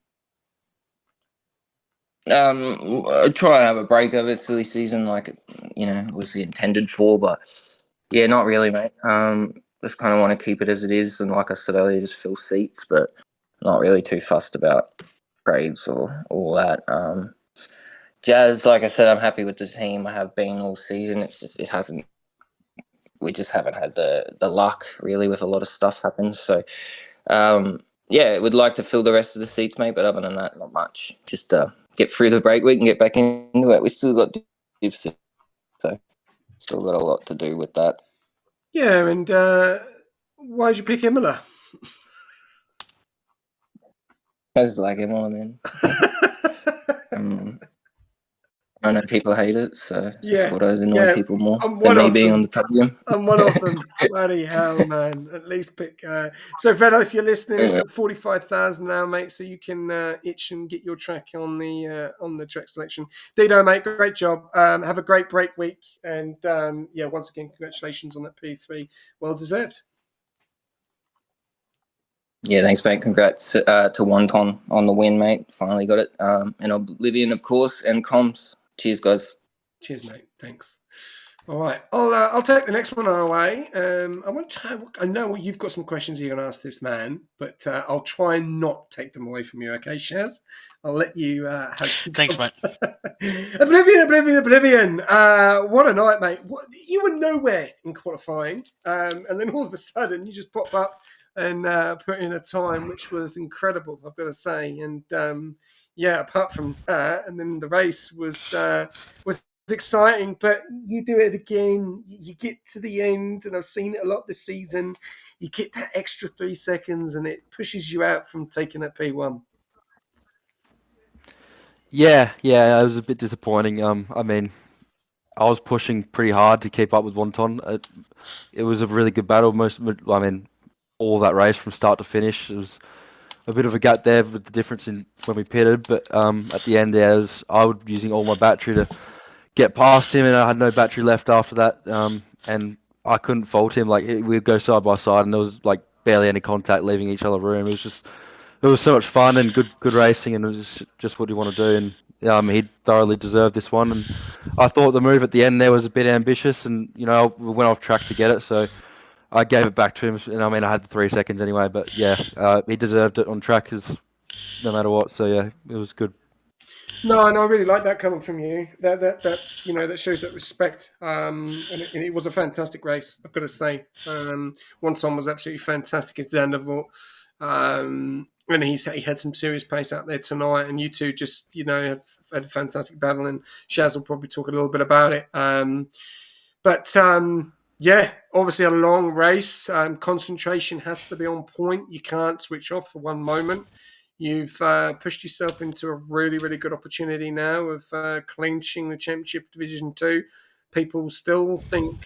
E: I try and have a break of it, silly season, like it was intended for, but yeah, not really, mate. Just kind of want to keep it as it is, and like I said earlier, just fill seats, but not really too fussed about grades or all that. Jazz, like I said, I'm happy with the team. I have been all season. It's just we just haven't had the luck really with a lot of stuff happen. So, yeah, we'd like to fill the rest of the seats, mate. But other than that, not much. Just get through the break week and get back into it. We still got Div 6, so still got a lot to do with that.
B: Yeah, and why did you pick Imola?
E: I just like Imola, man. I know people hate it, so just thought I'd annoy people more than me being on the podium.
B: I'm one of them. Bloody hell, man. At least pick. So, Vedo, if you're listening, it's at 45,000 now, mate, so you can itch and get your track on the track selection. Dido, mate, great job. Have a great break week. And, once again, congratulations on that P3. Well deserved.
E: Yeah, thanks, mate. Congrats to Wonton on the win, mate. Finally got it. And Oblivion, of course, and Comms. Cheers, guys.
B: Cheers, mate. Thanks. All right, I'll take the next one away. I know you've got some questions you're going to ask this man, but I'll try and not take them away from you. Okay, Shaz? I'll let you have some.
A: Thanks, mate.
B: Oblivion. What a night, mate! You were nowhere in qualifying, and then all of a sudden you just pop up and put in a time which was incredible, I've got to say. And apart from that, and then the race was exciting, but you do it again. You get to the end, and I've seen it a lot this season. You get that extra 3 seconds, and it pushes you out from taking that P1.
F: Yeah, it was a bit disappointing. I mean, I was pushing pretty hard to keep up with Wonton. It was a really good battle. All that race from start to finish. It was a bit of a gap there with the difference in when we pitted, but at the end there, I was using all my battery to get past him, and I had no battery left after that. And I couldn't fault him. Like we'd go side by side, and there was like barely any contact leaving each other's room. It was so much fun and good racing, and it was just what you want to do. And he thoroughly deserved this one. And I thought the move at the end there was a bit ambitious, and we went off track to get it. So I gave it back to him. And I mean, I had the 3 seconds anyway, but yeah, he deserved it on track, no matter what. So yeah, it was good.
B: No, and I really like that coming from you. That's that shows that respect. And it was a fantastic race, I've got to say. One time was absolutely fantastic as Zandvoort. And he had some serious pace out there tonight. And you two just had a fantastic battle. And Shaz will probably talk a little bit about it. But yeah, obviously a long race. Concentration has to be on point. You can't switch off for one moment. You've pushed yourself into a really, really good opportunity now of clinching the Championship Division 2. People still think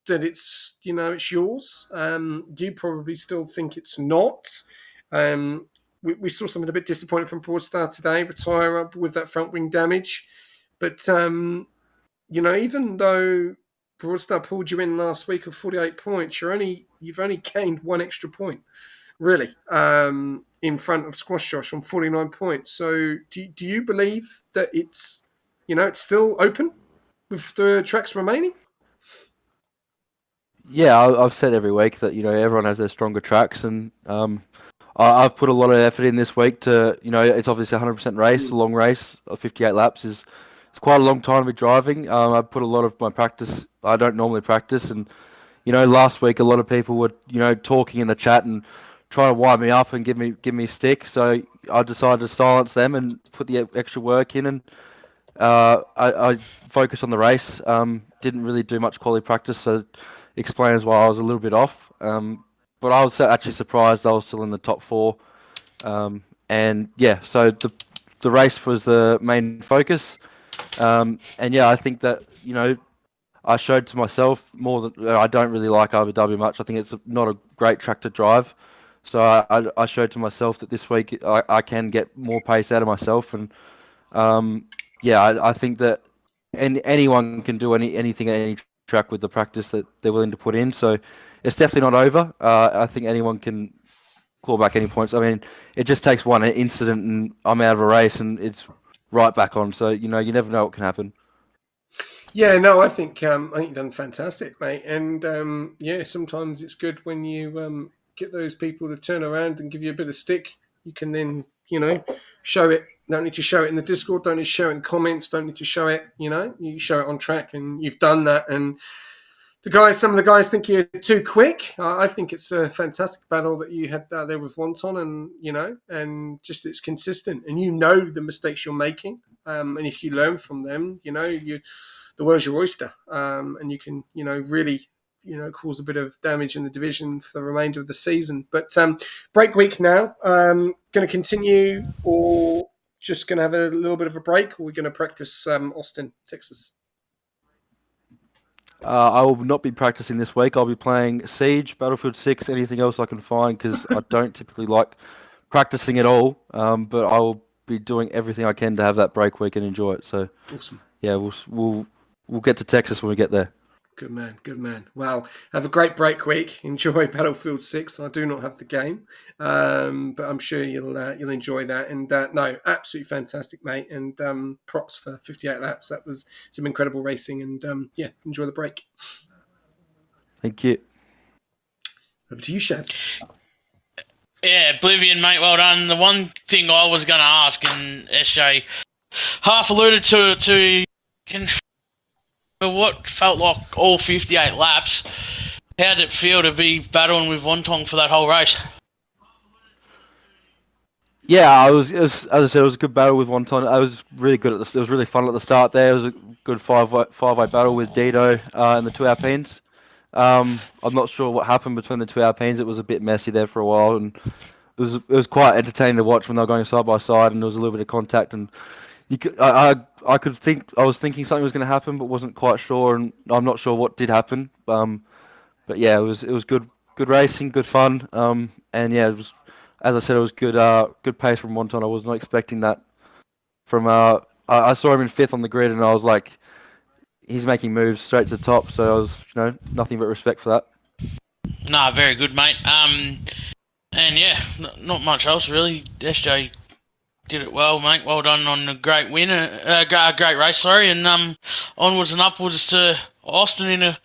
B: that it's yours. You probably still think it's not. We saw something a bit disappointing from Broadstar today, retire up with that front wing damage. But, even though Broadstar pulled you in last week of 48 points, you've only gained one extra point, really, in front of Squash Josh on 49 points. So do you believe that it's still open with the tracks remaining?
F: Yeah, I've said every week that everyone has their stronger tracks, and I've put a lot of effort in this week to it's obviously a 100% race, a long race of 58 laps it's quite a long time to be driving. I put a lot of my practice. I don't normally practice, and last week a lot of people were talking in the chat and trying to wind me up and give me stick. So I decided to silence them and put the extra work in, and I focused on the race. Didn't really do much quality practice, so explains why I was a little bit off. But I was actually surprised I was still in the top 4. And yeah, so the race was the main focus. And yeah, I think that I showed to myself more that I don't really like Abu Dhabi much. I think it's not a great track to drive. So I showed to myself that this week I can get more pace out of myself. And yeah, I think that anyone can do anything at any track with the practice that they're willing to put in. So it's definitely not over. I think anyone can claw back any points. I mean, it just takes one incident and I'm out of a race and it's right back on. So, you never know what can happen.
B: Yeah, no, I think you've done fantastic, mate. And yeah, sometimes it's good when you get those people to turn around and give you a bit of stick. You can then, show it. Don't need to show it in the Discord. Don't need to show it in comments. Don't need to show it. You show it on track, and you've done that. And some of the guys think you're too quick. I think it's a fantastic battle that you had there with Wonton, and and just it's consistent, and the mistakes you're making, and if you learn from them, the world's your oyster, and you can really cause a bit of damage in the division for the remainder of the season. But break week now. Going to continue, or just going to have a little bit of a break, or we're going to practice Austin, Texas.
F: I will not be practicing this week. I'll be playing Siege, Battlefield 6, anything else I can find, because I don't typically like practicing at all. But I will be doing everything I can to have that break week and enjoy it. So,
B: awesome.
F: Yeah, we'll get to Texas when we get there.
B: Good man, good man. Well, have a great break week. Enjoy Battlefield 6. I do not have the game, but I'm sure you'll enjoy that. And no, absolutely fantastic, mate. And props for 58 laps. That was some incredible racing. And yeah, enjoy the break.
F: Thank you.
B: Over to you, Shaz.
A: Yeah, Oblivion, mate, well done. The one thing I was going to ask, and SJ half alluded to what felt like all 58 laps, how did it feel to be battling with Wontong for that whole race?
F: Yeah, as I said, it was a good battle with Wonton. I was really good it was really fun at the start there. It was a good five-way battle with Dido and the two Alpines. I'm not sure what happened between the two Alpines. It was a bit messy there for a while, and it was quite entertaining to watch when they were going side by side, and there was a little bit of contact. And I was thinking something was going to happen, but wasn't quite sure, and I'm not sure what did happen. But yeah, it was good racing, good fun. And yeah, it was, as I said, it was good pace from Wonton. I was not expecting that from. I saw him in 5th on the grid, and I was like, he's making moves straight to the top. So I was, nothing but respect for that.
A: Nah, very good, mate. And yeah, not much else really. SJ did it well, mate. Well done on a great win, a great race, sorry, and onwards and upwards to Austin in a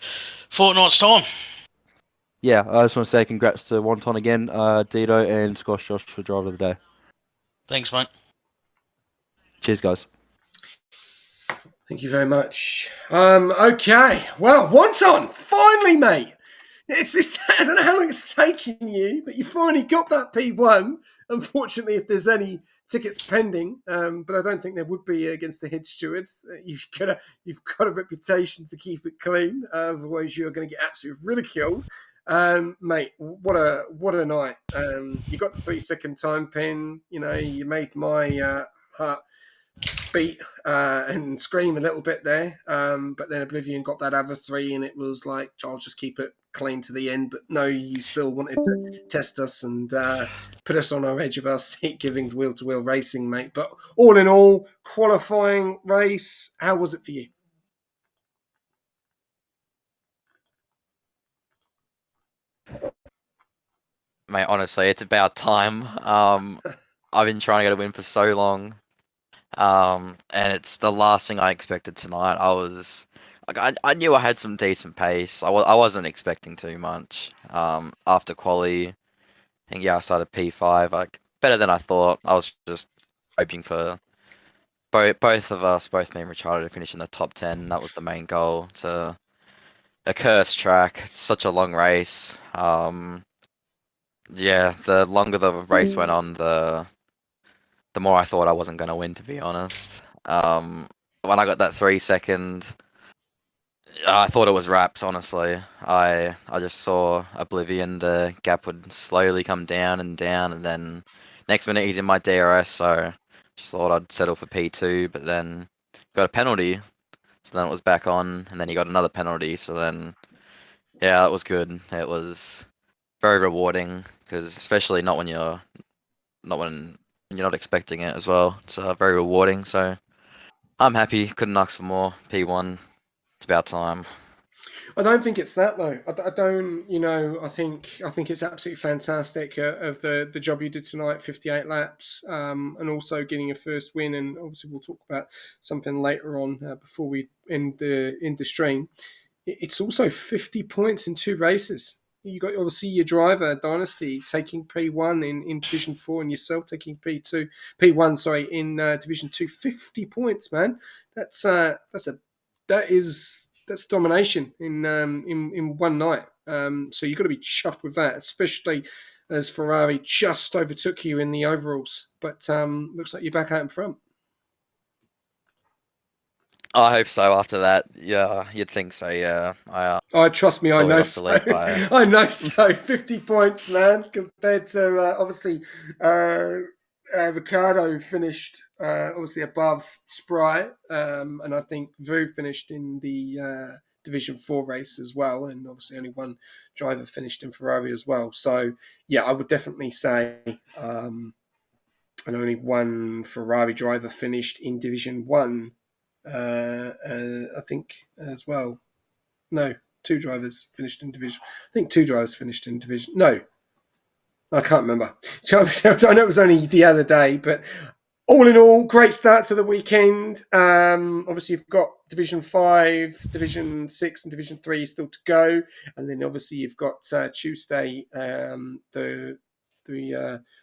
A: fortnight's time.
F: Yeah, I just want to say congrats to Wonton again, Dito and Squash Josh for driver of the day.
A: Thanks, mate.
F: Cheers, guys.
B: Thank you very much. Okay. Well, Wonton, finally, mate. I don't know how long it's taken you, but you finally got that P1. Unfortunately, if there's any tickets pending, but I don't think there would be against the head stewards. You've got a reputation to keep it clean, otherwise you're going to get absolutely ridiculed. Mate, what a night! You got the 3-second time pen. You made my heart beat and scream a little bit there. But then Oblivion got that other 3, and it was like, I'll just keep it clean to the end. But no, you still wanted to test us and put us on our edge of our seat, giving wheel-to-wheel racing, mate. But all in all, qualifying race, how was it for you?
G: Mate, honestly, it's about time. I've been trying to get a win for so long. And it's the last thing I expected tonight. I knew I had some decent pace. I wasn't expecting too much. After quali, I think I started P5, like better than I thought. I was just hoping for both of us, both me and Richard, to finish in the top 10. That was the main goal. It's a cursed track. It's such a long race. Yeah, the longer the race went on, the more I thought I wasn't going to win, to be honest. When I got that 3-second, I thought it was wraps, honestly. I just saw Oblivion, the gap would slowly come down, and then next minute he's in my DRS, so just thought I'd settle for P2, but then got a penalty, so then it was back on, and then he got another penalty, so then, yeah, that was good. It was very rewarding, because especially not when you're not expecting it as well. It's very rewarding, so I'm happy. Couldn't ask for more. P1, it's about time.
B: I don't think it's that though. I don't. I think it's absolutely fantastic of the job you did tonight, 58 laps, and also getting your first win. And obviously, we'll talk about something later on before we end the stream. It's also 50 points in 2 races. You got obviously your driver Dynasty taking P1 in Division 4, and yourself taking P1. Sorry, in Division 2. 50 points, man. That's domination in one night. So you've got to be chuffed with that, especially as Ferrari just overtook you in the overalls. But looks like you're back out in front.
G: I hope so. After that, yeah, you'd think so. Yeah,
B: Trust me, I know so. I know so. 50 points, man, compared to obviously Ricardo finished obviously above Spry, and I think Vu finished in the Division 4 race as well, and obviously only one driver finished in Ferrari as well. So yeah, I would definitely say and only one Ferrari driver finished in Division 1. I think as well. No, 2 drivers finished in Division. I think 2 drivers finished in Division. No, I can't remember. So I know it was only the other day, but all in all, great start to the weekend. Obviously, you've got Division 5, Division 6, and Division 3 still to go. And then obviously you've got Tuesday, the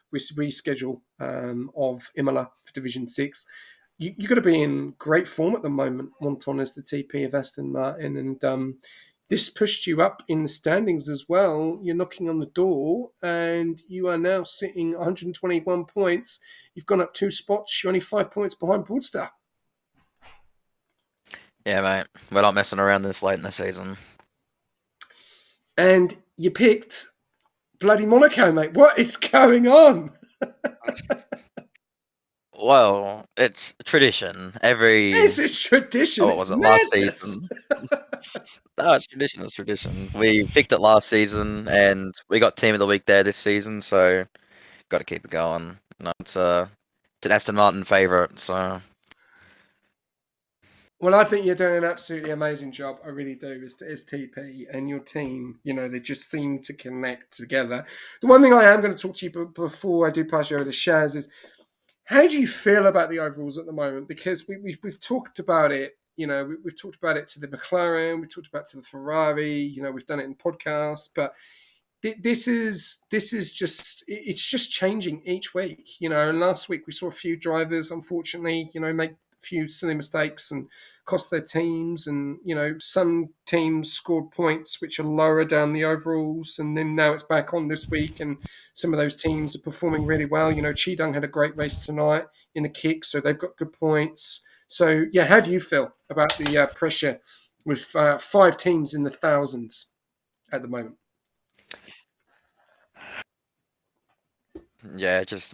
B: reschedule of Imola for Division 6. You've got to be in great form at the moment, Wonton, as the TP of Aston Martin. And this pushed you up in the standings as well. You're knocking on the door, and you are now sitting 121 points. You've gone up 2 spots. You're only 5 points behind Broadstar.
G: Yeah, mate. We're not messing around this late in the season.
B: And you picked bloody Monaco, mate. What is going on?
G: Well, it's tradition.
B: This is tradition.
G: Oh, what was it? Last season. No, it's tradition. It's tradition. We picked it last season, and we got Team of the Week there this season, so got to keep it going. No, it's an Aston Martin favourite, so
B: Well, I think you're doing an absolutely amazing job. I really do. As TP and your team, they just seem to connect together. The one thing I am going to talk to you before I do pass you over to Shaz is, how do you feel about the overalls at the moment? Because we've talked about it. We've talked about it to the McLaren. We talked about it to the Ferrari. We've done it in podcasts, but this is just changing each week. And last week we saw a few drivers, unfortunately, make a few silly mistakes and cost their teams. And some teams scored points which are lower down the overalls, and then now it's back on this week, and some of those teams are performing really well. Cheedung had a great race tonight in the kick, so they've got good points. So yeah, how do you feel about the pressure with 5 teams in the thousands at the moment?
G: Yeah, just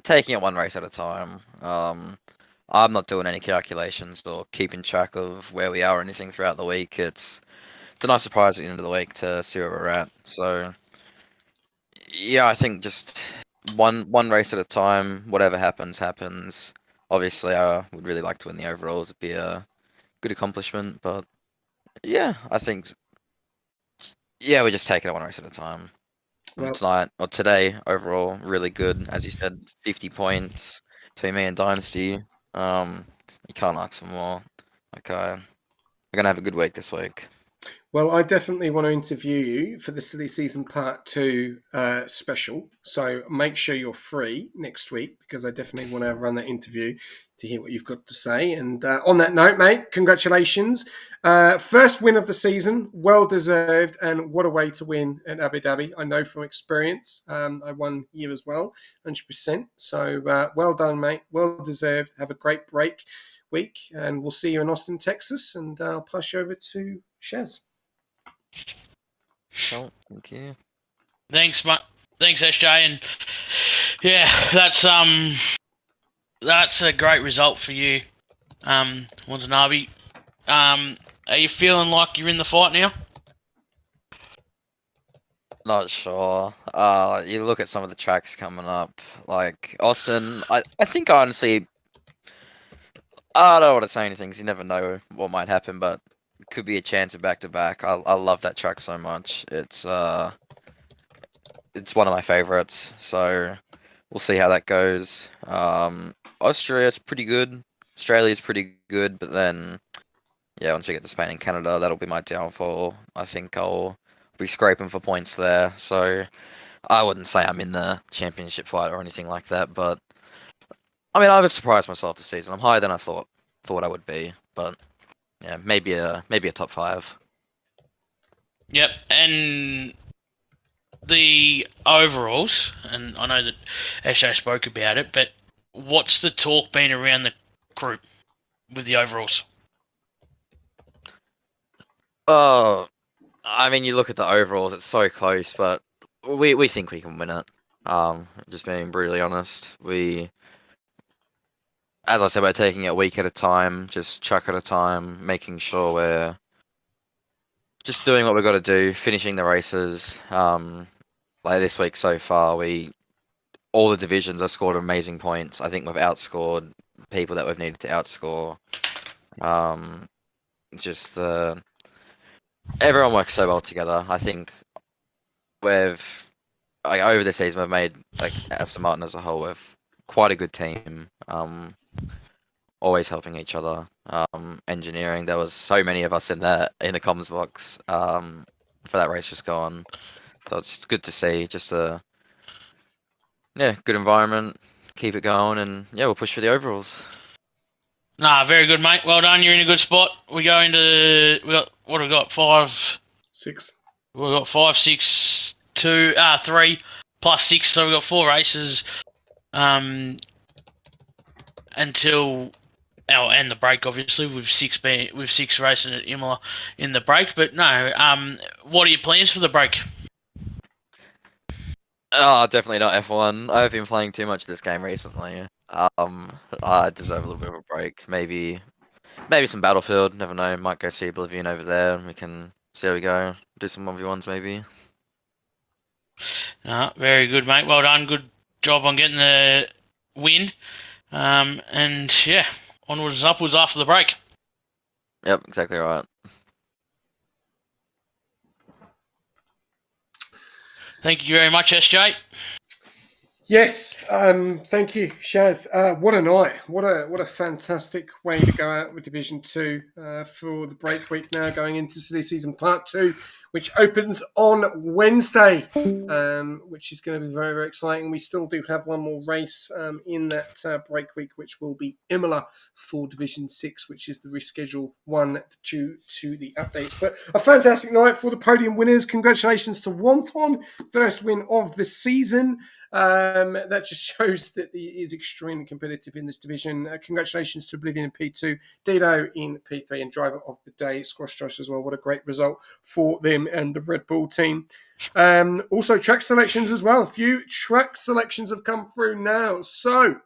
G: taking it one race at a time. I'm not doing any calculations or keeping track of where we are or anything throughout the week. It's a nice surprise at the end of the week to see where we're at. So yeah, I think just one race at a time. Whatever happens, happens. Obviously, I would really like to win the overalls. It'd be a good accomplishment, but yeah, I think we're just taking it one race at a time.
B: Well,
G: Tonight or today, overall, really good. As you said, 50 points between me and Dynasty. You can't ask for more. Okay, we're gonna have a good week this week.
B: Well, I definitely want to interview you for the Silly Season Part 2 special. So make sure you're free next week, because I definitely want to run that interview to hear what you've got to say. And on that note, mate, congratulations. First win of the season, well deserved. And what a way to win at Abu Dhabi. I know from experience. I won here as well, 100%. So well done, mate. Well deserved. Have a great break week. And we'll see you in Austin, Texas. And I'll pass you over to Shaz.
G: Cool, thank you.
A: Thanks, SJ, and yeah, that's a great result for you, Watanabe. Are you feeling like you're in the fight now?
G: Not sure. You look at some of the tracks coming up, like Austin. I think honestly, I don't want to say anything 'cause you never know what might happen, but it could be a chance of back to back. I love that track so much. It's one of my favorites. So we'll see how that goes. Austria's pretty good. Australia's pretty good, but then yeah, once we get to Spain and Canada, that'll be my downfall. I think I'll be scraping for points there. So I wouldn't say I'm in the championship fight or anything like that, but I mean, I've surprised myself this season. I'm higher than I thought I would be, but yeah, maybe a top 5.
A: Yep, and the overalls, and I know that SJ spoke about it, but what's the talk been around the group with the overalls?
G: Oh, I mean, you look at the overalls; it's so close, but we think we can win it. Just being brutally honest, as I said, we're taking it a week at a time, just chuck at a time, making sure we're just doing what we've got to do, finishing the races. Like this week so far, all the divisions have scored amazing points. I think we've outscored people that we've needed to outscore. Just everyone works so well together. I think over the season we've made, like, Aston Martin as a whole, we've quite a good team. Always helping each other. Engineering, there was so many of us in the comms box for that race just gone. So it's good to see. Just a good environment. Keep it going, and yeah, we'll push for the overalls.
A: Nah, very good, mate. Well done. You're in a good spot. We go into what have we got? 5,
B: 6.
A: We've got 5, 6, 2, 3 plus 6. So we've got 4 races until and the break, obviously, with 6 racing at Imola in the break. But no, what are your plans for the break?
G: Oh, definitely not F1. I've been playing too much this game recently. I deserve a little bit of a break. Maybe some Battlefield. Never know. Might go see Oblivion over there, and we can see how we go. Do some 1v1s maybe.
A: Very good, mate. Well done. Good job on getting the win. And yeah, onwards and upwards after the break.
G: Yep, exactly right.
A: Thank you very much, SJ.
B: Yes, thank you, Shaz. What a night! What a fantastic way to go out with Division Two for the break week. Now going into Silly Season Part 2, which opens on Wednesday, which is going to be very, very exciting. We still do have one more race in that break week, which will be Imola for Division 6, which is the rescheduled one due to the updates. But a fantastic night for the podium winners. Congratulations to Wonton, first win of the season. That just shows that he is extremely competitive in this division. Congratulations to Oblivion in P2, Dido in P3, and driver of the day, Squash Josh as well. What a great result for them and the Red Bull team. Also, track selections as well. A few track selections have come through now. So,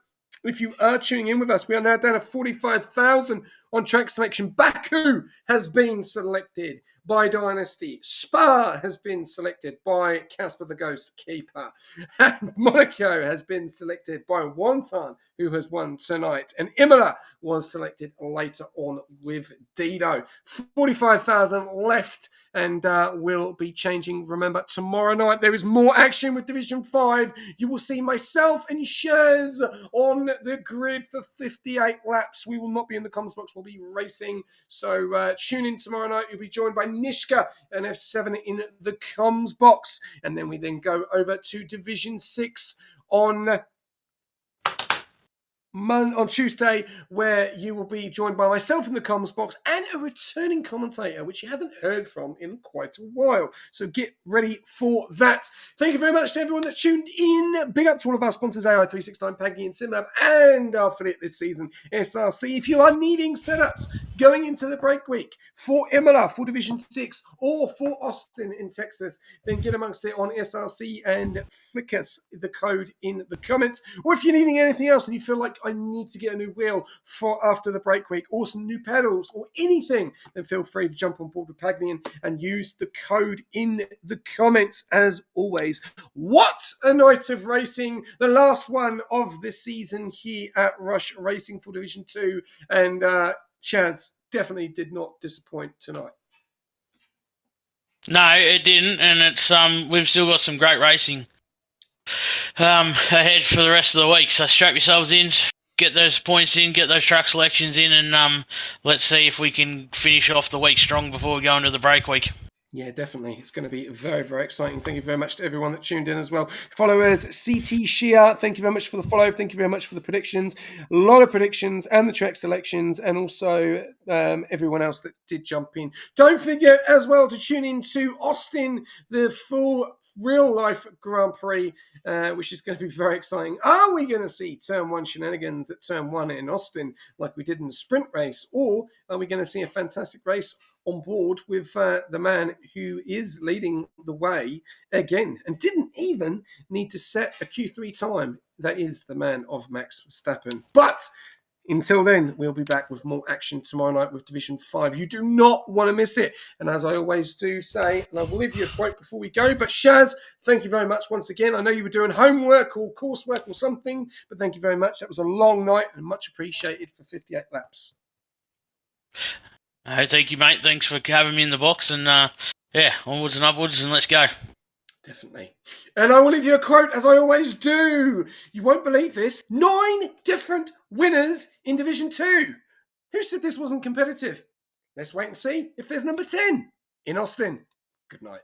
B: if you are tuning in with us, we are now down to 45,000 on track selection. Baku has been selected by Dynasty. Spa has been selected by Casper the Ghost Keeper. And Monaco has been selected by Wonton, who has won tonight. And Imola was selected later on with Dido. 45,000 left and will be changing. Remember, tomorrow night there is more action with Division 5. You will see myself and Shaz on the grid for 58 laps. We will not be in the comms box. We'll be racing. So tune in tomorrow night. You'll be joined by Nishka and F7 in the comms box. And then we then go over to Division 6 on Tuesday, where you will be joined by myself in the comms box and a returning commentator, which you haven't heard from in quite a while. So get ready for that. Thank you very much to everyone that tuned in. Big up to all of our sponsors, AI369, Paggy and SimLab, and our affiliate this season, SRC. If you are needing setups going into the break week for Imola, for Division 6, or for Austin in Texas, then get amongst it on SRC and flick us the code in the comments. Or if you're needing anything else and you feel like I need to get a new wheel for after the break week, or some new pedals, or anything, then feel free to jump on board with Pagnian and use the code in the comments as always. What a night of racing! The last one of the season here at Rush Racing for Division 2, and Chaz definitely did not disappoint tonight.
A: No, it didn't, and it's we've still got some great racing ahead for the rest of the week. So strap yourselves in, get those points in, get those track selections in, and let's see if we can finish off the week strong before we go into the break week.
B: Yeah, definitely. It's going to be very, very exciting. Thank you very much to everyone that tuned in as well. Followers, CT Shia, thank you very much for the follow. Thank you very much for the predictions. A lot of predictions and the track selections, and also everyone else that did jump in. Don't forget as well to tune in to Austin, the full real-life Grand Prix, which is going to be very exciting. Are we going to see Turn 1 shenanigans at Turn 1 in Austin like we did in the sprint race, or are we going to see a fantastic race on board with the man who is leading the way again and didn't even need to set a Q3 time? That is the man of Max Verstappen. But until then, we'll be back with more action tomorrow night with Division 5. You do not want to miss it. And as I always do say, and I will leave you a quote before we go, but Shaz, thank you very much once again. I know you were doing homework or coursework or something, but thank you very much. That was a long night and much appreciated for 58 laps.
A: Thank you, mate. Thanks for having me in the box, and onwards and upwards, and let's go.
B: Definitely. And I will leave you a quote, as I always do. You won't believe this. 9 different winners in Division 2. Who said this wasn't competitive? Let's wait and see if there's number 10 in Austin. Good night.